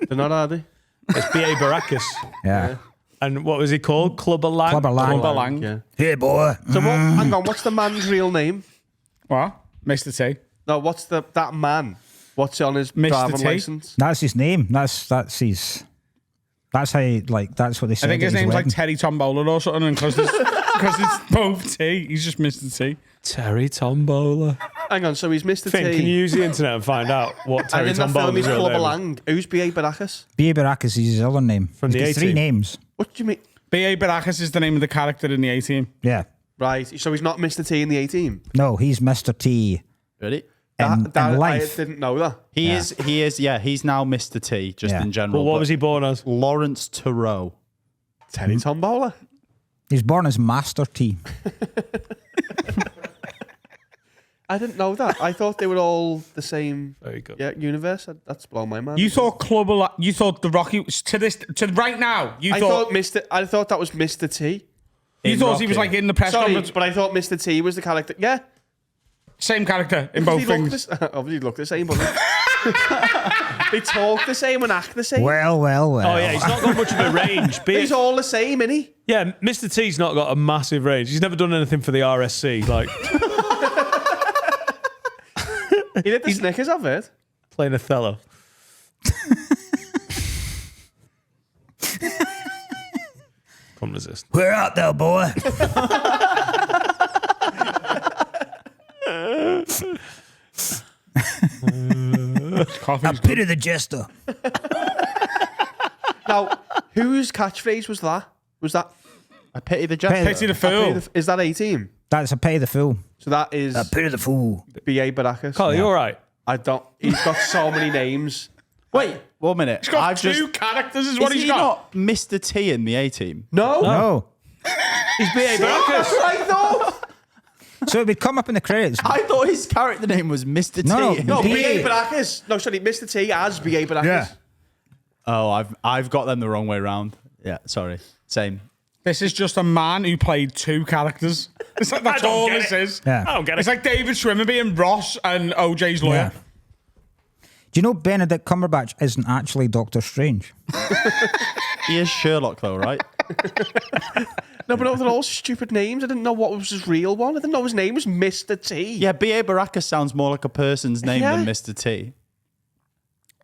[SPEAKER 4] They're not, are they?
[SPEAKER 2] It's B.A. Baracus.
[SPEAKER 7] Yeah.
[SPEAKER 2] And what was he called? Clubber Lang?
[SPEAKER 7] Clubber Lang.
[SPEAKER 1] Clubber Lang.
[SPEAKER 4] Yeah.
[SPEAKER 7] Hey, boy.
[SPEAKER 4] So hang on, what's the man's real name?
[SPEAKER 1] What? Mr. T.
[SPEAKER 4] No, what's that man? What's on his
[SPEAKER 1] Mr.
[SPEAKER 4] driving
[SPEAKER 1] T?
[SPEAKER 4] license?
[SPEAKER 7] That's his name. That's his. That's how that's what they
[SPEAKER 1] I
[SPEAKER 7] said.
[SPEAKER 1] think his
[SPEAKER 7] at
[SPEAKER 1] name's
[SPEAKER 7] wedding.
[SPEAKER 1] like Terry Tombola or something, and because it's both T, he's just Mr. T.
[SPEAKER 2] Terry Tombola.
[SPEAKER 4] Hang on, so he's Mr.
[SPEAKER 2] Finn,
[SPEAKER 4] T.
[SPEAKER 2] can you use the internet and find out what
[SPEAKER 4] and
[SPEAKER 2] Terry
[SPEAKER 4] in that film, he's
[SPEAKER 2] Tombola's real
[SPEAKER 4] Clubber
[SPEAKER 2] name is?
[SPEAKER 4] Lang. Who's B.A. Baracus?
[SPEAKER 7] B.A. Baracus is his other name.
[SPEAKER 2] From the
[SPEAKER 7] He's got 3
[SPEAKER 2] A-Team.
[SPEAKER 7] names.
[SPEAKER 4] What do you mean?
[SPEAKER 1] B.A. Baracus is the name of the character in the A Team.
[SPEAKER 7] Yeah.
[SPEAKER 4] Right, so he's not Mr. T in the A-Team?
[SPEAKER 7] No, he's Mr. T.
[SPEAKER 5] Ready?
[SPEAKER 7] In
[SPEAKER 4] I
[SPEAKER 7] life.
[SPEAKER 4] didn't know that.
[SPEAKER 5] He is, yeah, he's now Mr. T, just
[SPEAKER 7] Yeah.
[SPEAKER 5] in general.
[SPEAKER 2] But what
[SPEAKER 5] but
[SPEAKER 2] was he born as?
[SPEAKER 5] Lawrence Thoreau.
[SPEAKER 4] Terry Tombola.
[SPEAKER 7] He's born as Master T.
[SPEAKER 4] I didn't know that. I thought they were all the same
[SPEAKER 2] Very good.
[SPEAKER 4] universe. That's blown my mind.
[SPEAKER 1] You thought you thought the Rocky to right now.
[SPEAKER 4] I thought that was Mr. T.
[SPEAKER 1] you thought he was like in the press
[SPEAKER 4] Sorry,
[SPEAKER 1] conference.
[SPEAKER 4] but I thought Mr. T was the character. Yeah.
[SPEAKER 1] Same character in
[SPEAKER 4] Because
[SPEAKER 1] both things.
[SPEAKER 4] Obviously look the same, but they talk the same and act the same.
[SPEAKER 7] Well.
[SPEAKER 2] Oh, yeah, he's not got much of a range.
[SPEAKER 4] He's all the same, isn't he?
[SPEAKER 2] Yeah, Mr. T's not got a massive range. He's never done anything for the RSC, like
[SPEAKER 4] He did the Snickers, I've heard.
[SPEAKER 2] playing Othello. Can't resist.
[SPEAKER 7] Where out there, boy? I pity the jester.
[SPEAKER 4] Now, whose catchphrase was that? Was that
[SPEAKER 5] I pity the jester.
[SPEAKER 1] Pity the fool.
[SPEAKER 4] is that A-Team?
[SPEAKER 7] That's a pay the fool.
[SPEAKER 4] So that is
[SPEAKER 7] Pity the fool.
[SPEAKER 4] B.A. Baracus.
[SPEAKER 2] Carl, you all right?
[SPEAKER 4] I don't. He's got so many names.
[SPEAKER 5] Wait, 1 minute.
[SPEAKER 1] He's got
[SPEAKER 5] I've
[SPEAKER 1] two
[SPEAKER 5] just,
[SPEAKER 1] characters. Is
[SPEAKER 5] is
[SPEAKER 1] what
[SPEAKER 5] he
[SPEAKER 1] he's got.
[SPEAKER 5] not Mr. T in the A-Team?
[SPEAKER 4] No,
[SPEAKER 7] No.
[SPEAKER 4] he's B.A. Baracus. I thought.
[SPEAKER 7] So it would come up in the credits.
[SPEAKER 5] I thought his character name was Mr.
[SPEAKER 7] No,
[SPEAKER 5] T.
[SPEAKER 7] no,
[SPEAKER 4] No,
[SPEAKER 7] B.A.
[SPEAKER 4] B.A. Baracus. No, sorry, Mr. T as B.A. Baracus.
[SPEAKER 7] Yeah.
[SPEAKER 5] Oh, I've got them the wrong way round. Yeah, sorry. Same.
[SPEAKER 1] This is just a man who played two characters. It's like that's
[SPEAKER 2] don't
[SPEAKER 1] all
[SPEAKER 2] get
[SPEAKER 1] this
[SPEAKER 2] it.
[SPEAKER 1] is.
[SPEAKER 7] Yeah.
[SPEAKER 2] I don't get
[SPEAKER 1] It's
[SPEAKER 2] it.
[SPEAKER 1] like David Schwimmer being Ross and OJ's lawyer.
[SPEAKER 7] Yeah. Do you know Benedict Cumberbatch isn't actually Doctor Strange?
[SPEAKER 5] He is Sherlock, though, right?
[SPEAKER 4] No, but they're all stupid names. I didn't know what was his real one. I didn't know his name was Mr. T.
[SPEAKER 5] Yeah, B.A. Baracus sounds more like a person's name
[SPEAKER 4] Yeah.
[SPEAKER 5] than Mr. T.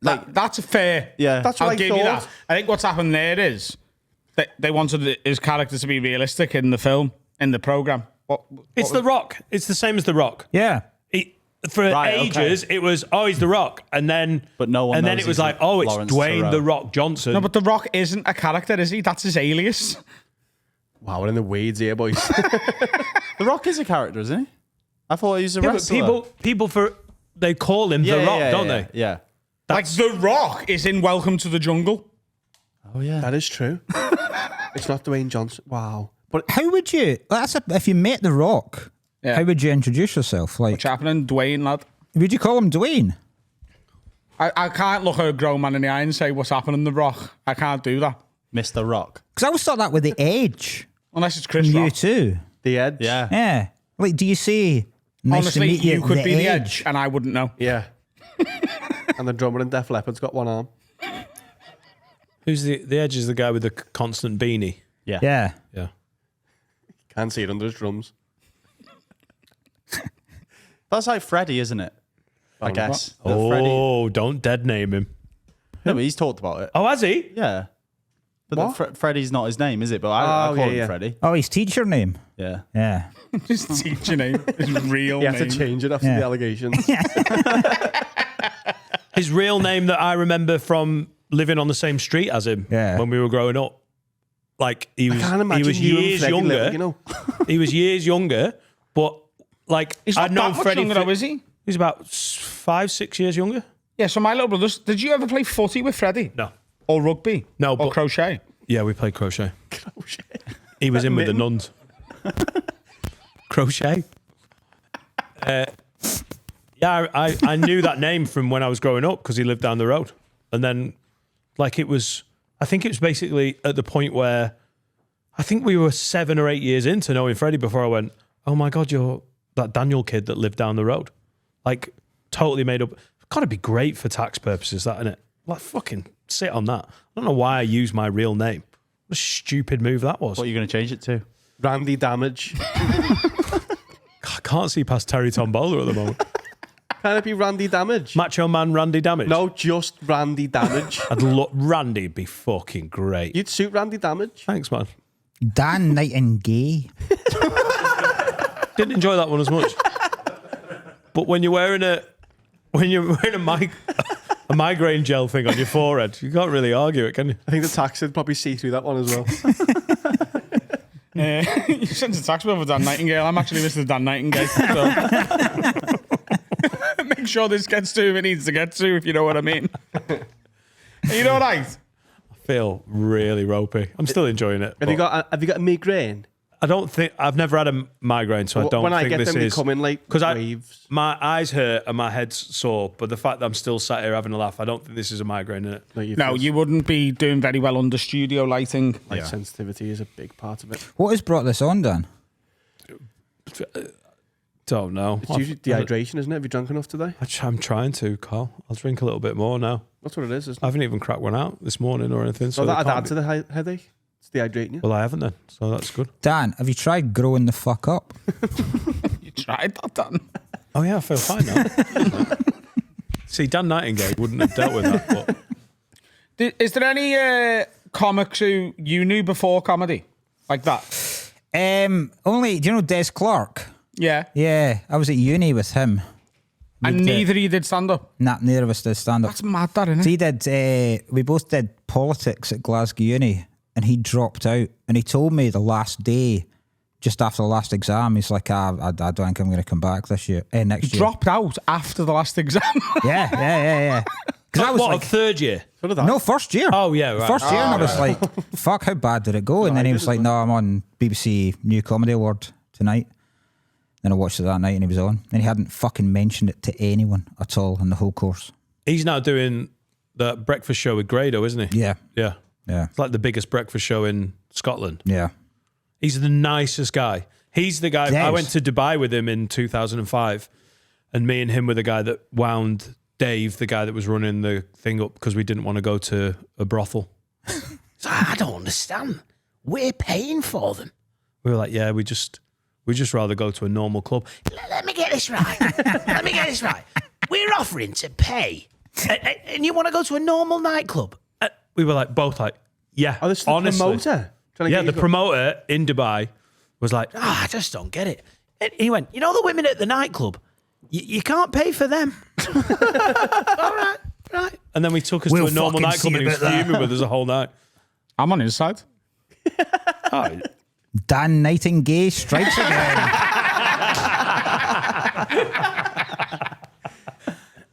[SPEAKER 1] That's fair.
[SPEAKER 5] Yeah.
[SPEAKER 4] That's what
[SPEAKER 1] I'll
[SPEAKER 4] I
[SPEAKER 1] give you
[SPEAKER 4] thought.
[SPEAKER 1] that. I think what's happened there is that they wanted his character to be realistic in the film, in the program.
[SPEAKER 2] It's The Rock. It's the same as The Rock.
[SPEAKER 7] Yeah.
[SPEAKER 2] For ages, it was, he's The Rock. And then
[SPEAKER 5] But no one
[SPEAKER 2] and then
[SPEAKER 5] knows
[SPEAKER 2] it was
[SPEAKER 5] he's
[SPEAKER 2] like, it's
[SPEAKER 5] Lawrence
[SPEAKER 2] Dwayne
[SPEAKER 5] Turrell.
[SPEAKER 2] The Rock Johnson.
[SPEAKER 1] No, but The Rock isn't a character, is he? That's his alias.
[SPEAKER 4] Wow, we're in the weeds here, boys.
[SPEAKER 5] The Rock is a character, isn't he? I thought he was a
[SPEAKER 2] Yeah, but
[SPEAKER 5] wrestler.
[SPEAKER 2] people they call him The Rock, don't they?
[SPEAKER 5] Yeah.
[SPEAKER 1] Like The Rock is in Welcome to the Jungle.
[SPEAKER 5] Oh, yeah.
[SPEAKER 4] That is true. It's not Dwayne Johnson. Wow. But
[SPEAKER 7] How would you? If you met The Rock,
[SPEAKER 1] Yeah.
[SPEAKER 7] how would you introduce yourself? Like,
[SPEAKER 1] What's happening, Dwayne, lad?
[SPEAKER 7] would you call him Dwayne?
[SPEAKER 1] I can't look at a grown man in the eye and say, what's happening, The Rock? I can't do that.
[SPEAKER 5] Mr. Rock.
[SPEAKER 7] Because I always thought that with the Edge.
[SPEAKER 1] Unless it's Chris
[SPEAKER 7] From you
[SPEAKER 1] Rock.
[SPEAKER 7] too.
[SPEAKER 4] The Edge.
[SPEAKER 5] Yeah.
[SPEAKER 7] Yeah. Like, do you say, nice
[SPEAKER 1] Honestly,
[SPEAKER 7] to meet you,
[SPEAKER 1] you could be the Edge, and I wouldn't know.
[SPEAKER 4] Yeah. And the drummer in Def Leppard's got one arm.
[SPEAKER 2] Who's the Edge is the guy with the constant beanie.
[SPEAKER 5] Yeah.
[SPEAKER 7] Yeah.
[SPEAKER 2] Yeah.
[SPEAKER 4] Can't see it under his drums.
[SPEAKER 5] That's like Freddie, isn't it? I guess. The
[SPEAKER 2] Oh, don't dead name him.
[SPEAKER 5] No, but he's talked about it.
[SPEAKER 2] Oh, has he?
[SPEAKER 5] Yeah. But
[SPEAKER 4] What?
[SPEAKER 5] Freddie's not his name, is it? But I
[SPEAKER 4] Oh,
[SPEAKER 5] call
[SPEAKER 4] yeah,
[SPEAKER 5] him
[SPEAKER 4] yeah.
[SPEAKER 5] Freddie.
[SPEAKER 7] Oh, his teacher name.
[SPEAKER 5] Yeah.
[SPEAKER 7] Yeah.
[SPEAKER 1] His teacher name, his real
[SPEAKER 4] You have
[SPEAKER 1] name.
[SPEAKER 4] to change it after
[SPEAKER 7] Yeah.
[SPEAKER 4] the allegations.
[SPEAKER 2] His real name that I remember from living on the same street as him
[SPEAKER 7] Yeah.
[SPEAKER 2] when we were growing up. Like he was,
[SPEAKER 4] can't imagine
[SPEAKER 2] he was
[SPEAKER 4] you and
[SPEAKER 2] years
[SPEAKER 4] Freddie
[SPEAKER 2] younger.
[SPEAKER 4] Little, you know.
[SPEAKER 2] He was years younger, but like
[SPEAKER 1] He's not
[SPEAKER 2] I'd known
[SPEAKER 1] that much
[SPEAKER 2] Freddie.
[SPEAKER 1] younger though, is he?
[SPEAKER 2] He's about 5-6 years younger.
[SPEAKER 1] Yeah, so my little brothers, did you ever play footy with Freddie?
[SPEAKER 2] No,
[SPEAKER 1] Or rugby?
[SPEAKER 2] No,
[SPEAKER 1] Or
[SPEAKER 2] but-
[SPEAKER 1] crochet?
[SPEAKER 2] yeah, we played crochet. He was in with the nuns. Crochet. Yeah, I knew that name from when I was growing up because he lived down the road. And then, like, I think it was basically at the point where I think we were 7 or 8 years into knowing Freddie before I went, oh my God, you're that Daniel kid that lived down the road. Like, totally made up. Gotta be great for tax purposes, that, innit? Like, fucking sit on that. I don't know why I used my real name. What a stupid move that was.
[SPEAKER 5] What are you going to change it to?
[SPEAKER 4] Randy Damage.
[SPEAKER 2] I can't see past Terry Tombola at the moment.
[SPEAKER 4] Can it be Randy Damage?
[SPEAKER 2] Macho Man Randy Damage.
[SPEAKER 4] No, just Randy Damage.
[SPEAKER 2] I'd look Randy'd be fucking great.
[SPEAKER 4] You'd suit Randy Damage.
[SPEAKER 2] Thanks, man.
[SPEAKER 7] Dan Nightingale.
[SPEAKER 2] Didn't enjoy that one as much. But when you're wearing a migraine gel thing on your forehead, you can't really argue it, can you?
[SPEAKER 4] I think the tax would probably see through that one as well.
[SPEAKER 1] You sent a tax bill for Dan Nightingale. I'm actually Mr. Dan Nightingale. So. Make sure this gets to who it needs to get to, if you know what I mean. Are you all right?
[SPEAKER 2] I feel really ropey. I'm still enjoying it.
[SPEAKER 4] Have you got a migraine?
[SPEAKER 2] I don't think I've never had a migraine, so I don't
[SPEAKER 4] when I
[SPEAKER 2] think
[SPEAKER 4] get
[SPEAKER 2] this
[SPEAKER 4] them,
[SPEAKER 2] is
[SPEAKER 4] they come in like waves.
[SPEAKER 2] my eyes hurt and my head's sore. But the fact that I'm still sat here having a laugh, I don't think this is a migraine, is it?
[SPEAKER 1] No, you wouldn't be doing very well under studio lighting.
[SPEAKER 4] Light sensitivity is a big part of it.
[SPEAKER 7] What has brought this on, Dan?
[SPEAKER 2] Don't know.
[SPEAKER 4] It's usually dehydration, isn't it? Have you drunk enough today?
[SPEAKER 2] I'm trying to, Carl. I'll drink a little bit more now.
[SPEAKER 4] That's what it is, isn't
[SPEAKER 2] I
[SPEAKER 4] it?
[SPEAKER 2] haven't even cracked one out this morning or anything. So
[SPEAKER 4] So that'd
[SPEAKER 2] it can't
[SPEAKER 4] add
[SPEAKER 2] be-
[SPEAKER 4] to the headache. It's dehydrating you.
[SPEAKER 2] Well, I haven't then, so that's good.
[SPEAKER 7] Dan, have you tried growing the fuck up?
[SPEAKER 1] You tried that, Dan.
[SPEAKER 2] Oh yeah, I feel fine now. See, Dan Nightingale wouldn't have dealt with that. But
[SPEAKER 1] Is there any comics who you knew before comedy? Like that?
[SPEAKER 7] Only, do you know Des Clark?
[SPEAKER 1] Yeah.
[SPEAKER 7] Yeah, I was at uni with him.
[SPEAKER 1] And
[SPEAKER 7] did-
[SPEAKER 1] neither of you did stand up?
[SPEAKER 7] Neither of us did stand up.
[SPEAKER 1] That's mad, that, isn't
[SPEAKER 7] So
[SPEAKER 1] it?
[SPEAKER 7] he did, we both did politics at Glasgow Uni, and he dropped out. And he told me the last day, just after the last exam, he's like, I don't think I'm going to come back next year.
[SPEAKER 1] Dropped out after the last exam.
[SPEAKER 7] Yeah. Because I was
[SPEAKER 2] what,
[SPEAKER 7] like,
[SPEAKER 2] third year?
[SPEAKER 4] So did I.
[SPEAKER 7] no, first year.
[SPEAKER 2] Oh, yeah, right.
[SPEAKER 7] First year, and I was like, fuck, how bad did it go? And then he was like, no, I'm on BBC New Comedy Award tonight. Then I watched it that night and he was on. And he hadn't fucking mentioned it to anyone at all in the whole course.
[SPEAKER 2] He's now doing the breakfast show with Grado, isn't he?
[SPEAKER 7] Yeah.
[SPEAKER 2] Yeah.
[SPEAKER 7] Yeah.
[SPEAKER 2] It's like the biggest breakfast show in Scotland.
[SPEAKER 7] Yeah.
[SPEAKER 2] He's the nicest guy. He's the guy.
[SPEAKER 7] Yes.
[SPEAKER 2] I went to Dubai with him in 2005, and me and him were the guy that wound Dave, the guy that was running the thing up because we didn't want to go to a brothel. So I don't understand. We're paying for them. We were like, yeah, we just rather go to a normal club. Let me get this right. Let me get this right. We're offering to pay, and you want to go to a normal nightclub? We were like both like, yeah.
[SPEAKER 4] Oh, this is the
[SPEAKER 2] honestly.
[SPEAKER 4] promoter. Trying to
[SPEAKER 2] Yeah,
[SPEAKER 4] get
[SPEAKER 2] the
[SPEAKER 4] you
[SPEAKER 2] promoter in Dubai was like, I just don't get it. And he went, you know the women at the nightclub? You can't pay for them. All right. And then we took us to a normal nightclub and he was fuming with us the whole night.
[SPEAKER 1] I'm on his side.
[SPEAKER 7] Dan Nightingale strikes again.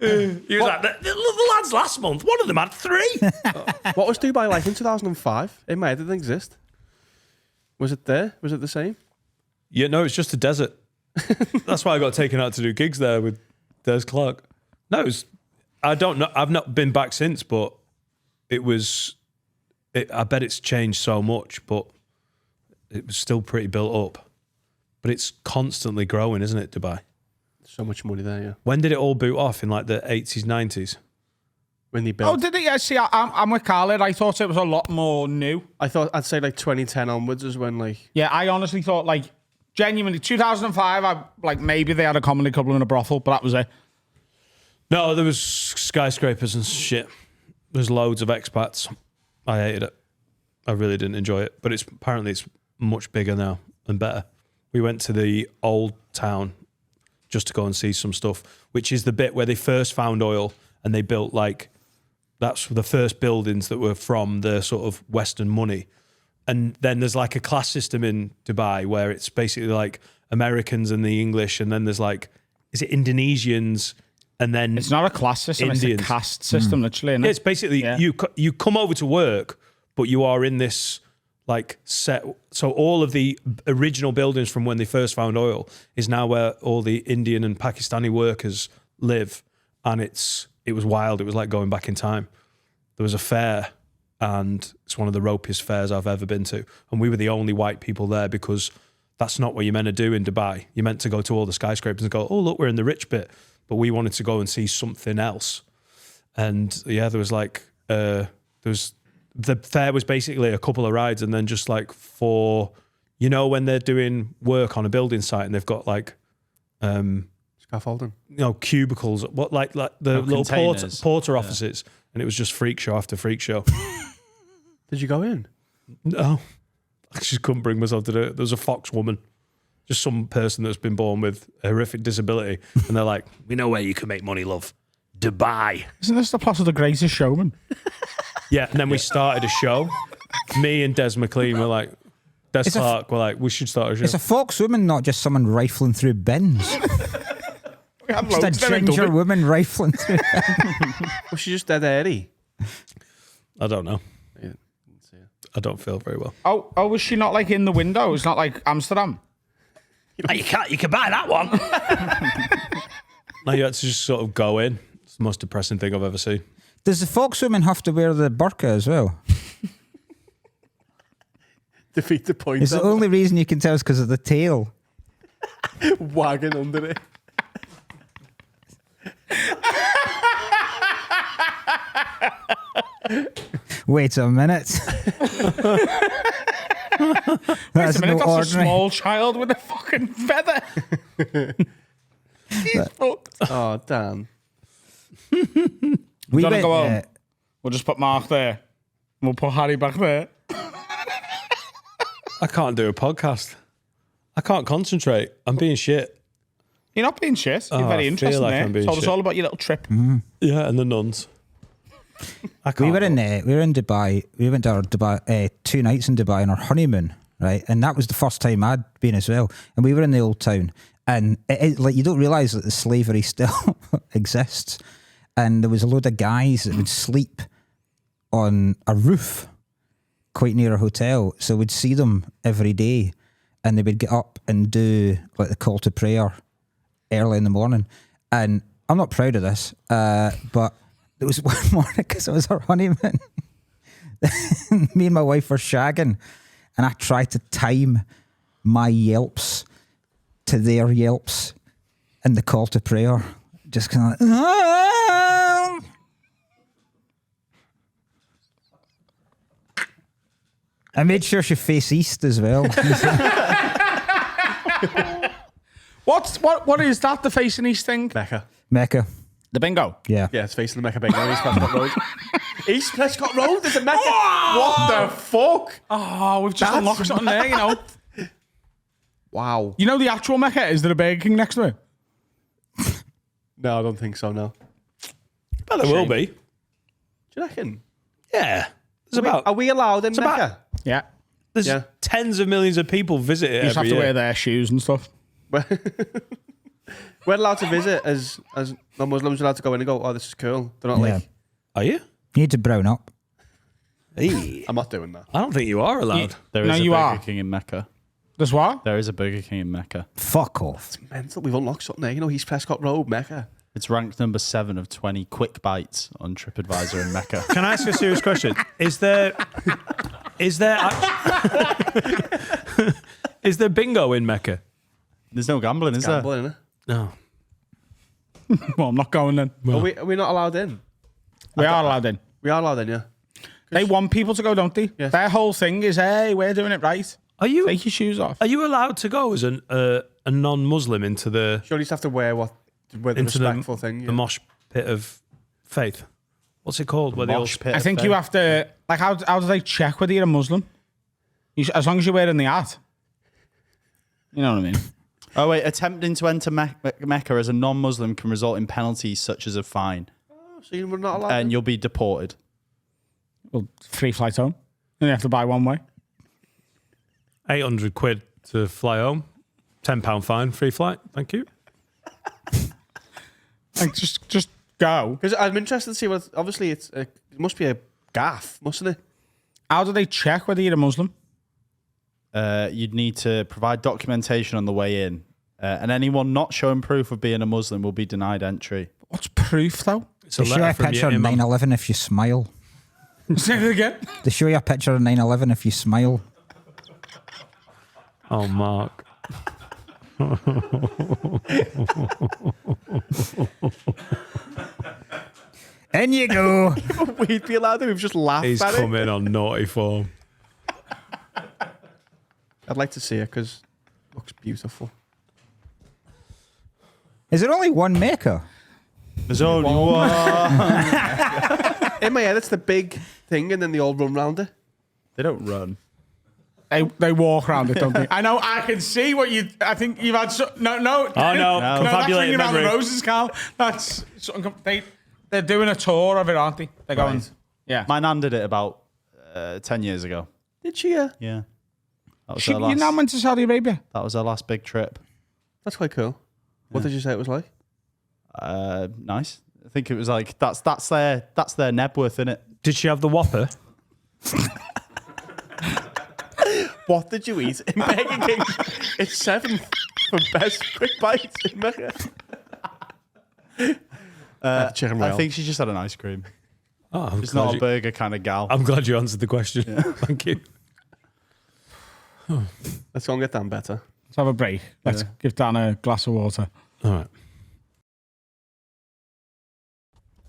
[SPEAKER 2] He was like, the lads last month, one of them had 3.
[SPEAKER 4] What was Dubai like in 2005? In my head, it didn't exist. Was it there? Was it the same?
[SPEAKER 2] Yeah, no, it's just a desert. That's why I got taken out to do gigs there with Des Clark. No, I don't know. I've not been back since, but I bet it's changed so much, but it was still pretty built up. But it's constantly growing, isn't it, Dubai?
[SPEAKER 4] So much money there, yeah.
[SPEAKER 2] When did it all boot off? In like the 80s, 90s?
[SPEAKER 4] When they built.
[SPEAKER 1] Oh, did it? Yeah, see, I'm with Khaled. I thought it was a lot more new.
[SPEAKER 4] I'd say like 2010 onwards is when like.
[SPEAKER 1] Yeah, I honestly thought like, genuinely, 2005, maybe they had a comedy club and a brothel, but that was it.
[SPEAKER 2] No, there was skyscrapers and shit. There's loads of expats. I hated it. I really didn't enjoy it. But apparently it's much bigger now and better. We went to the old town just to go and see some stuff, which is the bit where they first found oil and they built that's the first buildings that were from the sort of Western money. And then there's like a class system in Dubai where it's basically like Americans and the English, and then there's like, is it Indonesians? And then
[SPEAKER 1] it's not a class system;
[SPEAKER 2] Indians.
[SPEAKER 1] It's a caste system, literally. Isn't it?
[SPEAKER 2] Yeah, it's basically you come over to work, but you are in this like set. So all of the original buildings from when they first found oil is now where all the Indian and Pakistani workers live, and it was wild. It was like going back in time. There was a fair, and it's one of the ropiest fairs I've ever been to, and we were the only white people there because that's not what you're meant to do in Dubai. You're meant to go to all the skyscrapers and go, oh look, we're in the rich bit. But we wanted to go and see something else. And yeah, there was the fair was basically a couple of rides and then just like when they're doing work on a building site and they've got like,
[SPEAKER 4] Scaffolding.
[SPEAKER 2] Cubicles, like the little porter offices. And it was just freak show after freak show.
[SPEAKER 4] Did you go in?
[SPEAKER 2] No, I just couldn't bring myself to do it. There was a fox woman. Just some person that's been born with a horrific disability. And they're like, we know where you can make money, love. Dubai.
[SPEAKER 1] Isn't this the plot of The Greatest Showman?
[SPEAKER 2] Yeah, and then we started a show. Me and Des McLean were like, Clark were like, we should start a show.
[SPEAKER 7] It's a fox woman, not just someone rifling through bins.
[SPEAKER 1] We had
[SPEAKER 7] Just
[SPEAKER 1] loads
[SPEAKER 7] a
[SPEAKER 1] there in
[SPEAKER 7] ginger
[SPEAKER 1] Dublin.
[SPEAKER 7] woman rifling through
[SPEAKER 4] Was she just dead airy?
[SPEAKER 2] I don't know. I don't feel very well.
[SPEAKER 1] Oh, was she not like in the window? It's not like Amsterdam.
[SPEAKER 2] You can buy that one. No, you had to just sort of go in. It's the most depressing thing I've ever seen.
[SPEAKER 7] Does the fox woman have to wear the burqa as well?
[SPEAKER 4] Defeat the point.
[SPEAKER 7] It's the only reason you can tell is because of the tail.
[SPEAKER 4] Wagging under it.
[SPEAKER 1] Wait
[SPEAKER 7] Wait a minute.
[SPEAKER 1] a minute, that's a small child with a fucking feather. He's fucked.
[SPEAKER 4] Oh, damn.
[SPEAKER 7] We
[SPEAKER 1] Gotta
[SPEAKER 7] went,
[SPEAKER 1] go home. We'll just put Mark there. We'll put Harry back there.
[SPEAKER 2] I can't do a podcast. I can't concentrate. I'm being shit.
[SPEAKER 1] You're not being shit. You're
[SPEAKER 2] Oh, I
[SPEAKER 1] very
[SPEAKER 2] feel
[SPEAKER 1] interesting
[SPEAKER 2] like
[SPEAKER 1] there.
[SPEAKER 2] I'm being
[SPEAKER 1] Told us
[SPEAKER 2] shit.
[SPEAKER 1] all about your little trip.
[SPEAKER 2] Yeah, and the nuns.
[SPEAKER 7] we were in Dubai. We went to our Dubai 2 nights in Dubai on our honeymoon, right? And that was the first time I'd been as well. And we were in the old town, and like you don't realise that the slavery still exists. And there was a load of guys that would sleep on a roof quite near a hotel, so we'd see them every day, and they would get up and do like the call to prayer early in the morning. And I'm not proud of this, but there was one morning, because it was our honeymoon, me and my wife were shagging, and I tried to time my yelps to their yelps in the call to prayer. Just kind of like, I made sure she faced east as well.
[SPEAKER 1] What is that, the facing east thing?
[SPEAKER 7] Mecca.
[SPEAKER 1] The bingo?
[SPEAKER 7] Yeah.
[SPEAKER 4] Yeah, it's facing the Mecca Bingo on East Prescott Road. East Prescott Road? There's a Mecca? What the fuck?
[SPEAKER 1] Oh, we've just unlocked something there, you know.
[SPEAKER 4] Wow.
[SPEAKER 1] You know the actual Mecca? Is there a Burger King next to it?
[SPEAKER 4] No, I don't think so, no.
[SPEAKER 2] But there will be.
[SPEAKER 4] Do you reckon?
[SPEAKER 2] Yeah.
[SPEAKER 4] Are we allowed in Mecca?
[SPEAKER 2] about-
[SPEAKER 1] Yeah.
[SPEAKER 2] There's
[SPEAKER 4] Yeah.
[SPEAKER 2] tens of millions of people visit it
[SPEAKER 1] You just have
[SPEAKER 2] every
[SPEAKER 1] to
[SPEAKER 2] year.
[SPEAKER 1] wear their shoes and stuff.
[SPEAKER 4] We're allowed to visit as non-Muslims. We're allowed to go in and go, oh, this is cool. They're not
[SPEAKER 7] Yeah.
[SPEAKER 4] like,
[SPEAKER 2] Are you?
[SPEAKER 7] You need to brown up.
[SPEAKER 2] Hey.
[SPEAKER 4] I'm not doing that.
[SPEAKER 2] I don't think you are allowed.
[SPEAKER 5] There is
[SPEAKER 1] No,
[SPEAKER 5] a
[SPEAKER 1] you
[SPEAKER 5] Burger
[SPEAKER 1] are.
[SPEAKER 5] King in Mecca.
[SPEAKER 1] There's what?
[SPEAKER 5] There is a Burger King in Mecca.
[SPEAKER 7] Fuck off.
[SPEAKER 4] Mental. We've unlocked something there. You know, East Prescott Road, Mecca.
[SPEAKER 5] It's ranked number 7 of 20 quick bites on TripAdvisor in Mecca.
[SPEAKER 2] Can I ask you a serious question? Is there is there bingo in Mecca?
[SPEAKER 5] There's no gambling, is there?
[SPEAKER 4] Gambling, innit?
[SPEAKER 2] No.
[SPEAKER 1] Well, I'm not going then.
[SPEAKER 4] Are we not allowed in?
[SPEAKER 1] We are allowed in.
[SPEAKER 4] We are allowed in, yeah.
[SPEAKER 1] They want people to go, don't they?
[SPEAKER 4] Yeah.
[SPEAKER 1] Their whole thing is, hey, we're doing it right.
[SPEAKER 2] Are you
[SPEAKER 1] Take your shoes off.
[SPEAKER 2] are you allowed to go as a non-Muslim into the
[SPEAKER 4] Surely you just have to wear the
[SPEAKER 2] into
[SPEAKER 4] respectful
[SPEAKER 2] the,
[SPEAKER 4] thing.
[SPEAKER 2] the mosh pit of faith? What's it called? Where they all
[SPEAKER 5] Mosh pit
[SPEAKER 1] I
[SPEAKER 5] of
[SPEAKER 1] think
[SPEAKER 5] faith.
[SPEAKER 1] you have to, like, how do they check whether you're a Muslim? As long as you're wearing the hat. You know what I mean?
[SPEAKER 5] Oh, wait. Attempting to enter Mecca as a non-Muslim can result in penalties such as a fine.
[SPEAKER 4] So you're not allowed
[SPEAKER 5] And
[SPEAKER 4] in?
[SPEAKER 5] you'll be deported.
[SPEAKER 1] Well, free flight home. And you have to buy one way.
[SPEAKER 2] 800 quid to fly home. £10 fine, free flight. Thank you.
[SPEAKER 1] Like, just go.
[SPEAKER 4] Because I'm interested to see what. Obviously, it must be a gaff, mustn't it?
[SPEAKER 1] How do they check whether you're a Muslim?
[SPEAKER 5] You'd need to provide documentation on the way in. And anyone not showing proof of being a Muslim will be denied entry.
[SPEAKER 1] What's proof, though?
[SPEAKER 2] It's a
[SPEAKER 7] They show you a
[SPEAKER 2] letter from
[SPEAKER 7] picture
[SPEAKER 2] your
[SPEAKER 7] of
[SPEAKER 2] imam.
[SPEAKER 7] 9/11 if you smile.
[SPEAKER 1] Say it again.
[SPEAKER 7] They show you a picture of 9/11 if you smile.
[SPEAKER 2] Oh, Mark.
[SPEAKER 7] In you go.
[SPEAKER 4] We'd be allowed to. We've just laughed
[SPEAKER 2] He's
[SPEAKER 4] at
[SPEAKER 2] come
[SPEAKER 4] it.
[SPEAKER 2] in on naughty form.
[SPEAKER 4] I'd like to see it because it looks beautiful.
[SPEAKER 7] Is there only one maker?
[SPEAKER 5] There's only one.
[SPEAKER 4] In my head, it's the big thing, and then they all run round it.
[SPEAKER 5] They don't run.
[SPEAKER 1] They walk around it, don't they? I know. I can see what you. I think you've had. No.
[SPEAKER 2] Oh, no.
[SPEAKER 1] That's
[SPEAKER 2] Confabulated
[SPEAKER 1] ringing around the
[SPEAKER 2] memory.
[SPEAKER 1] roses, Carl. That's something. They're doing a tour of it, aren't they? They're going.
[SPEAKER 5] Right.
[SPEAKER 1] Yeah.
[SPEAKER 5] My nan did it about 10 years ago.
[SPEAKER 4] Did she?
[SPEAKER 5] Yeah. That was,
[SPEAKER 1] You
[SPEAKER 5] her last,
[SPEAKER 1] now went to Saudi Arabia.
[SPEAKER 5] that was her last big trip.
[SPEAKER 4] That's quite cool. What did you say it was like?
[SPEAKER 5] Nice. I think it was like, that's their Nebworth, innit?
[SPEAKER 2] Did she have the Whopper?
[SPEAKER 4] What did you eat in Burger King? It's 7th for best quick bites in Mecca. Chicken
[SPEAKER 5] I
[SPEAKER 4] roll.
[SPEAKER 5] think she just had an ice cream.
[SPEAKER 2] Oh, I'm
[SPEAKER 5] She's
[SPEAKER 2] glad
[SPEAKER 5] not a
[SPEAKER 2] you-
[SPEAKER 5] burger kind of gal.
[SPEAKER 2] I'm glad you answered the question. Thank you.
[SPEAKER 4] Let's go and get Dan better.
[SPEAKER 1] Let's have a break. Let's give Dan a glass of water.
[SPEAKER 2] All right.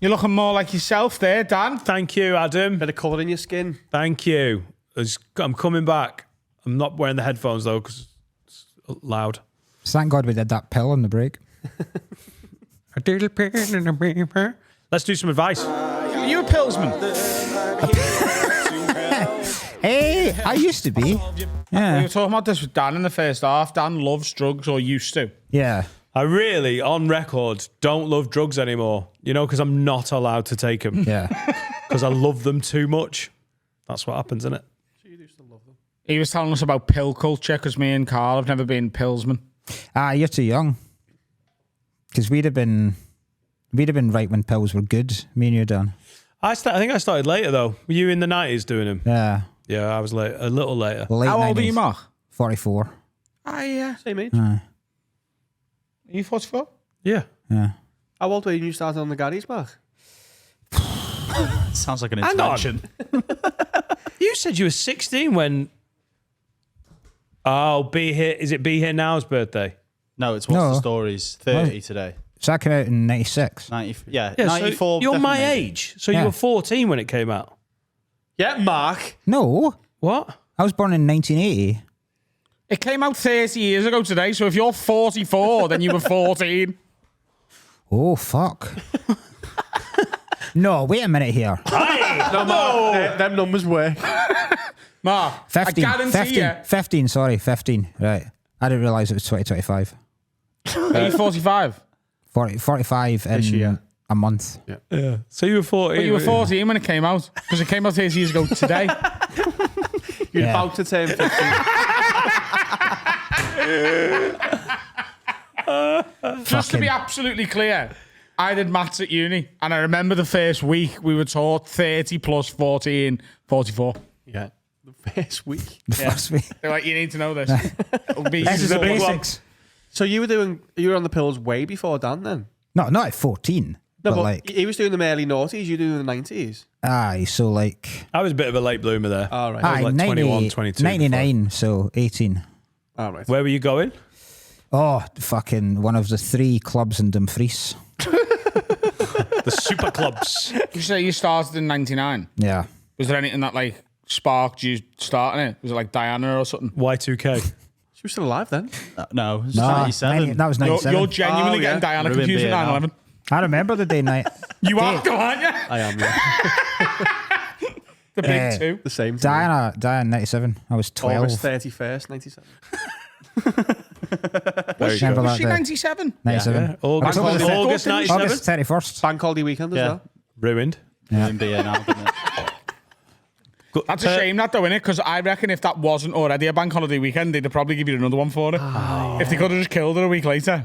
[SPEAKER 1] You're looking more like yourself there, Dan.
[SPEAKER 2] Thank you, Adam.
[SPEAKER 4] Bit of colour in your skin.
[SPEAKER 2] Thank you. I'm coming back. I'm not wearing the headphones though because it's loud.
[SPEAKER 7] Thank God we did that pill on the break.
[SPEAKER 2] Let's do some advice.
[SPEAKER 1] Are you a Pillsman?
[SPEAKER 7] Hey, I used to be.
[SPEAKER 1] We
[SPEAKER 7] Yeah.
[SPEAKER 1] were talking about this with Dan in the first half. Dan loves drugs, or used to.
[SPEAKER 7] Yeah.
[SPEAKER 2] I really, on record, don't love drugs anymore. You know, because I'm not allowed to take them
[SPEAKER 7] Yeah.
[SPEAKER 2] because I love them too much. That's what happens, isn't it?
[SPEAKER 1] He was telling us about pill culture because me and Carl have never been Pillsmen.
[SPEAKER 7] You're too young. Because we'd have been right when pills were good. Me and you, Dan.
[SPEAKER 2] I think I started later though. Were you in the 90s doing them?
[SPEAKER 7] Yeah.
[SPEAKER 2] Yeah, I was late, a little later.
[SPEAKER 7] Late
[SPEAKER 1] How old are you,
[SPEAKER 7] 90s.
[SPEAKER 1] Mark?
[SPEAKER 7] 44.
[SPEAKER 4] Same age.
[SPEAKER 1] Are you 44?
[SPEAKER 2] Yeah.
[SPEAKER 7] Yeah.
[SPEAKER 4] How old were you when you started on the Garry's Mark?
[SPEAKER 5] Sounds like an
[SPEAKER 2] Hang on.
[SPEAKER 5] intervention.
[SPEAKER 2] You said you were 16 when. Oh, Be Here. Is it Be Here Now's birthday?
[SPEAKER 5] No, it's What's
[SPEAKER 7] No.
[SPEAKER 5] the Stories. 30 today.
[SPEAKER 7] So that came out in 96.
[SPEAKER 5] 90, yeah,
[SPEAKER 2] Yeah,
[SPEAKER 5] 94.
[SPEAKER 2] so you're my
[SPEAKER 5] definitely.
[SPEAKER 2] age. So
[SPEAKER 7] Yeah.
[SPEAKER 2] you were 14 when it came out.
[SPEAKER 4] Yeah, Mark.
[SPEAKER 7] No.
[SPEAKER 2] What?
[SPEAKER 7] I was born in 1980.
[SPEAKER 1] It came out 30 years ago today, so if you're 44, then you were 14.
[SPEAKER 7] Oh, fuck. No, wait a minute here.
[SPEAKER 4] No, Mark. Them numbers work.
[SPEAKER 1] Mark,
[SPEAKER 7] 15.
[SPEAKER 1] I guarantee
[SPEAKER 7] 15,
[SPEAKER 1] you.
[SPEAKER 7] 15, sorry, 15. Right. I didn't realise it was 2025.
[SPEAKER 1] Are you 45?
[SPEAKER 7] 45 in
[SPEAKER 4] year.
[SPEAKER 7] a month.
[SPEAKER 2] Yeah. So you were 14.
[SPEAKER 1] But you were 14 when it came out. Because it came out 8 years ago today.
[SPEAKER 4] You're
[SPEAKER 7] Yeah.
[SPEAKER 4] about to turn 50.
[SPEAKER 1] Just to be absolutely clear, I did maths at uni, and I remember the first week we were taught 30 plus 14, 44.
[SPEAKER 4] Yeah. The first week.
[SPEAKER 7] The first week.
[SPEAKER 1] They're like, you need to know this. It'll be
[SPEAKER 7] This is the
[SPEAKER 1] easy.
[SPEAKER 7] basics.
[SPEAKER 4] So you were on the pills way before Dan then?
[SPEAKER 7] No, not at 14.
[SPEAKER 4] No,
[SPEAKER 7] but
[SPEAKER 4] but
[SPEAKER 7] like,
[SPEAKER 4] he was doing them early noughties, you doing the 90s.
[SPEAKER 7] aye, so like,
[SPEAKER 2] I was a bit of a late bloomer there.
[SPEAKER 4] All right.
[SPEAKER 2] I was like 21, 22.
[SPEAKER 7] 99, so 18.
[SPEAKER 4] All right.
[SPEAKER 2] Where were you going?
[SPEAKER 7] Oh, fucking one of the 3 clubs in Dumfries.
[SPEAKER 2] The super clubs.
[SPEAKER 1] You say you started in 99.
[SPEAKER 7] Yeah.
[SPEAKER 1] Was there anything that like sparked you starting it? Was it like Diana or something?
[SPEAKER 2] Y2K.
[SPEAKER 4] She was still alive then.
[SPEAKER 5] No, it's
[SPEAKER 7] Nah,
[SPEAKER 5] 97.
[SPEAKER 7] that was
[SPEAKER 1] You're,
[SPEAKER 7] 97.
[SPEAKER 1] you're genuinely
[SPEAKER 4] Oh, yeah.
[SPEAKER 1] getting Diana
[SPEAKER 5] Ruined
[SPEAKER 1] confused with
[SPEAKER 5] beer now.
[SPEAKER 1] 9/11.
[SPEAKER 7] I remember the day night.
[SPEAKER 1] You
[SPEAKER 7] Day-
[SPEAKER 1] are, aren't you?
[SPEAKER 4] I am, yeah.
[SPEAKER 1] The big two.
[SPEAKER 4] The same.
[SPEAKER 7] Diana 97. I was 12.
[SPEAKER 4] August 31st, 97.
[SPEAKER 7] Remember
[SPEAKER 1] Was
[SPEAKER 7] that
[SPEAKER 1] she
[SPEAKER 7] day.
[SPEAKER 1] 97?
[SPEAKER 7] 97.
[SPEAKER 2] Yeah. August,
[SPEAKER 7] October the
[SPEAKER 2] August 97.
[SPEAKER 7] August 31st.
[SPEAKER 4] Bank holiday weekend as
[SPEAKER 5] Yeah.
[SPEAKER 4] well.
[SPEAKER 2] Ruined.
[SPEAKER 5] Ruined beer now, didn't it?
[SPEAKER 1] That's a shame, that though, innit? Because I reckon if that wasn't already a bank holiday weekend, they'd probably give you another one for it. If they could have just killed her a week later.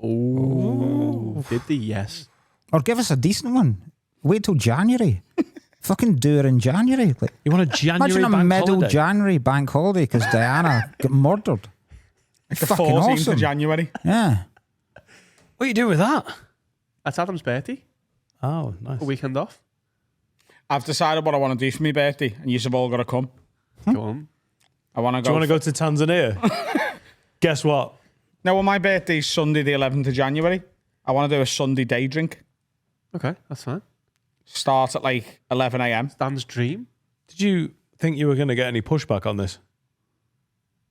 [SPEAKER 4] Oh, did they? Yes.
[SPEAKER 7] Or give us a decent one. Wait till January. Fucking do it in January. Like,
[SPEAKER 2] You want a January
[SPEAKER 7] imagine a
[SPEAKER 2] bank
[SPEAKER 7] middle
[SPEAKER 2] holiday?
[SPEAKER 7] January bank holiday because Diana got murdered.
[SPEAKER 1] Like the
[SPEAKER 7] Fucking
[SPEAKER 1] 14th
[SPEAKER 7] awesome.
[SPEAKER 1] of January.
[SPEAKER 7] Yeah.
[SPEAKER 2] What are you doing with that?
[SPEAKER 4] That's Adam's birthday.
[SPEAKER 2] Oh, nice.
[SPEAKER 4] A weekend off.
[SPEAKER 1] I've decided what I want to do for my birthday, and you've all got to come.
[SPEAKER 4] Go on.
[SPEAKER 1] I want to
[SPEAKER 2] Do you
[SPEAKER 1] go.
[SPEAKER 2] want to go to Tanzania? Guess what?
[SPEAKER 1] No, well, my birthday's Sunday, the 11th of January. I want to do a Sunday day drink.
[SPEAKER 4] Okay, that's fine.
[SPEAKER 1] Start at like 11 a.m.
[SPEAKER 4] Dan's dream.
[SPEAKER 2] Did you think you were going to get any pushback on this?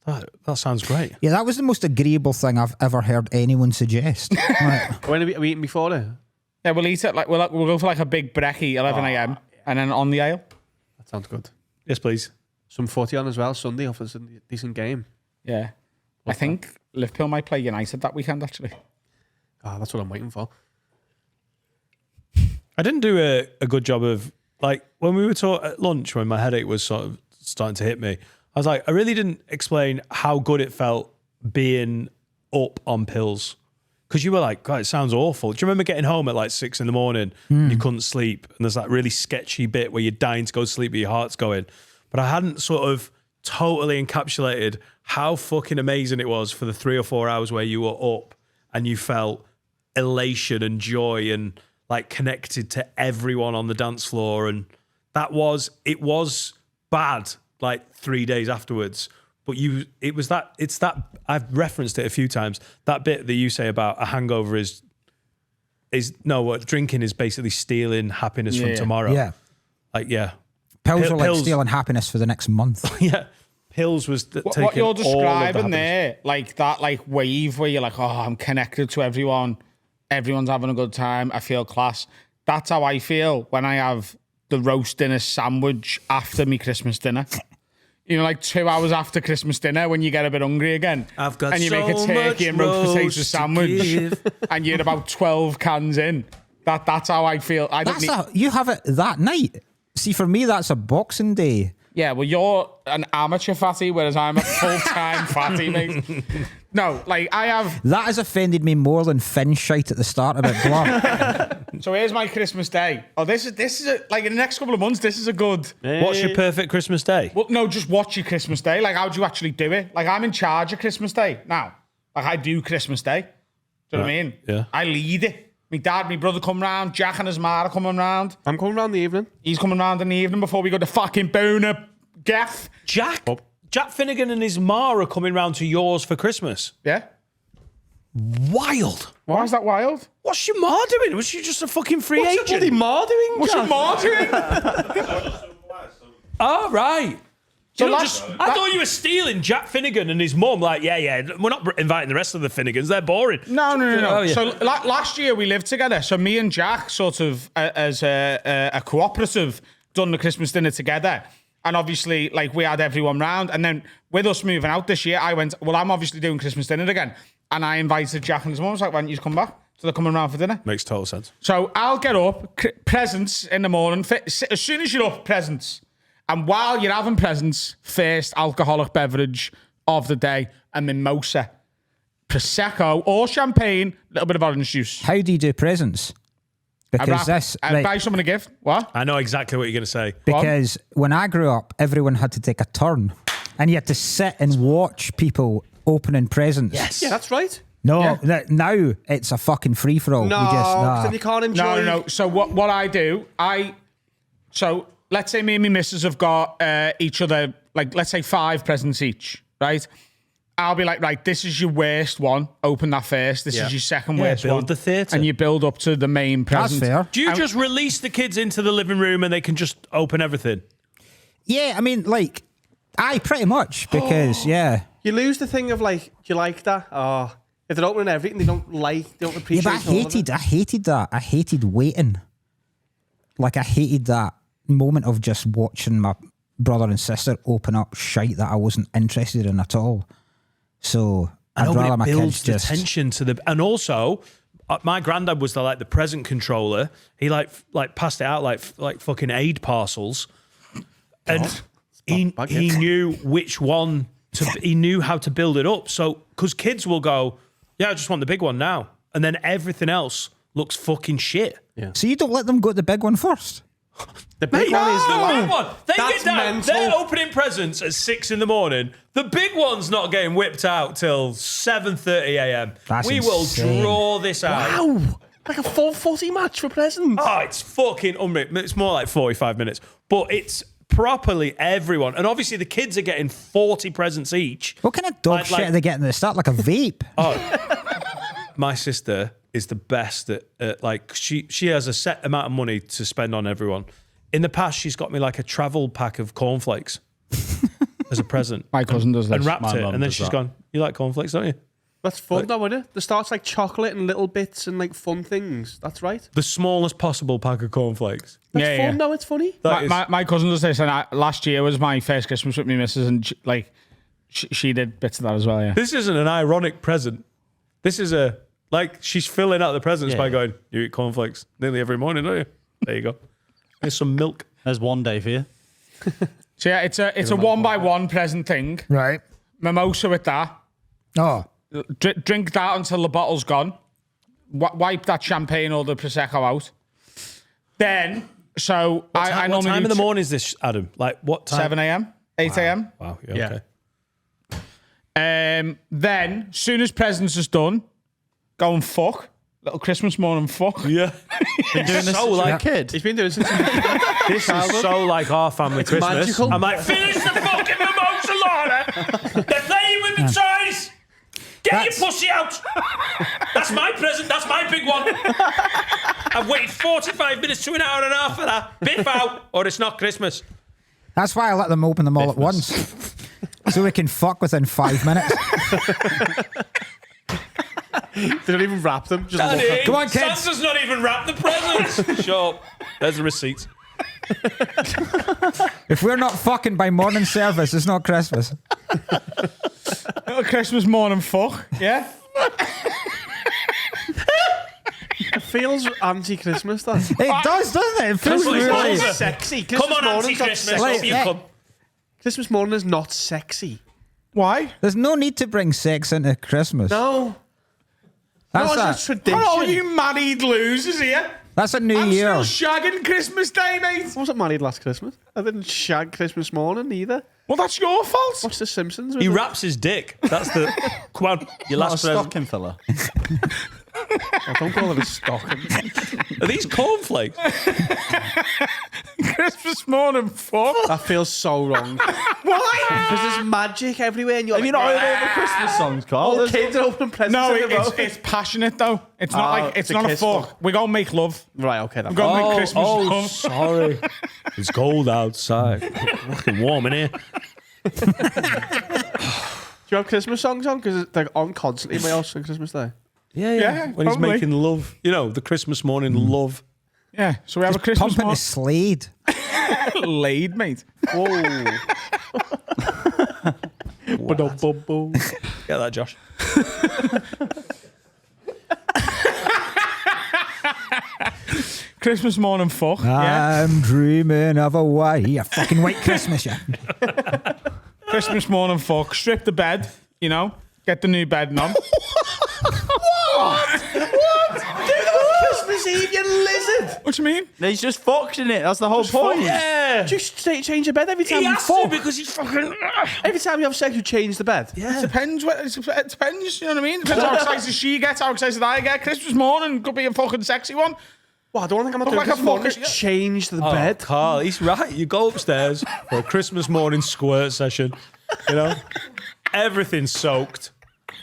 [SPEAKER 2] That sounds great.
[SPEAKER 7] Yeah, that was the most agreeable thing I've ever heard anyone suggest. Like,
[SPEAKER 4] When are we eating before it?
[SPEAKER 1] Yeah, we'll eat it. Like we'll go for like a big brekkie, 11 a.m. and then on the ale.
[SPEAKER 4] That sounds good.
[SPEAKER 2] Yes, please.
[SPEAKER 4] Some 40 on as well. Sunday offers a decent game.
[SPEAKER 1] Yeah. I think Liverpool might play United that weekend, actually.
[SPEAKER 4] Ah, that's what I'm waiting for.
[SPEAKER 2] I didn't do a good job of, like, when we were taught at lunch, when my headache was sort of starting to hit me, I was like, I really didn't explain how good it felt being up on pills. Because you were like, God, it sounds awful. Do you remember getting home at like 6 a.m. and you couldn't sleep? And there's that really sketchy bit where you're dying to go to sleep, but your heart's going. But I hadn't sort of totally encapsulated how fucking amazing it was for the 3 or 4 hours where you were up and you felt elation and joy and like connected to everyone on the dance floor. And it was bad like 3 days afterwards. But I've referenced it a few times. That bit that you say about a hangover what drinking is basically stealing happiness from tomorrow.
[SPEAKER 7] yeah.
[SPEAKER 2] Like, yeah.
[SPEAKER 7] Pills are like
[SPEAKER 2] pills-
[SPEAKER 7] stealing happiness for the next month.
[SPEAKER 2] Yeah. Pills was taking
[SPEAKER 1] What you're
[SPEAKER 2] all of the
[SPEAKER 1] describing
[SPEAKER 2] happiness.
[SPEAKER 1] there, like that like wave where you're like, oh, I'm connected to everyone. Everyone's having a good time. I feel class. That's how I feel when I have the roast dinner sandwich after me Christmas dinner. You know, like 2 hours after Christmas dinner when you get a bit hungry again.
[SPEAKER 2] I've got
[SPEAKER 1] and you make a
[SPEAKER 2] so
[SPEAKER 1] turkey
[SPEAKER 2] much
[SPEAKER 1] and roast potato
[SPEAKER 2] roast to
[SPEAKER 1] sandwich
[SPEAKER 2] give.
[SPEAKER 1] and you're about 12 cans in. That's how I feel.
[SPEAKER 7] You have it that night. See, for me, that's a Boxing Day.
[SPEAKER 1] Yeah, well, you're an amateur fatty, whereas I'm a full-time fatty, mate. No, like, I have...
[SPEAKER 7] That has offended me more than Finn shite at the start of it. Blur.
[SPEAKER 1] So here's my Christmas day. Oh, this is like, in the next couple of months, this is a good...
[SPEAKER 2] What's your perfect Christmas day?
[SPEAKER 1] Well, no, just watch your Christmas day. Like, how do you actually do it? Like, I'm in charge of Christmas day now. Like, I do Christmas day. Do you know what I mean?
[SPEAKER 2] Yeah.
[SPEAKER 1] I lead it. My dad, my brother come round. Jack and his ma are coming round.
[SPEAKER 4] I'm coming round the evening.
[SPEAKER 1] He's coming round in the evening before we go to fucking Boner Gaff.
[SPEAKER 2] Jack Finnegan and his ma are coming round to yours for Christmas.
[SPEAKER 1] Yeah?
[SPEAKER 2] Wild.
[SPEAKER 1] Why is that wild?
[SPEAKER 2] What's your ma doing? Was she just a fucking free agent?
[SPEAKER 4] What's your ma doing?
[SPEAKER 1] What's your ma doing?
[SPEAKER 2] Oh, right.
[SPEAKER 1] So
[SPEAKER 2] You know,
[SPEAKER 1] last-
[SPEAKER 2] I thought you were stealing Jack Finnegan and his mum. Like, yeah, we're not inviting the rest of the Finnegans. They're boring.
[SPEAKER 1] No.
[SPEAKER 2] Oh, yeah.
[SPEAKER 1] So last year we lived together. So me and Jack, sort of as a cooperative, done the Christmas dinner together. And obviously, like, we had everyone round. And then with us moving out this year, I went, well, I'm obviously doing Christmas dinner again. And I invited Jack and his mum. I was like, why don't you come back? So they're coming round for dinner.
[SPEAKER 2] Makes total sense.
[SPEAKER 1] So I'll get up, presents in the morning. As soon as you're up, presents. And while you're having presents, first alcoholic beverage of the day, a mimosa. Prosecco or champagne, a little bit of orange juice.
[SPEAKER 7] How do you do presents? Because
[SPEAKER 1] I buy someone a gift. What?
[SPEAKER 2] I know exactly what you're going to say.
[SPEAKER 7] Because when I grew up, everyone had to take a turn, and you had to sit and watch people opening presents.
[SPEAKER 2] Yes.
[SPEAKER 4] Yeah, that's right.
[SPEAKER 7] No, now it's a fucking free for all.
[SPEAKER 4] No, 'cause then you can't enjoy.
[SPEAKER 1] No. So what I do, so let's say me and my missus have got each other, like, let's say 5 presents each, right? I'll be like, right, this is your worst one. Open that first. This is your second worst
[SPEAKER 2] build
[SPEAKER 1] one.
[SPEAKER 2] the theatre.
[SPEAKER 1] And you build up to the main present.
[SPEAKER 7] That's fair.
[SPEAKER 2] Do you just release the kids into the living room and they can just open everything?
[SPEAKER 7] Yeah, I mean, like, pretty much, because,
[SPEAKER 4] You lose the thing of, like, do you like that? Oh, if they're opening everything, they don't appreciate.
[SPEAKER 7] Yeah, but I hated that. I hated waiting. Like, I hated that moment of just watching my brother and sister open up shite that I wasn't interested in at all. So I'd rather my kids just
[SPEAKER 2] tension to the, and also my granddad was the present controller. He like passed it out like fucking aid parcels, and he knew which one to. He knew how to build it up. So because kids will go, yeah, I just want the big one now, and then everything else looks fucking shit.
[SPEAKER 4] Yeah.
[SPEAKER 7] So you don't let them go to the big one first?
[SPEAKER 4] The big one is the
[SPEAKER 2] big one. They
[SPEAKER 4] That's
[SPEAKER 2] get down.
[SPEAKER 4] mental.
[SPEAKER 2] They're opening presents at 6 a.m. The big one's not getting whipped out till 7:30 a.m.
[SPEAKER 7] That's
[SPEAKER 2] we
[SPEAKER 7] insane.
[SPEAKER 2] will draw this out.
[SPEAKER 4] Wow, like a full footy match for presents.
[SPEAKER 2] Oh, it's fucking unreal. It's more like 45 minutes, but it's properly everyone. And obviously the kids are getting 40 presents each.
[SPEAKER 7] What kind of dog shit are they getting at the start? Like a vape?
[SPEAKER 2] My sister is the best at like, she has a set amount of money to spend on everyone. In the past, she's got me like a travel pack of cornflakes as a present.
[SPEAKER 1] My cousin does this.
[SPEAKER 2] And wrapped
[SPEAKER 5] My
[SPEAKER 2] it.
[SPEAKER 5] mum
[SPEAKER 2] And then
[SPEAKER 5] does
[SPEAKER 2] she's
[SPEAKER 5] that.
[SPEAKER 2] gone, you like cornflakes, don't you?
[SPEAKER 4] That's fun, though, isn't it? The starts like chocolate and little bits and like fun things. That's right.
[SPEAKER 2] The smallest possible pack of cornflakes.
[SPEAKER 4] That's fun, though. It's funny.
[SPEAKER 1] My cousin does this, and last year was my first Christmas with my missus, and she did bits of that as well, yeah.
[SPEAKER 2] This isn't an ironic present. This is she's filling out the presents by going, you eat cornflakes nearly every morning, don't you? There you go. Here's some milk.
[SPEAKER 5] There's one day for you.
[SPEAKER 1] So yeah, it's a 1-by-1 present thing.
[SPEAKER 7] Right.
[SPEAKER 1] Mimosa with that.
[SPEAKER 7] Oh.
[SPEAKER 1] Drink that until the bottle's gone. Wipe that champagne or the Prosecco out. Then, so I
[SPEAKER 2] What
[SPEAKER 1] normally
[SPEAKER 2] time
[SPEAKER 1] do
[SPEAKER 2] in the morning is this, Adam? Like what time?
[SPEAKER 1] 7 a.m., 8 a.m.
[SPEAKER 2] Wow, yeah, okay.
[SPEAKER 1] Then, soon as presents is done, go and fuck. Little Christmas morning fuck.
[SPEAKER 2] Yeah.
[SPEAKER 5] Been doing this
[SPEAKER 2] So
[SPEAKER 5] since
[SPEAKER 2] like-
[SPEAKER 5] a kid.
[SPEAKER 4] He's been doing it since
[SPEAKER 2] This is so like our family Christmas.
[SPEAKER 4] magical.
[SPEAKER 2] I'm like, finish the fucking mimosa, Lana. They're playing with the toys. Get your pussy out. That's my present. That's my big one. I've waited 45 minutes to an hour and a half for that. Biff out, or it's not Christmas.
[SPEAKER 7] That's why I let them open them all at once. So we can fuck within 5 minutes.
[SPEAKER 4] They don't even wrap them. Just
[SPEAKER 2] Daddy,
[SPEAKER 4] look at
[SPEAKER 7] Come on, kids.
[SPEAKER 2] Santa's not even wrapped the presents. Shut up. There's the receipt.
[SPEAKER 7] If we're not fucking by morning service, it's not Christmas.
[SPEAKER 1] Little Christmas morning fuck. Yeah.
[SPEAKER 4] It feels anti-Christmas, that.
[SPEAKER 7] It does, doesn't it? It feels
[SPEAKER 2] Christmas
[SPEAKER 7] really...
[SPEAKER 2] morning.
[SPEAKER 4] Sexy.
[SPEAKER 2] Come on,
[SPEAKER 4] morning's not
[SPEAKER 2] anti-Christmas.
[SPEAKER 4] sexy.
[SPEAKER 2] Up you
[SPEAKER 7] Like,
[SPEAKER 2] come.
[SPEAKER 4] Christmas morning is not sexy.
[SPEAKER 1] Why?
[SPEAKER 7] There's no need to bring sex into Christmas.
[SPEAKER 4] No.
[SPEAKER 7] That's,
[SPEAKER 4] No, it's a
[SPEAKER 7] a,
[SPEAKER 4] tradition.
[SPEAKER 1] Oh, you married losers here.
[SPEAKER 7] that's a New
[SPEAKER 1] I'm
[SPEAKER 7] Year.
[SPEAKER 1] still shagging Christmas Day, mate.
[SPEAKER 4] I wasn't married last Christmas. I didn't shag Christmas morning either.
[SPEAKER 1] Well, that's your fault.
[SPEAKER 4] Watch The Simpsons.
[SPEAKER 2] He wraps his dick. That's the. Come on, your
[SPEAKER 5] Not a
[SPEAKER 2] last present.
[SPEAKER 5] stocking filler.
[SPEAKER 4] I don't call it a stocking.
[SPEAKER 2] Are these cornflakes?
[SPEAKER 1] Christmas morning fuck.
[SPEAKER 4] That feels so wrong.
[SPEAKER 1] Why?
[SPEAKER 4] Because there's magic everywhere and you're
[SPEAKER 5] Have you
[SPEAKER 4] like,
[SPEAKER 5] not heard all the Christmas songs, Carl?
[SPEAKER 4] all the
[SPEAKER 5] There's-
[SPEAKER 4] kids are opening presents
[SPEAKER 1] No,
[SPEAKER 4] in a row.
[SPEAKER 1] it's passionate though. It's not like it's
[SPEAKER 4] it's a
[SPEAKER 1] not a
[SPEAKER 4] kiss
[SPEAKER 1] fuck.
[SPEAKER 4] fuck.
[SPEAKER 1] We're gonna make love.
[SPEAKER 4] Right, okay. Then.
[SPEAKER 1] We're gonna make Christmas love.
[SPEAKER 2] sorry. It's cold outside. Fucking warm in here.
[SPEAKER 4] Do you have Christmas songs on? Because they're on constantly in my house on Christmas Day.
[SPEAKER 1] Yeah,
[SPEAKER 2] When he's
[SPEAKER 1] probably.
[SPEAKER 2] making love. You know, the Christmas morning love.
[SPEAKER 1] Yeah. So we have a Christmas
[SPEAKER 7] Pumping
[SPEAKER 1] morning.
[SPEAKER 7] a Slade.
[SPEAKER 1] Laid, mate.
[SPEAKER 5] Whoa.
[SPEAKER 2] Get that, Josh.
[SPEAKER 1] Christmas morning fuck. Yeah.
[SPEAKER 7] I'm dreaming of a fucking white Christmas, yeah.
[SPEAKER 1] Christmas morning fuck. Strip the bed, you know. Get the new bed on.
[SPEAKER 5] Christmas Eve, you lizard.
[SPEAKER 1] What do you mean?
[SPEAKER 5] He's just fucked in it. That's the whole point.
[SPEAKER 2] Yeah.
[SPEAKER 5] Just change your bed every time
[SPEAKER 2] He
[SPEAKER 5] you
[SPEAKER 2] has to
[SPEAKER 5] fuck.
[SPEAKER 2] because he's fucking.
[SPEAKER 5] Every time you have sex, you change the bed.
[SPEAKER 2] Yeah.
[SPEAKER 1] It depends, it depends, you know what I mean? Depends how excited she gets, how excited I get. Christmas morning could be a fucking sexy one.
[SPEAKER 5] Well, I don't think I'm not
[SPEAKER 1] Look
[SPEAKER 5] doing
[SPEAKER 1] like
[SPEAKER 5] this
[SPEAKER 1] a
[SPEAKER 5] morning.
[SPEAKER 1] fucking-
[SPEAKER 5] Just change the
[SPEAKER 2] Oh,
[SPEAKER 5] bed.
[SPEAKER 2] Carl, he's right. You go upstairs for a Christmas morning squirt session. You know, everything's soaked.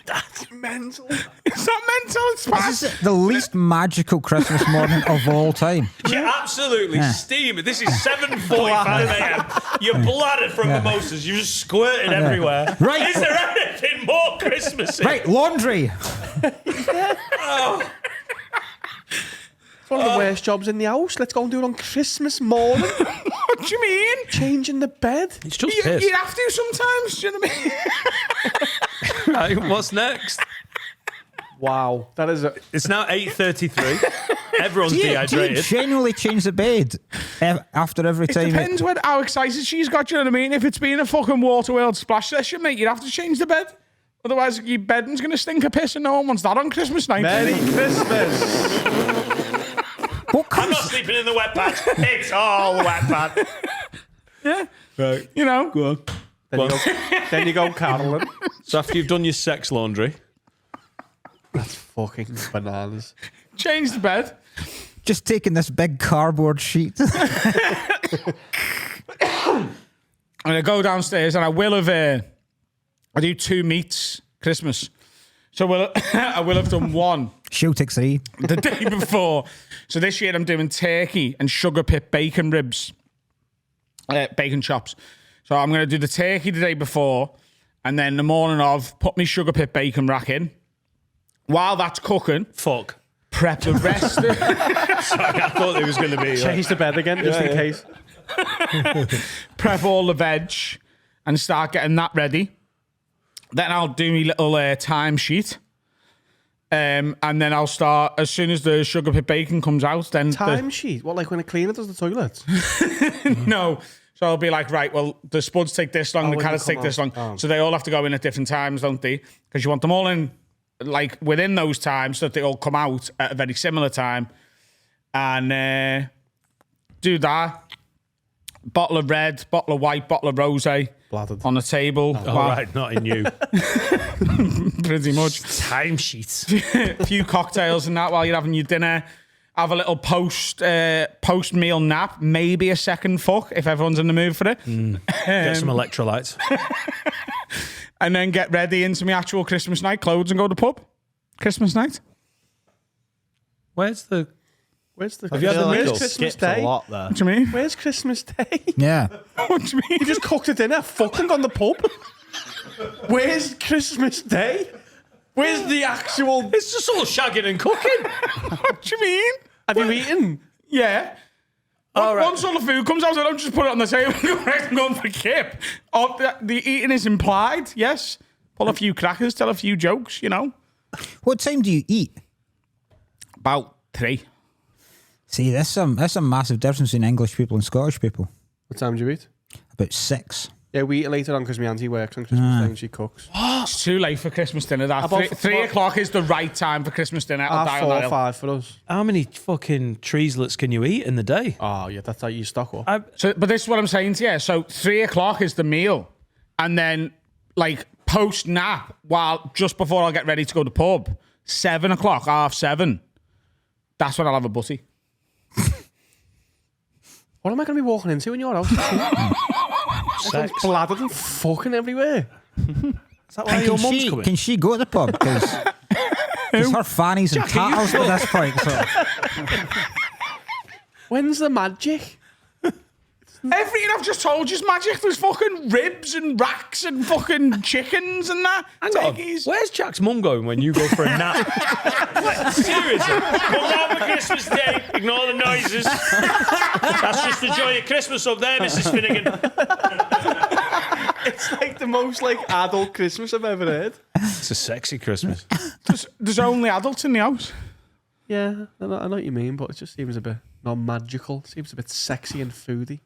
[SPEAKER 5] That's mental.
[SPEAKER 1] It's not mental, it's
[SPEAKER 7] This
[SPEAKER 1] fast.
[SPEAKER 7] is the least magical Christmas morning of all time.
[SPEAKER 2] You're absolutely steaming. This is 7:45 a.m. You're bladdered from mimosas. You're just squirting everywhere.
[SPEAKER 7] Right.
[SPEAKER 2] Is there anything more Christmassy?
[SPEAKER 7] Right, laundry.
[SPEAKER 5] It's one of the worst jobs in the house. Let's go and do it on Christmas morning.
[SPEAKER 1] What do you mean?
[SPEAKER 5] Changing the bed.
[SPEAKER 2] It's just
[SPEAKER 1] You
[SPEAKER 2] piss.
[SPEAKER 1] have to sometimes, do you know what I mean?
[SPEAKER 2] Right, what's next?
[SPEAKER 5] Wow. That is a...
[SPEAKER 2] It's now 8:33. Everyone's
[SPEAKER 7] Do you
[SPEAKER 2] dehydrated.
[SPEAKER 7] genuinely change the bed after every
[SPEAKER 1] It
[SPEAKER 7] time?
[SPEAKER 1] depends how excited she's got, do you know what I mean? If it's been a fucking Waterworld splash session, mate, you'd have to change the bed. Otherwise, your bedding's going to stink of piss and no one wants that on Christmas night.
[SPEAKER 5] Merry Christmas.
[SPEAKER 7] What
[SPEAKER 2] I'm
[SPEAKER 7] comes?
[SPEAKER 2] not sleeping in the wet pad. It's all wet pad.
[SPEAKER 1] Yeah.
[SPEAKER 2] Right.
[SPEAKER 1] You know.
[SPEAKER 2] Go on.
[SPEAKER 5] Then you go caroling.
[SPEAKER 2] So after you've done your sex laundry,
[SPEAKER 5] That's fucking bananas.
[SPEAKER 1] Change the bed.
[SPEAKER 7] Just taking this big cardboard sheet.
[SPEAKER 1] And I go downstairs and I will have... I do 2 meats Christmas. So I will have done one
[SPEAKER 7] She'll take 3.
[SPEAKER 1] the day before. So this year I'm doing turkey and sugar pit bacon ribs. Bacon chops. So I'm going to do the turkey the day before and then the morning of, put me sugar pit bacon rack in. While that's cooking,
[SPEAKER 2] fuck.
[SPEAKER 1] prep the rest.
[SPEAKER 2] Sorry, I thought it was going to be.
[SPEAKER 5] Change the bed again, just in case.
[SPEAKER 1] Prep all the veg and start getting that ready. Then I'll do my little timesheet. And then I'll start, as soon as the sugar pit bacon comes out, then...
[SPEAKER 5] Timesheet? What, like when a cleaner does the toilets?
[SPEAKER 1] No. So I'll be like, right, well, the spuds take this long, the
[SPEAKER 5] when
[SPEAKER 1] carrots
[SPEAKER 5] you
[SPEAKER 1] take
[SPEAKER 5] come
[SPEAKER 1] this long.
[SPEAKER 5] out. Oh.
[SPEAKER 1] So they all have to go in at different times, don't they? Because you want them all in, like, within those times so that they all come out at a very similar time. And do that. Bottle of red, bottle of white, bottle of rosé
[SPEAKER 5] Bladdered.
[SPEAKER 1] on the table.
[SPEAKER 2] All right, not in you.
[SPEAKER 1] Pretty much.
[SPEAKER 2] Timesheets.
[SPEAKER 1] A few cocktails and that while you're having your dinner. Have a little post meal nap, maybe a second fuck if everyone's in the mood for it.
[SPEAKER 2] Get some electrolytes.
[SPEAKER 1] And then get ready into my actual Christmas night clothes and go to the pub. Christmas night.
[SPEAKER 2] Where's the...
[SPEAKER 5] Have
[SPEAKER 2] you had the
[SPEAKER 5] Where's
[SPEAKER 2] meal?
[SPEAKER 5] Christmas Skipped a Day? lot there.
[SPEAKER 1] What do you mean?
[SPEAKER 5] Where's Christmas Day?
[SPEAKER 7] Yeah.
[SPEAKER 1] What do you mean?
[SPEAKER 5] You just cooked a dinner, fucking gone to the pub. Where's Christmas Day? Where's the actual...
[SPEAKER 2] It's just all shagging and cooking.
[SPEAKER 1] What do you mean?
[SPEAKER 5] Have you eaten?
[SPEAKER 1] Yeah. Once all the food comes out, I don't just put it on the table and go, right, I'm going for a kip. Oh, the eating is implied, yes. Pull a few crackers, tell a few jokes, you know.
[SPEAKER 7] What time do you eat?
[SPEAKER 1] About 3.
[SPEAKER 7] See, there's some massive difference between English people and Scottish people.
[SPEAKER 5] What time do you eat?
[SPEAKER 7] About 6.
[SPEAKER 5] Yeah, we eat later on because my auntie works on Christmas Day and she cooks.
[SPEAKER 1] It's too late for Christmas dinner. That
[SPEAKER 5] About
[SPEAKER 1] 3 o'clock is the right time for Christmas dinner. I'll die on
[SPEAKER 5] 4
[SPEAKER 1] that
[SPEAKER 5] or
[SPEAKER 1] hill.
[SPEAKER 5] 5 for us.
[SPEAKER 2] How many fucking treeslets can you eat in the day?
[SPEAKER 5] Oh, yeah, that's how you stock up.
[SPEAKER 1] So, but this is what I'm saying to you. So 3 o'clock is the meal, and then like post nap, while just before I'll get ready to go to the pub, 7 o'clock, 7:30. That's when I'll have a butty.
[SPEAKER 5] What am I going to be walking into in your house? Sex. Bladdered and fucking everywhere.
[SPEAKER 2] Is that why
[SPEAKER 7] And
[SPEAKER 2] your mum's coming?
[SPEAKER 7] can she go to the pub? Because her fanny's and tatters at this point. So.
[SPEAKER 5] When's the magic?
[SPEAKER 1] Everything I've just told you is magic. There's fucking ribs and racks and fucking chickens and that.
[SPEAKER 2] Hang on.
[SPEAKER 1] Turkeys.
[SPEAKER 2] Where's Jack's mum going when you go for a nap? Like, seriously. Come on for Christmas Day. Ignore the noises. That's just the joy of Christmas up there, Mrs. Finnegan.
[SPEAKER 4] It's like the most like adult Christmas I've ever heard.
[SPEAKER 2] It's a sexy Christmas.
[SPEAKER 1] There's only adults in the house.
[SPEAKER 4] Yeah, I know what you mean, but it just seems a bit not magical. Seems a bit sexy and foody.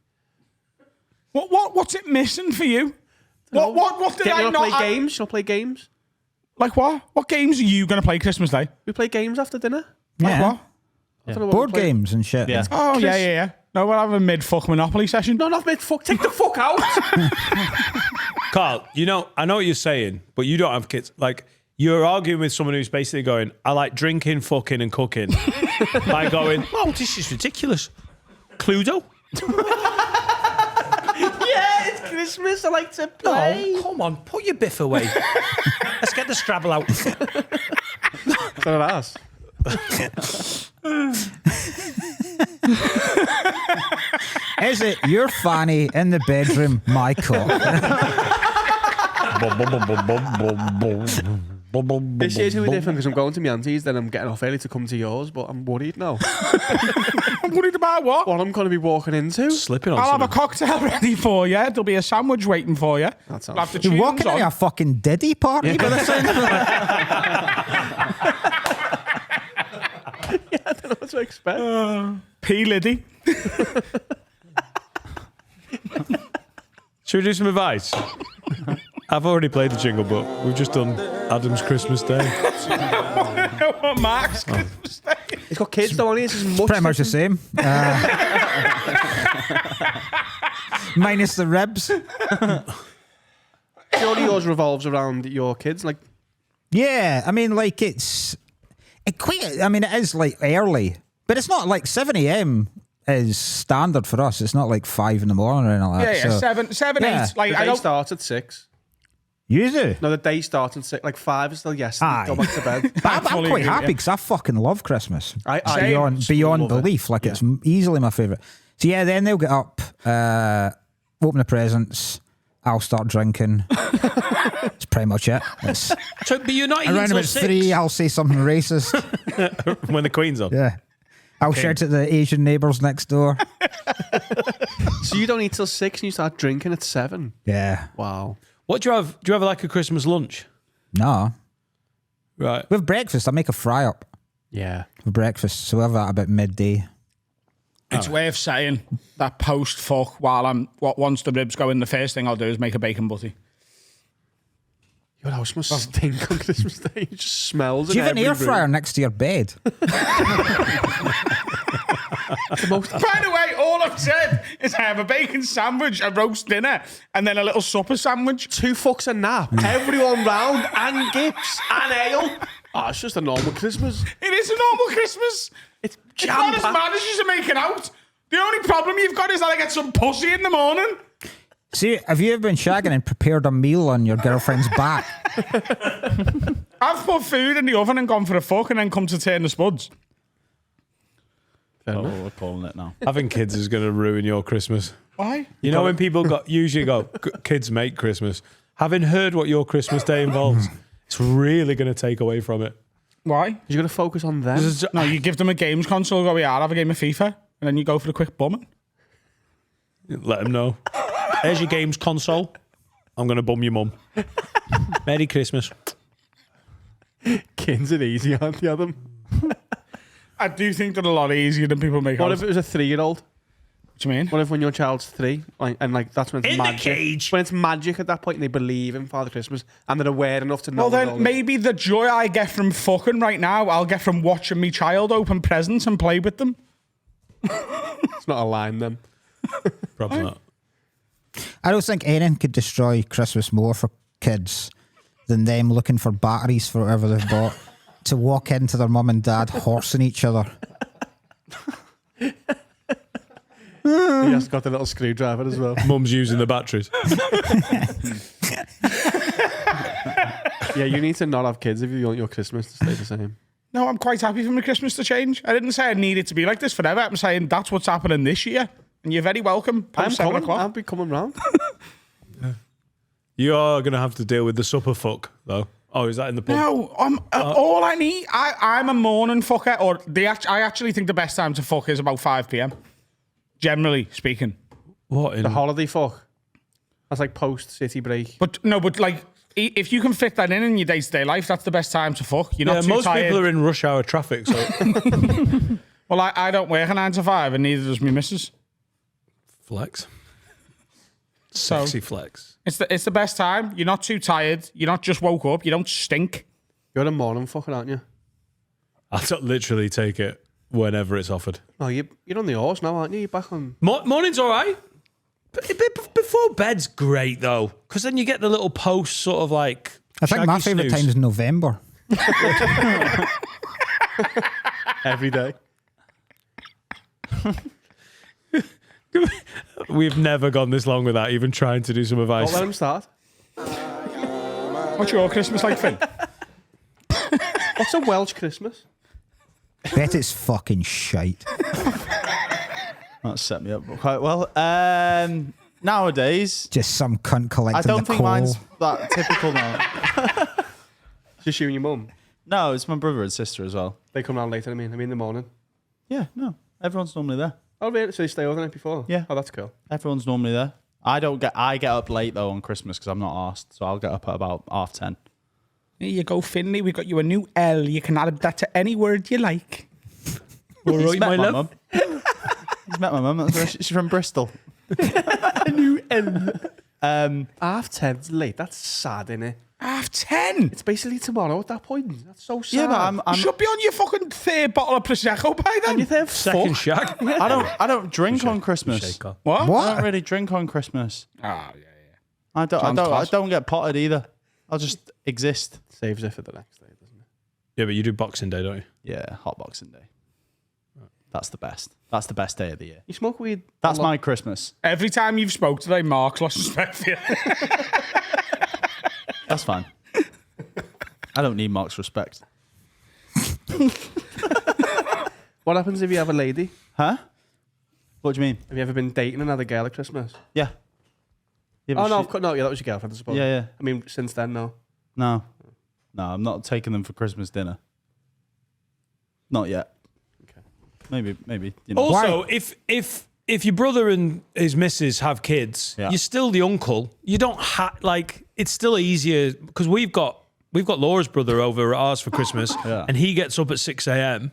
[SPEAKER 1] What's it missing for you? What did I not
[SPEAKER 4] play games? You want to play games?
[SPEAKER 1] Like what? What games are you going to play Christmas Day?
[SPEAKER 4] We play games after dinner.
[SPEAKER 1] Like
[SPEAKER 7] Yeah.
[SPEAKER 1] what?
[SPEAKER 4] I don't know what
[SPEAKER 7] Board
[SPEAKER 4] we play.
[SPEAKER 7] games and shit.
[SPEAKER 5] Yeah.
[SPEAKER 1] Oh, yeah. No, we'll have a mid-fuck Monopoly session.
[SPEAKER 4] No, not mid-fuck. Take the fuck out.
[SPEAKER 2] Carl, I know what you're saying, but you don't have kids. Like, you're arguing with someone who's basically going, I like drinking, fucking, and cooking. By going, oh, this is ridiculous. Cluedo?
[SPEAKER 4] Yeah, it's Christmas. I like to play.
[SPEAKER 2] Oh, come on, put your biff away. Let's get the Scrabble out.
[SPEAKER 4] That's what I asked.
[SPEAKER 7] Is it your fanny in the bedroom, my cock?
[SPEAKER 4] This year's going to be different because I'm going to my auntie's, then I'm getting off early to come to yours, but I'm worried now.
[SPEAKER 1] I'm worried about what?
[SPEAKER 4] What I'm going to be walking into.
[SPEAKER 2] Slipping on
[SPEAKER 1] I'll have a
[SPEAKER 2] something.
[SPEAKER 1] cocktail ready for you. There'll be a sandwich waiting for you.
[SPEAKER 4] That sounds
[SPEAKER 1] We'll have the
[SPEAKER 7] You're
[SPEAKER 1] tunes
[SPEAKER 7] walking
[SPEAKER 1] on.
[SPEAKER 7] into a fucking Diddy party by the sound of it.
[SPEAKER 4] I don't know what to expect.
[SPEAKER 1] P. Liddy.
[SPEAKER 2] Should we do some advice? I've already played the jingle, but we've just done Adam's Christmas Day.
[SPEAKER 1] Mark's Christmas Day.
[SPEAKER 4] He's got kids though, hasn't he? It's much
[SPEAKER 7] Pretty much the
[SPEAKER 4] different.
[SPEAKER 7] same. Minus the ribs.
[SPEAKER 4] Surely yours revolves around your kids. Like,
[SPEAKER 7] Yeah, I mean, like it is like early, but it's not like 7 a.m. is standard for us. It's not like 5 in the morning or anything like that.
[SPEAKER 1] Yeah,
[SPEAKER 7] So,
[SPEAKER 1] 7,
[SPEAKER 7] Yeah.
[SPEAKER 1] 8. Like,
[SPEAKER 4] the
[SPEAKER 1] I
[SPEAKER 4] day
[SPEAKER 1] don't.
[SPEAKER 4] starts at 6.
[SPEAKER 7] you do.
[SPEAKER 4] No, the day starts at 6. Like 5 is still yesterday.
[SPEAKER 7] Aye.
[SPEAKER 4] Go back to bed.
[SPEAKER 7] But I'm
[SPEAKER 1] fully
[SPEAKER 7] quite
[SPEAKER 1] agree,
[SPEAKER 7] happy
[SPEAKER 1] yeah.
[SPEAKER 7] because I fucking love Christmas.
[SPEAKER 4] I
[SPEAKER 7] Beyond
[SPEAKER 4] love it.
[SPEAKER 7] belief. Like it's easily my favourite. So yeah, then they'll get up, open the presents. I'll start drinking. That's pretty much it. It's
[SPEAKER 2] So, but you're not eating
[SPEAKER 7] around
[SPEAKER 2] till
[SPEAKER 7] about
[SPEAKER 2] 6
[SPEAKER 7] 3. I'll say something racist.
[SPEAKER 2] when the Queen's on.
[SPEAKER 7] Yeah. I'll shout at the Asian neighbours next door.
[SPEAKER 4] So you don't eat till 6 and you start drinking at 7.
[SPEAKER 7] Yeah.
[SPEAKER 4] Wow.
[SPEAKER 2] What do you have? Do you have like a Christmas lunch?
[SPEAKER 7] No.
[SPEAKER 2] Right.
[SPEAKER 7] With breakfast, I make a fry up
[SPEAKER 4] Yeah.
[SPEAKER 7] for breakfast. So we'll have that about midday.
[SPEAKER 1] It's worth saying that post fuck once the ribs go in, the first thing I'll do is make a bacon butty.
[SPEAKER 4] Your house must stink on Christmas Day. It just smells.
[SPEAKER 7] Do you have
[SPEAKER 4] in
[SPEAKER 7] an air
[SPEAKER 4] every
[SPEAKER 7] fryer
[SPEAKER 4] room.
[SPEAKER 7] next to your bed?
[SPEAKER 1] By the way, all I've said is I have a bacon sandwich, a roast dinner, and then a little supper sandwich.
[SPEAKER 4] 2 fucks a nap. Everyone round and gifts and ale. Oh, it's just a normal Christmas.
[SPEAKER 1] It is a normal Christmas.
[SPEAKER 4] It's
[SPEAKER 1] It's not as
[SPEAKER 4] jam-packed.
[SPEAKER 1] bad as you're making out. The only problem you've got is that I get some pussy in the morning.
[SPEAKER 7] See, have you ever been shagging and prepared a meal on your girlfriend's back?
[SPEAKER 1] I've put food in the oven and gone for a fuck and then come to turn the spuds.
[SPEAKER 5] Oh, we're calling it now.
[SPEAKER 2] Having kids is going to ruin your Christmas.
[SPEAKER 1] Why?
[SPEAKER 2] You know when people usually go, kids make Christmas. Having heard what your Christmas Day involves, it's really going to take away from it.
[SPEAKER 1] Why?
[SPEAKER 4] You're going to focus on them.
[SPEAKER 1] No, you give them a games console, go, yeah, I'll have a game of FIFA, and then you go for a quick bumming.
[SPEAKER 2] Let them know. There's your games console. I'm going to bum your mum. Merry Christmas.
[SPEAKER 4] Kids are easy, aren't they, Adam?
[SPEAKER 1] I do think they're a lot easier than people make
[SPEAKER 4] What
[SPEAKER 1] out.
[SPEAKER 4] if it was a 3-year-old?
[SPEAKER 1] What do you mean?
[SPEAKER 4] What if when your child's 3, and that's when it's
[SPEAKER 2] In the
[SPEAKER 4] magic?
[SPEAKER 2] cage.
[SPEAKER 4] When it's magic at that point and they believe in Father Christmas and they're aware enough to know.
[SPEAKER 1] Well,
[SPEAKER 4] what all
[SPEAKER 1] then maybe the joy I get from fucking right now, I'll get from watching me child open presents and play with them.
[SPEAKER 4] it's not a line then.
[SPEAKER 2] Probably not.
[SPEAKER 7] I don't think anything could destroy Christmas more for kids than them looking for batteries for whatever they've bought to walk into their mum and dad horsing each other.
[SPEAKER 4] He has got the little screwdriver as well.
[SPEAKER 2] Mum's using the batteries.
[SPEAKER 4] Yeah, you need to not have kids if you want your Christmas to stay the same.
[SPEAKER 1] No, I'm quite happy for my Christmas to change. I didn't say I need it to be like this forever. I'm saying that's what's happening this year. And you're very welcome.
[SPEAKER 4] I'm
[SPEAKER 1] Post 7
[SPEAKER 4] coming.
[SPEAKER 1] o'clock.
[SPEAKER 4] I'll be coming round.
[SPEAKER 2] You are going to have to deal with the supper fuck, though. Oh, is that in the pub?
[SPEAKER 1] No, all I need, I'm a morning fucker, or I actually think the best time to fuck is about 5 p.m. Generally speaking.
[SPEAKER 2] What?
[SPEAKER 4] The holiday fuck. That's like post city break.
[SPEAKER 1] But like, if you can fit that in your day-to-day life, that's the best time to fuck. You're not too
[SPEAKER 2] most
[SPEAKER 1] tired.
[SPEAKER 2] people are in rush hour traffic, so
[SPEAKER 1] Well, I don't work a 9 to 5, and neither does my missus.
[SPEAKER 2] flex.
[SPEAKER 1] So
[SPEAKER 2] Sexy flex.
[SPEAKER 1] it's the best time. You're not too tired. You're not just woke up. You don't stink.
[SPEAKER 4] You're a morning fucker, aren't you?
[SPEAKER 2] I'll literally take it whenever it's offered.
[SPEAKER 4] Oh, you're on the horse now, aren't you? You're back on.
[SPEAKER 2] Morning's all right. Before bed's great, though, because then you get the little post sort of like.
[SPEAKER 7] I think my
[SPEAKER 2] shaggy
[SPEAKER 7] favourite
[SPEAKER 2] snooze.
[SPEAKER 7] time is November.
[SPEAKER 4] Every day.
[SPEAKER 2] We've never gone this long without even trying to do some advice.
[SPEAKER 4] Don't let him start.
[SPEAKER 1] What's your Christmas like, Finn?
[SPEAKER 4] What's a Welsh Christmas?
[SPEAKER 7] Bet it's fucking shite.
[SPEAKER 5] That set me up quite well. Nowadays,
[SPEAKER 7] Just some cunt collecting
[SPEAKER 5] I don't
[SPEAKER 7] the
[SPEAKER 5] think
[SPEAKER 7] coal.
[SPEAKER 5] mine's that typical now.
[SPEAKER 4] Just you and your mum.
[SPEAKER 5] No, it's my brother and sister as well.
[SPEAKER 4] They come round later. I mean in the morning.
[SPEAKER 5] Yeah, no, everyone's normally there.
[SPEAKER 4] Oh, really? So you stay over the night before?
[SPEAKER 5] Yeah.
[SPEAKER 4] Oh, that's cool.
[SPEAKER 5] Everyone's normally there. I get up late though on Christmas because I'm not arsed, so I'll get up at about 10:30.
[SPEAKER 1] Here you go, Finley. We've got you a new L. You can add that to any word you like.
[SPEAKER 2] All
[SPEAKER 5] He's
[SPEAKER 2] right,
[SPEAKER 5] met
[SPEAKER 2] my
[SPEAKER 5] my
[SPEAKER 2] love.
[SPEAKER 5] mum. He's met my mum. That's where she's from Bristol.
[SPEAKER 4] Half 10's late. That's sad, innit?
[SPEAKER 1] 10:30.
[SPEAKER 4] It's basically tomorrow at that point. That's so sad.
[SPEAKER 5] Yeah, but
[SPEAKER 1] You
[SPEAKER 5] I'm
[SPEAKER 1] should be on your fucking third bottle of Prosecco by then.
[SPEAKER 4] You're there
[SPEAKER 2] Second shag.
[SPEAKER 5] I don't drink on Christmas.
[SPEAKER 2] Shaker.
[SPEAKER 1] What?
[SPEAKER 5] I
[SPEAKER 7] What?
[SPEAKER 5] don't really drink on Christmas.
[SPEAKER 1] Oh, yeah.
[SPEAKER 5] I
[SPEAKER 4] Sounds class.
[SPEAKER 5] don't get potted either. I'll just exist.
[SPEAKER 4] Saves it for the next day, doesn't it?
[SPEAKER 2] Yeah, but you do Boxing Day, don't you?
[SPEAKER 5] Yeah, hot Boxing Day. That's the best. That's the best day of the year.
[SPEAKER 4] You smoke weed.
[SPEAKER 5] That's
[SPEAKER 4] a lot.
[SPEAKER 5] my Christmas.
[SPEAKER 1] Every time you've spoke today, Mark's lost respect for you.
[SPEAKER 5] That's fine. I don't need Mark's respect.
[SPEAKER 4] What happens if you have a lady?
[SPEAKER 5] Huh? What do you mean?
[SPEAKER 4] Have you ever been dating another girl at Christmas?
[SPEAKER 5] Yeah. Yeah,
[SPEAKER 4] Oh,
[SPEAKER 5] but
[SPEAKER 4] no,
[SPEAKER 5] she-
[SPEAKER 4] no, yeah, that was your girlfriend, I suppose.
[SPEAKER 5] Yeah, yeah.
[SPEAKER 4] I mean, since then, no.
[SPEAKER 5] No. No, I'm not taking them for Christmas dinner. Not yet.
[SPEAKER 4] Okay.
[SPEAKER 5] Maybe. You know.
[SPEAKER 2] Also, if your brother and his missus have kids,
[SPEAKER 5] Yeah.
[SPEAKER 2] you're still the uncle. You don't like. It's still easier because we've got Laura's brother over at ours for Christmas,
[SPEAKER 5] Yeah.
[SPEAKER 2] and he gets up at 6 a.m.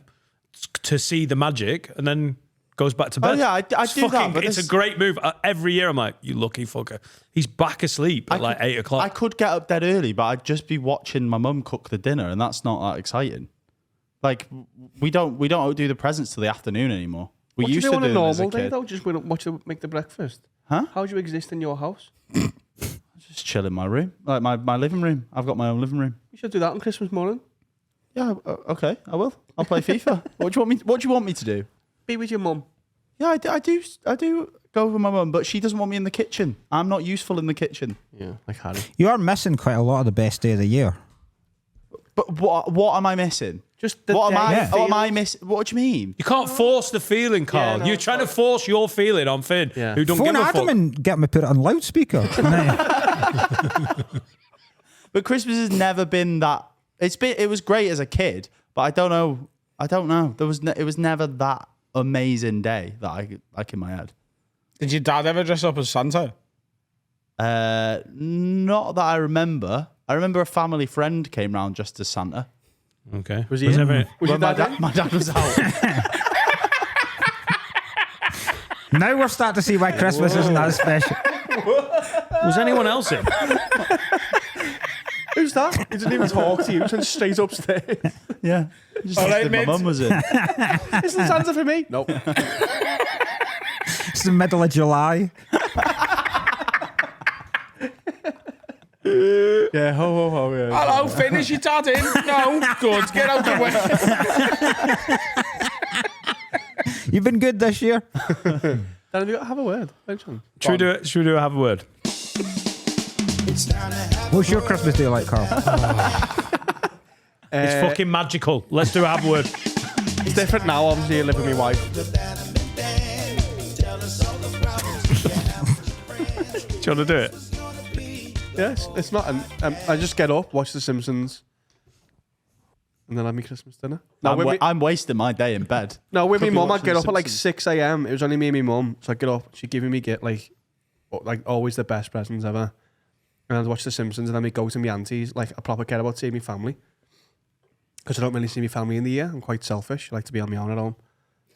[SPEAKER 2] to see the magic, and then goes back to bed.
[SPEAKER 5] Oh, yeah, I
[SPEAKER 2] It's
[SPEAKER 5] do that, but
[SPEAKER 2] it's a
[SPEAKER 5] this-
[SPEAKER 2] great move. Every year, I'm like, you lucky fucker. He's back asleep at like 8 o'clock.
[SPEAKER 5] I could get up dead early, but I'd just be watching my mum cook the dinner, and that's not that exciting. Like we don't do the presents till the afternoon anymore. We
[SPEAKER 4] What do you
[SPEAKER 5] used
[SPEAKER 4] do
[SPEAKER 5] to
[SPEAKER 4] on
[SPEAKER 5] do
[SPEAKER 4] a
[SPEAKER 5] them as a
[SPEAKER 4] normal day,
[SPEAKER 5] kid.
[SPEAKER 4] though? Just make the breakfast?
[SPEAKER 5] Huh?
[SPEAKER 4] How do you exist in your house?
[SPEAKER 5] Just chill in my room, like my living room. I've got my own living room.
[SPEAKER 4] You should do that on Christmas morning.
[SPEAKER 5] Yeah, okay, I will. I'll play FIFA. What do you want me to do?
[SPEAKER 4] Be with your mum.
[SPEAKER 5] Yeah, I do go with my mum, but she doesn't want me in the kitchen. I'm not useful in the kitchen.
[SPEAKER 4] Yeah, like Harry.
[SPEAKER 7] You are missing quite a lot of the best day of the year.
[SPEAKER 5] But what am I missing?
[SPEAKER 4] Just the
[SPEAKER 5] What am
[SPEAKER 4] day
[SPEAKER 5] I?
[SPEAKER 4] it
[SPEAKER 5] What am I
[SPEAKER 4] feels-
[SPEAKER 5] missing? What do you mean?
[SPEAKER 2] you can't force the feeling, Carl.
[SPEAKER 4] no,
[SPEAKER 2] You're
[SPEAKER 4] it's
[SPEAKER 2] trying to force your feeling on Finn,
[SPEAKER 4] Yeah.
[SPEAKER 2] who don't
[SPEAKER 7] Phone
[SPEAKER 2] give a
[SPEAKER 7] Adam
[SPEAKER 2] fuck.
[SPEAKER 7] and get me put it on loudspeaker.
[SPEAKER 5] But Christmas has never been that. It was great as a kid, but I don't know. It was never that amazing day that I like in my head.
[SPEAKER 1] Did your dad ever dress up as Santa?
[SPEAKER 5] Not that I remember. I remember a family friend came round just as Santa.
[SPEAKER 2] Okay.
[SPEAKER 4] Was he in?
[SPEAKER 2] ever-
[SPEAKER 4] Was your
[SPEAKER 5] Well,
[SPEAKER 4] dad in?
[SPEAKER 5] my dad was out.
[SPEAKER 7] Now we're starting to see why Christmas isn't that special.
[SPEAKER 2] Was anyone else in?
[SPEAKER 4] Who's that? He didn't even talk to you. He went straight upstairs.
[SPEAKER 5] Yeah. Just
[SPEAKER 1] All right,
[SPEAKER 5] my
[SPEAKER 1] mate.
[SPEAKER 5] mum was in.
[SPEAKER 4] Isn't Santa for me? Nope.
[SPEAKER 7] It's the middle of July.
[SPEAKER 4] Yeah, ho, yeah.
[SPEAKER 1] Hello, Finn, is your dad in? No, good. Get out the way.
[SPEAKER 7] You've been good this year.
[SPEAKER 4] Dan, have you got to have a word?
[SPEAKER 2] Should we do it? Should we do a have a word?
[SPEAKER 7] What's your Christmas day like, Carl?
[SPEAKER 2] It's fucking magical. Let's do a have a word.
[SPEAKER 4] It's different now, obviously, you live with my wife.
[SPEAKER 2] you want to do it?
[SPEAKER 4] Yes, it's not. I just get up, watch The Simpsons, and then have my Christmas dinner. No,
[SPEAKER 5] I'm wasting my day in bed.
[SPEAKER 4] No, with my
[SPEAKER 5] Could be
[SPEAKER 4] mum, I'd
[SPEAKER 5] watching
[SPEAKER 4] get
[SPEAKER 5] The
[SPEAKER 4] up at like
[SPEAKER 5] Simpsons.
[SPEAKER 4] 6 a.m. It was only me and my mum, so I'd get up. She'd give me like always the best presents ever. And I'd watch The Simpsons, and then we'd go to my auntie's. Like, I proper care about seeing my family. Because I don't really see my family in the year. I'm quite selfish. I like to be on my own at home.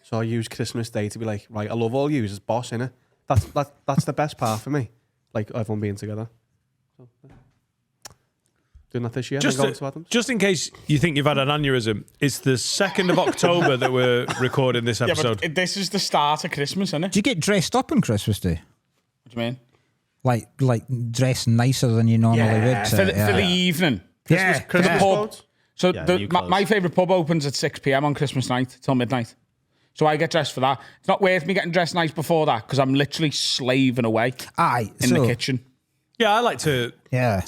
[SPEAKER 4] So I use Christmas Day to be like, right, I love all you as boss, innit? That's the best part for me. Like, everyone being together. So, yeah. Doing that this year.
[SPEAKER 2] Just in case you think you've had an aneurysm, it's the 2nd of October that we're recording this episode.
[SPEAKER 1] Yeah, but this is the start of Christmas, isn't it?
[SPEAKER 7] Do you get dressed up on Christmas Day?
[SPEAKER 1] What do you mean?
[SPEAKER 7] Like dress nicer than you normally would.
[SPEAKER 1] For the evening.
[SPEAKER 4] Christmas
[SPEAKER 1] pub.
[SPEAKER 4] boat.
[SPEAKER 1] So
[SPEAKER 5] Yeah, new clothes.
[SPEAKER 1] my favourite pub opens at 6 p.m. on Christmas night till midnight. So I get dressed for that. It's not worth me getting dressed nice before that because I'm literally slaving away
[SPEAKER 7] Aye,
[SPEAKER 1] in the kitchen.
[SPEAKER 2] Yeah, I like to.
[SPEAKER 7] Yeah.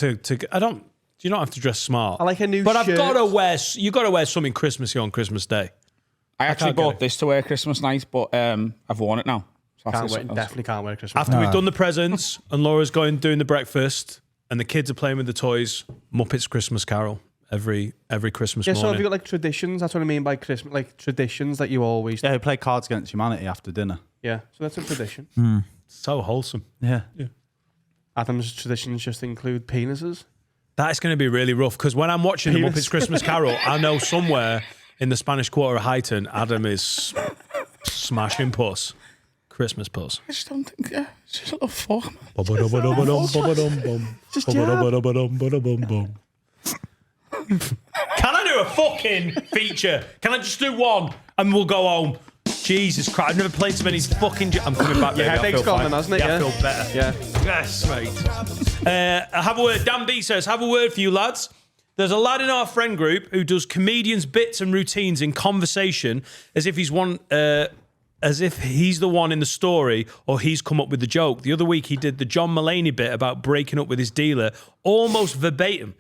[SPEAKER 2] I don't. You don't have to dress smart.
[SPEAKER 4] I like a new
[SPEAKER 2] But
[SPEAKER 4] shirt.
[SPEAKER 2] I've got to wear. You got to wear something Christmassy on Christmas Day.
[SPEAKER 1] I actually
[SPEAKER 2] can't get
[SPEAKER 1] bought
[SPEAKER 2] it.
[SPEAKER 1] this to wear Christmas night, but I've worn it now. So
[SPEAKER 4] Definitely can't wear Christmas.
[SPEAKER 2] After we've done the presents and Laura's going doing the breakfast and the kids are playing with the toys, Muppets Christmas Carol every Christmas
[SPEAKER 4] Yeah, so have
[SPEAKER 2] morning.
[SPEAKER 4] you got like traditions? That's what I mean by Christmas. Like traditions that you always.
[SPEAKER 5] Yeah, we play Cards Against Humanity after dinner.
[SPEAKER 4] Yeah, so that's a tradition.
[SPEAKER 2] So wholesome.
[SPEAKER 5] Yeah.
[SPEAKER 4] Adam's traditions just include penises.
[SPEAKER 2] That's going to be really rough because when I'm watching the Muppets Christmas Carol, I know somewhere in the Spanish Quarter of Highton, Adam is smashing puss. Christmas puss.
[SPEAKER 1] I just don't think, it's just a little fuck.
[SPEAKER 2] Can I do a fucking feature? Can I just do one and we'll go home? Jesus Christ, I've never played so many fucking... I'm coming back, baby.
[SPEAKER 4] Yeah,
[SPEAKER 2] I
[SPEAKER 4] headache's
[SPEAKER 2] feel
[SPEAKER 4] gone
[SPEAKER 2] fine.
[SPEAKER 4] then, hasn't it?
[SPEAKER 2] Yeah, I
[SPEAKER 4] Yeah.
[SPEAKER 2] feel better.
[SPEAKER 4] Yeah.
[SPEAKER 2] Yes, mate. I have a word. Dan B says, have a word for you lads. There's a lad in our friend group who does comedians' bits and routines in conversation as if he's the one in the story or he's come up with the joke. The other week he did the John Mulaney bit about breaking up with his dealer almost verbatim.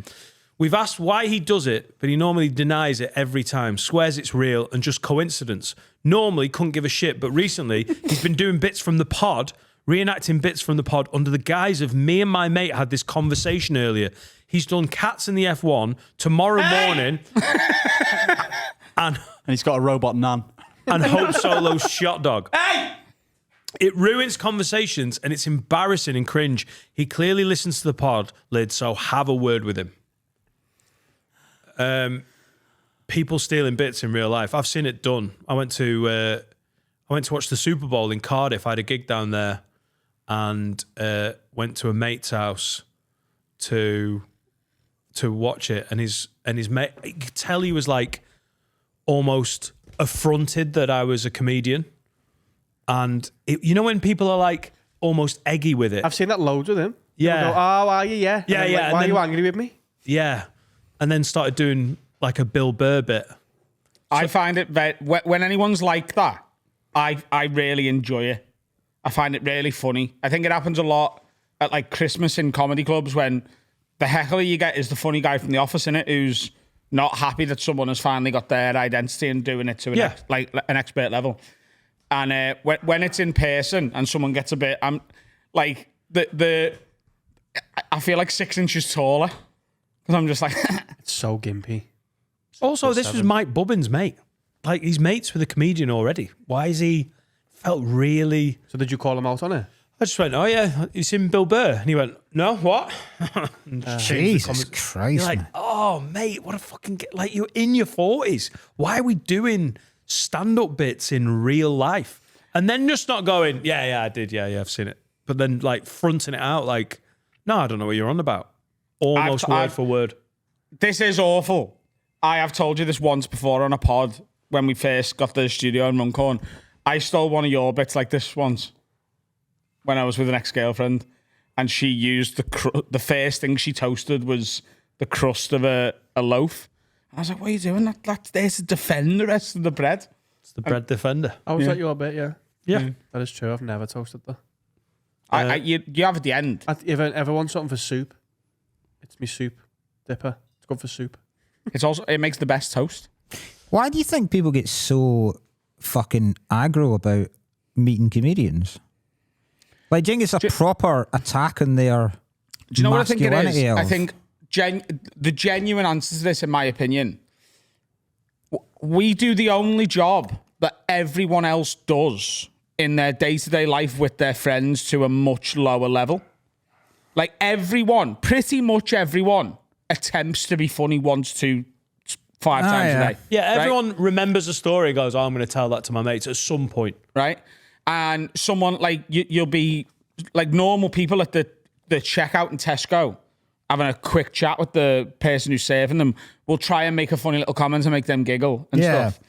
[SPEAKER 2] We've asked why he does it, but he normally denies it every time, swears it's real and just coincidence. Normally couldn't give a shit, but recently he's been doing bits from the pod, reenacting bits from the pod under the guise of me and my mate had this conversation earlier. He's done Cats in the F1 tomorrow morning and
[SPEAKER 5] he's got a robot nan.
[SPEAKER 2] and Hope Solo's Shot Dog. Hey! It ruins conversations and it's embarrassing and cringe. He clearly listens to the pod, Lid, so have a word with him. People stealing bits in real life. I've seen it done. I went to watch the Super Bowl in Cardiff. I had a gig down there and went to a mate's house to watch it. And his mate, you could tell he was like almost affronted that I was a comedian. And you know when people are like almost eggy with it?
[SPEAKER 4] I've seen that loads with him.
[SPEAKER 2] Yeah.
[SPEAKER 4] People go, oh, are you? Yeah.
[SPEAKER 2] Yeah,
[SPEAKER 4] And
[SPEAKER 2] yeah,
[SPEAKER 4] like,
[SPEAKER 2] and
[SPEAKER 4] why are
[SPEAKER 2] then-
[SPEAKER 4] you angry with me?
[SPEAKER 2] Yeah. And then started doing like a Bill Burr bit.
[SPEAKER 1] I find it when anyone's like that, I really enjoy it. I find it really funny. I think it happens a lot at like Christmas in comedy clubs when the heckler you get is the funny guy from the office in it who's not happy that someone has finally got their identity and doing it to an expert level. And when it's in person and someone gets a bit, I'm like I feel like 6 inches taller because I'm just like
[SPEAKER 4] It's so gimpy.
[SPEAKER 2] Also, this was Mike Bubbins' mate. Like, he's mates with a comedian already. Why is he felt really...
[SPEAKER 4] So did you call him out on it?
[SPEAKER 2] I just went, oh, yeah, you seen Bill Burr? And he went, no, what? And just changed the
[SPEAKER 7] Jesus
[SPEAKER 2] conver-
[SPEAKER 7] Christ,
[SPEAKER 2] You're like,
[SPEAKER 7] man.
[SPEAKER 2] oh, mate, what a fucking... Like, you're in your 40s. Why are we doing stand-up bits in real life? And then just not going, yeah, I did. Yeah, I've seen it. But then, like, fronting it out like, no, I don't know what you're on about. Almost word for word.
[SPEAKER 1] this is awful. I have told you this once before on a pod when we first got the studio in Runcorn. I stole one of your bits like this once when I was with an ex-girlfriend, and she used the first thing she toasted was the crust of a loaf. I was like, what are you doing? That's there to defend the rest of the bread.
[SPEAKER 2] It's the bread defender.
[SPEAKER 4] Oh, was that your bit? Yeah.
[SPEAKER 2] Yeah.
[SPEAKER 4] That is true. I've never toasted that.
[SPEAKER 1] You have at the end.
[SPEAKER 4] If I ever want something for soup, it's me soup dipper. It's good for soup.
[SPEAKER 1] It makes the best toast.
[SPEAKER 7] Why do you think people get so fucking aggro about meeting comedians? Like, do you think it's a proper attack on their
[SPEAKER 1] Do you know what I think it is?
[SPEAKER 7] masculinity of-
[SPEAKER 1] I think the genuine answer to this, in my opinion, we do the only job that everyone else does in their day-to-day life with their friends to a much lower level. Like everyone, pretty much everyone, attempts to be funny once to 5 times a day.
[SPEAKER 2] Yeah,
[SPEAKER 1] right?
[SPEAKER 2] everyone remembers a story and goes, oh, I'm going to tell that to my mates at some point.
[SPEAKER 1] Right? And someone like you'll be like normal people at the checkout in Tesco having a quick chat with the person who's serving them will try and make a funny little comment and make them giggle and stuff.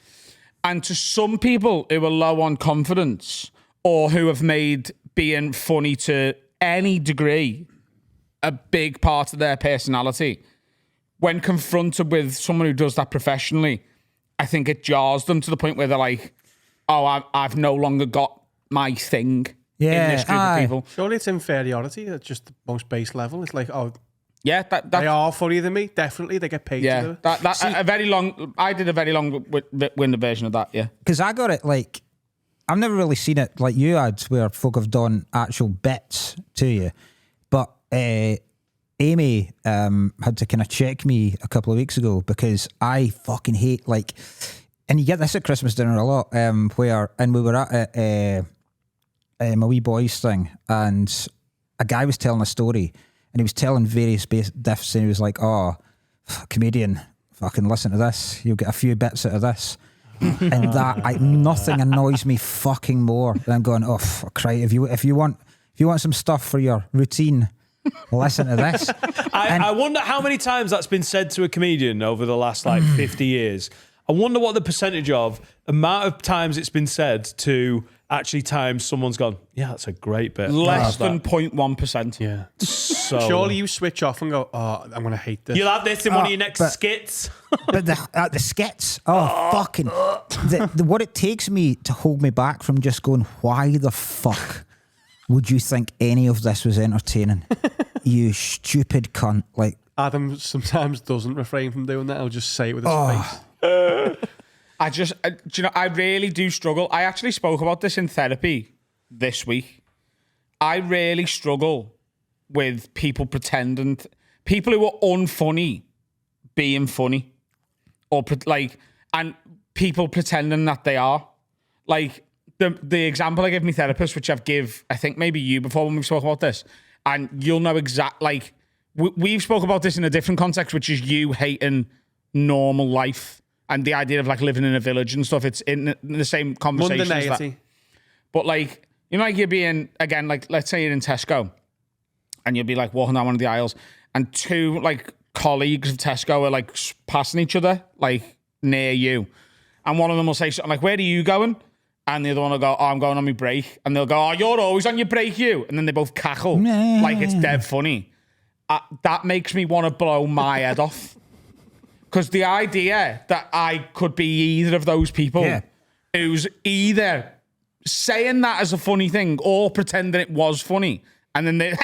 [SPEAKER 1] And to some people who are low on confidence or who have made being funny to any degree a big part of their personality, when confronted with someone who does that professionally, I think it jars them to the point where they're like, oh, I've no longer got my thing in this group of people.
[SPEAKER 4] Surely it's inferiority at just the most base level. It's like, oh,
[SPEAKER 1] Yeah,
[SPEAKER 4] they are funnier than me. Definitely, they get paid to do it.
[SPEAKER 1] I did a very long-winded version of that. Yeah,
[SPEAKER 7] Because I got it like, I've never really seen it like you had, where folk have done actual bits to you. But Amy had to kind of check me a couple of weeks ago because I fucking hate like, and you get this at Christmas dinner a lot, and we were at my wee boys thing, and a guy was telling a story, and he was telling various diffs, and he was like, "Oh, comedian, fucking listen to this. You'll get a few bits out of this." And nothing annoys me fucking more than I'm going, "Oh, cry! If you want some stuff for your routine, listen to this."
[SPEAKER 2] I wonder how many times that's been said to a comedian over the last 50 years. I wonder what the percentage of amount of times it's been said to actually times someone's gone, yeah, that's a great bit.
[SPEAKER 1] Less than 0.1%.
[SPEAKER 2] Yeah. So
[SPEAKER 4] Surely you switch off and go, oh, I'm going to hate this.
[SPEAKER 2] you'll have this in one of your next skits.
[SPEAKER 7] But the skits, fucking, what it takes me to hold me back from just going, why the fuck would you think any of this was entertaining? You stupid cunt. Like,
[SPEAKER 4] Adam sometimes doesn't refrain from doing that. He'll just say it with his face.
[SPEAKER 1] do you know, I really do struggle. I actually spoke about this in therapy this week. I really struggle with people pretending, people who are unfunny being funny, or and people pretending that they are. Like the example I give my therapist, which I've give, I think maybe you before when we spoke about this, and you'll know like we've spoke about this in a different context, which is you hating normal life. And the idea of like living in a village and stuff, it's in the same conversation as that. But like, you know, like you're being, again, like let's say you're in Tesco and you'll be like walking down one of the aisles and two like colleagues of Tesco are like passing each other, like near you. And one of them will say something like, where are you going? And the other one will go, oh, I'm going on my break. And they'll go, oh, you're always on your break, you. And then they both cackle like it's dead funny. That makes me want to blow my head off. Because the idea that I could be either of those people who's either saying that as a funny thing or pretending it was funny, and then they,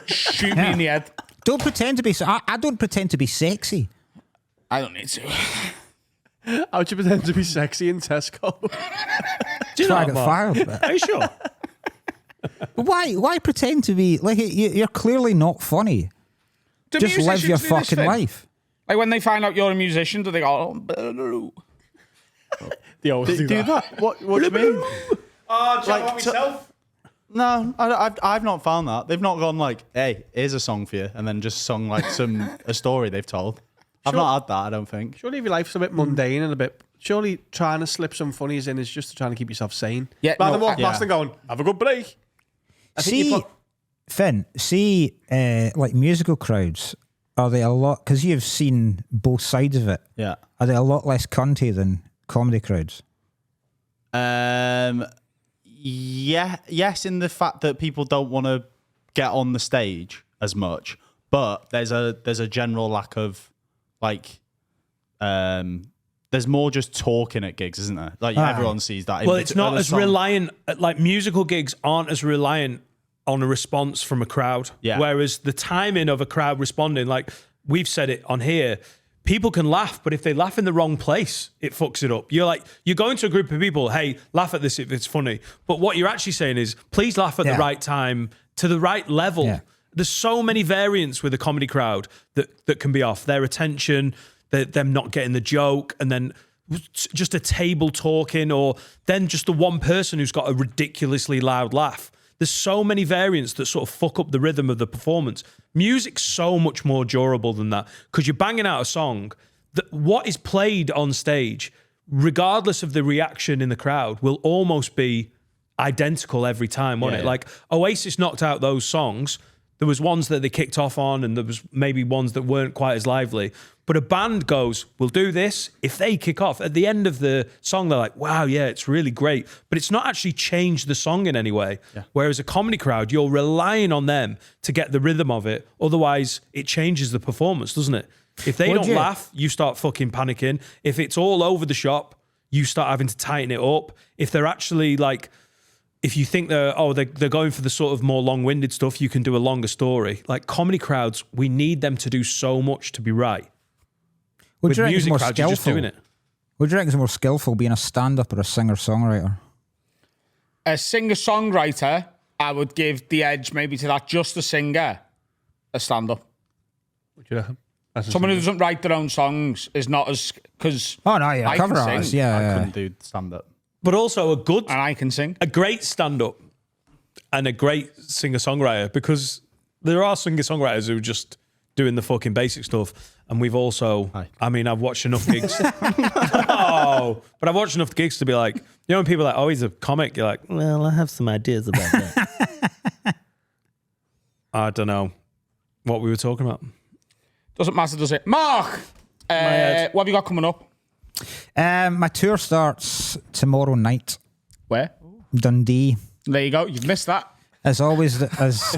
[SPEAKER 1] shoot me in the head.
[SPEAKER 7] don't pretend to be. I don't pretend to be sexy.
[SPEAKER 1] I don't need to.
[SPEAKER 4] How'd you pretend to be sexy in Tesco?
[SPEAKER 2] Do you know
[SPEAKER 7] I get fired.
[SPEAKER 2] Are you sure?
[SPEAKER 7] Why pretend to be like you're clearly not funny?
[SPEAKER 1] Do
[SPEAKER 7] Just live your
[SPEAKER 1] musicians do this
[SPEAKER 7] fucking
[SPEAKER 1] thing?
[SPEAKER 7] life.
[SPEAKER 1] Like when they find out you're a musician, do they go, oh,
[SPEAKER 4] They always do that.
[SPEAKER 5] that? What do you mean?
[SPEAKER 1] oh, do
[SPEAKER 5] Like,
[SPEAKER 1] I want myself?
[SPEAKER 5] No, I've not found that. They've not gone like, hey, here's a song for you, and then just sung like a story they've told. I've not had that, I don't think.
[SPEAKER 4] Surely if your life's a bit mundane and a bit... Surely trying to slip some funnies in is just trying to keep yourself sane.
[SPEAKER 1] Yeah,
[SPEAKER 4] Rather
[SPEAKER 1] no,
[SPEAKER 4] than walking past and going, have a good break.
[SPEAKER 7] Finn, like musical crowds, are they a lot, because you've seen both sides of it,
[SPEAKER 5] Yeah.
[SPEAKER 7] are they a lot less cunty than comedy crowds?
[SPEAKER 5] Yes, in the fact that people don't want to get on the stage as much, but there's a general lack of like there's more just talking at gigs, isn't there? Like everyone sees that.
[SPEAKER 2] Well, it's not as reliant, like musical gigs aren't as reliant on a response from a crowd.
[SPEAKER 5] Yeah.
[SPEAKER 2] Whereas the timing of a crowd responding, like we've said it on here, people can laugh, but if they laugh in the wrong place, it fucks it up. You're going to a group of people, hey, laugh at this if it's funny. But what you're actually saying is, please laugh at the right time, to the right level.
[SPEAKER 7] Yeah.
[SPEAKER 2] There's so many variants with a comedy crowd that can be off. Their attention, them not getting the joke, and then just a table talking, or then just the one person who's got a ridiculously loud laugh. There's so many variants that sort of fuck up the rhythm of the performance. Music's so much more durable than that, because you're banging out a song that what is played on stage, regardless of the reaction in the crowd, will almost be identical every time, won't it? Like Oasis knocked out those songs. There was ones that they kicked off on, and there was maybe ones that weren't quite as lively. But a band goes, we'll do this. If they kick off, at the end of the song, they're like, wow, yeah, it's really great. But it's not actually changed the song in any way. Yeah. Whereas a comedy crowd, you're relying on them to get the rhythm of it. Otherwise, it changes the performance, doesn't it? If they don't laugh, you start fucking panicking. If it's all over the shop, you start having to tighten it up. If they're actually like... If you think they're going for the sort of more long-winded stuff, you can do a longer story. Like comedy crowds, we need them to do so much to be right.
[SPEAKER 7] Would you reckon
[SPEAKER 2] music
[SPEAKER 7] more
[SPEAKER 2] crowds, you're just
[SPEAKER 7] skillful?
[SPEAKER 2] doing it.
[SPEAKER 7] Would you reckon it's more skillful being a stand-up or a singer-songwriter?
[SPEAKER 1] A singer-songwriter, I would give the edge maybe to that. Just a singer, a stand-up.
[SPEAKER 4] What do you reckon?
[SPEAKER 1] Someone who doesn't write their own songs is not as... Because
[SPEAKER 7] Oh, no, yeah,
[SPEAKER 1] I
[SPEAKER 7] cover
[SPEAKER 1] can
[SPEAKER 7] artists,
[SPEAKER 1] sing,
[SPEAKER 7] yeah.
[SPEAKER 5] I
[SPEAKER 7] yeah.
[SPEAKER 5] couldn't do stand-up.
[SPEAKER 2] But also
[SPEAKER 1] and I can sing.
[SPEAKER 2] a great stand-up and a great singer-songwriter, because there are singer-songwriters who are just doing the fucking basic stuff. And we've also... I mean, I've watched enough gigs. But I've watched enough gigs to be like... You know when people are like, oh, he's a comic? You're like, well, I have some ideas about that. I don't know what we were talking about.
[SPEAKER 1] Doesn't matter, does it? Mark! What have you got coming up?
[SPEAKER 7] My tour starts tomorrow night.
[SPEAKER 1] Where?
[SPEAKER 7] Dundee.
[SPEAKER 1] There you go. You've missed that.
[SPEAKER 7] As always, as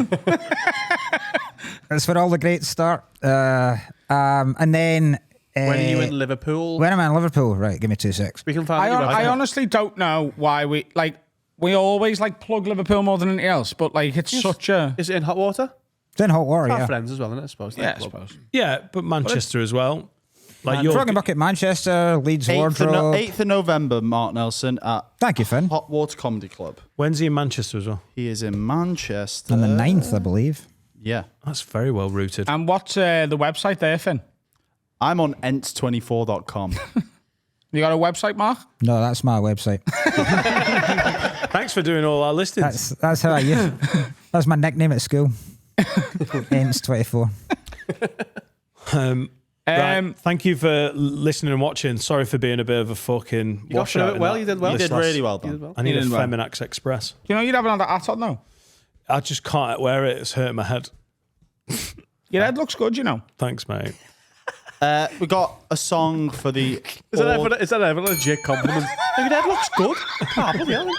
[SPEAKER 7] that's where all the greats start. And then...
[SPEAKER 4] When are you in Liverpool?
[SPEAKER 7] When am I in Liverpool? Right, give me 2 secs.
[SPEAKER 4] We can find
[SPEAKER 1] I honestly don't know why we always plug Liverpool more than anything else, but it's such a...
[SPEAKER 4] Is it in hot water?
[SPEAKER 7] It's in hot water,
[SPEAKER 4] Our
[SPEAKER 7] yeah.
[SPEAKER 4] friends as well, isn't it? I suppose.
[SPEAKER 1] Yeah, I suppose.
[SPEAKER 2] Yeah, but Manchester as well. Like
[SPEAKER 7] Frog and Bucket, Manchester, Leeds Wardrobe.
[SPEAKER 5] 8th of November, Mark Nelson at
[SPEAKER 7] Thank you, Finn.
[SPEAKER 5] Hot Water Comedy Club.
[SPEAKER 2] When's he in Manchester as well?
[SPEAKER 5] He is in Manchester.
[SPEAKER 7] On the 9th, I believe.
[SPEAKER 5] Yeah.
[SPEAKER 2] That's very well rooted.
[SPEAKER 1] And what's the website there, Finn?
[SPEAKER 5] I'm on ents24.com.
[SPEAKER 1] You got a website, Mark?
[SPEAKER 7] No, that's my website.
[SPEAKER 2] Thanks for doing all our listings.
[SPEAKER 7] That's how I use it. That's my nickname at school. Ents24.
[SPEAKER 2] Right. Thank you for listening and watching. Sorry for being a bit of a fucking
[SPEAKER 4] You got through
[SPEAKER 2] washout.
[SPEAKER 4] it well. You did well.
[SPEAKER 5] You did really well, Dan.
[SPEAKER 2] I need
[SPEAKER 1] You
[SPEAKER 2] a
[SPEAKER 1] did well.
[SPEAKER 2] Feminax Express.
[SPEAKER 1] You know, you haven't had that hat on, though.
[SPEAKER 2] I just can't wear it. It's hurting my head.
[SPEAKER 1] Your head looks good, you know.
[SPEAKER 2] Thanks, mate.
[SPEAKER 5] We got a song for the...
[SPEAKER 4] Is that ever a legit compliment? Your dad looks good. Oh, bloody hell.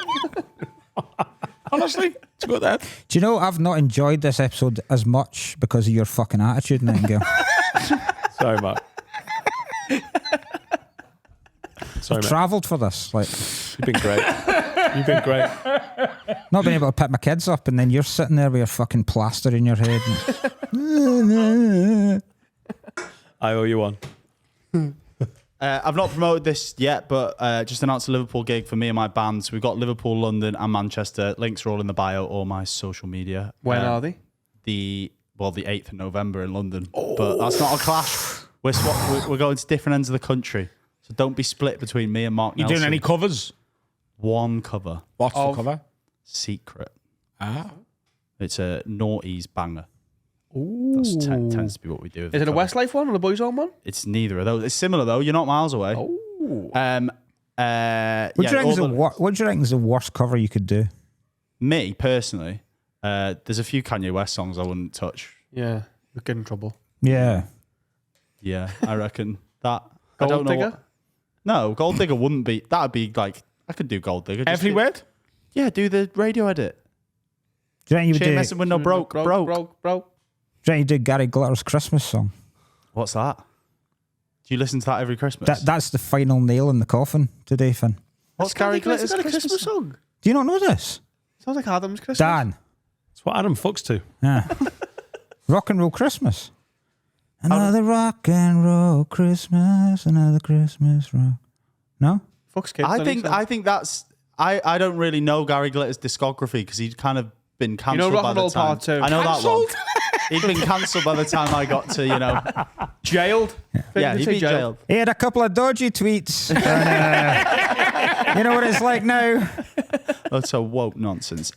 [SPEAKER 1] Honestly, it's a good head.
[SPEAKER 7] Do you know, I've not enjoyed this episode as much because of your fucking attitude, Nightingale.
[SPEAKER 2] Sorry, Mark. Sorry, mate.
[SPEAKER 7] Travelled for this.
[SPEAKER 2] You've been great. You've been great.
[SPEAKER 7] Not being able to pick my kids up, and then you're sitting there with your fucking plaster in your head.
[SPEAKER 2] I owe you one.
[SPEAKER 5] I've not promoted this yet, but just announced a Liverpool gig for me and my band. So we've got Liverpool, London and Manchester. Links are all in the bio or my social media.
[SPEAKER 4] When are they?
[SPEAKER 5] The 8th of November in London. But that's not a clash. We're going to different ends of the country. So don't be split between me and Mark
[SPEAKER 1] You
[SPEAKER 5] Nelson.
[SPEAKER 1] doing any covers?
[SPEAKER 5] One cover.
[SPEAKER 1] What's the cover?
[SPEAKER 5] Secret.
[SPEAKER 1] Ah.
[SPEAKER 5] It's a noughties banger. That tends to be what we do.
[SPEAKER 4] Is it a Westlife one or a Boys On one?
[SPEAKER 5] It's neither of those. It's similar though. You're not miles away.
[SPEAKER 1] Oh.
[SPEAKER 7] What do you reckon is the worst cover you could do?
[SPEAKER 5] Me personally, there's a few Kanye West songs I wouldn't touch.
[SPEAKER 4] Yeah, we'll get in trouble.
[SPEAKER 7] Yeah.
[SPEAKER 5] Yeah, I reckon that. I
[SPEAKER 4] Gold
[SPEAKER 5] don't know.
[SPEAKER 4] Digger?
[SPEAKER 5] No, Gold Digger wouldn't be. That would be like I could do Gold Digger.
[SPEAKER 1] Every word?
[SPEAKER 5] Yeah, do the radio edit.
[SPEAKER 7] Do you reckon you would
[SPEAKER 5] She ain't
[SPEAKER 7] do?
[SPEAKER 5] messing with no broke.
[SPEAKER 7] Do you reckon you do Gary Glitter's Christmas song?
[SPEAKER 5] What's that? Do you listen to that every Christmas?
[SPEAKER 7] That's the final nail in the coffin today, Finn.
[SPEAKER 5] What's Gary Glitter's
[SPEAKER 4] a
[SPEAKER 5] Christmas
[SPEAKER 4] song?
[SPEAKER 7] Do you not know this?
[SPEAKER 4] Sounds like Adam's Christmas.
[SPEAKER 7] Dan.
[SPEAKER 2] It's what Adam fucks to.
[SPEAKER 7] Yeah. Rock and Roll Christmas. Another rock and roll Christmas, another Christmas rock. No?
[SPEAKER 4] Fucks kids.
[SPEAKER 5] I think that's. I don't really know Gary Glitter's discography because he'd kind of been cancelled
[SPEAKER 4] Rock
[SPEAKER 5] by
[SPEAKER 4] and
[SPEAKER 5] the
[SPEAKER 4] Roll
[SPEAKER 5] time.
[SPEAKER 4] Part 2?
[SPEAKER 5] I know that one. He'd been cancelled by the time I got to,
[SPEAKER 2] Jailed.
[SPEAKER 5] Yeah, he'd be jailed.
[SPEAKER 7] He had a couple of dodgy tweets. And, you know what it's like now?
[SPEAKER 5] That's a woke nonsense.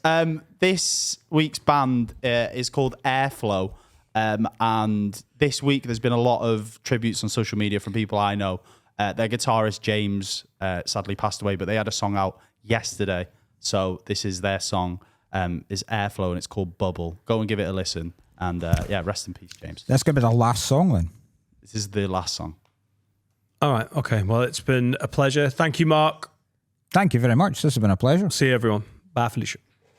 [SPEAKER 5] This week's band is called Airflow. And this week there's been a lot of tributes on social media from people I know. Their guitarist James sadly passed away, but they had a song out yesterday. So this is their song, is Airflow, and it's called Bubble. Go and give it a listen. And rest in peace, James.
[SPEAKER 7] That's going to be the last song then.
[SPEAKER 5] This is the last song.
[SPEAKER 2] All right. Okay. Well, it's been a pleasure. Thank you, Mark.
[SPEAKER 7] Thank you very much. This has been a pleasure.
[SPEAKER 2] See you, everyone. Bye, Felicia.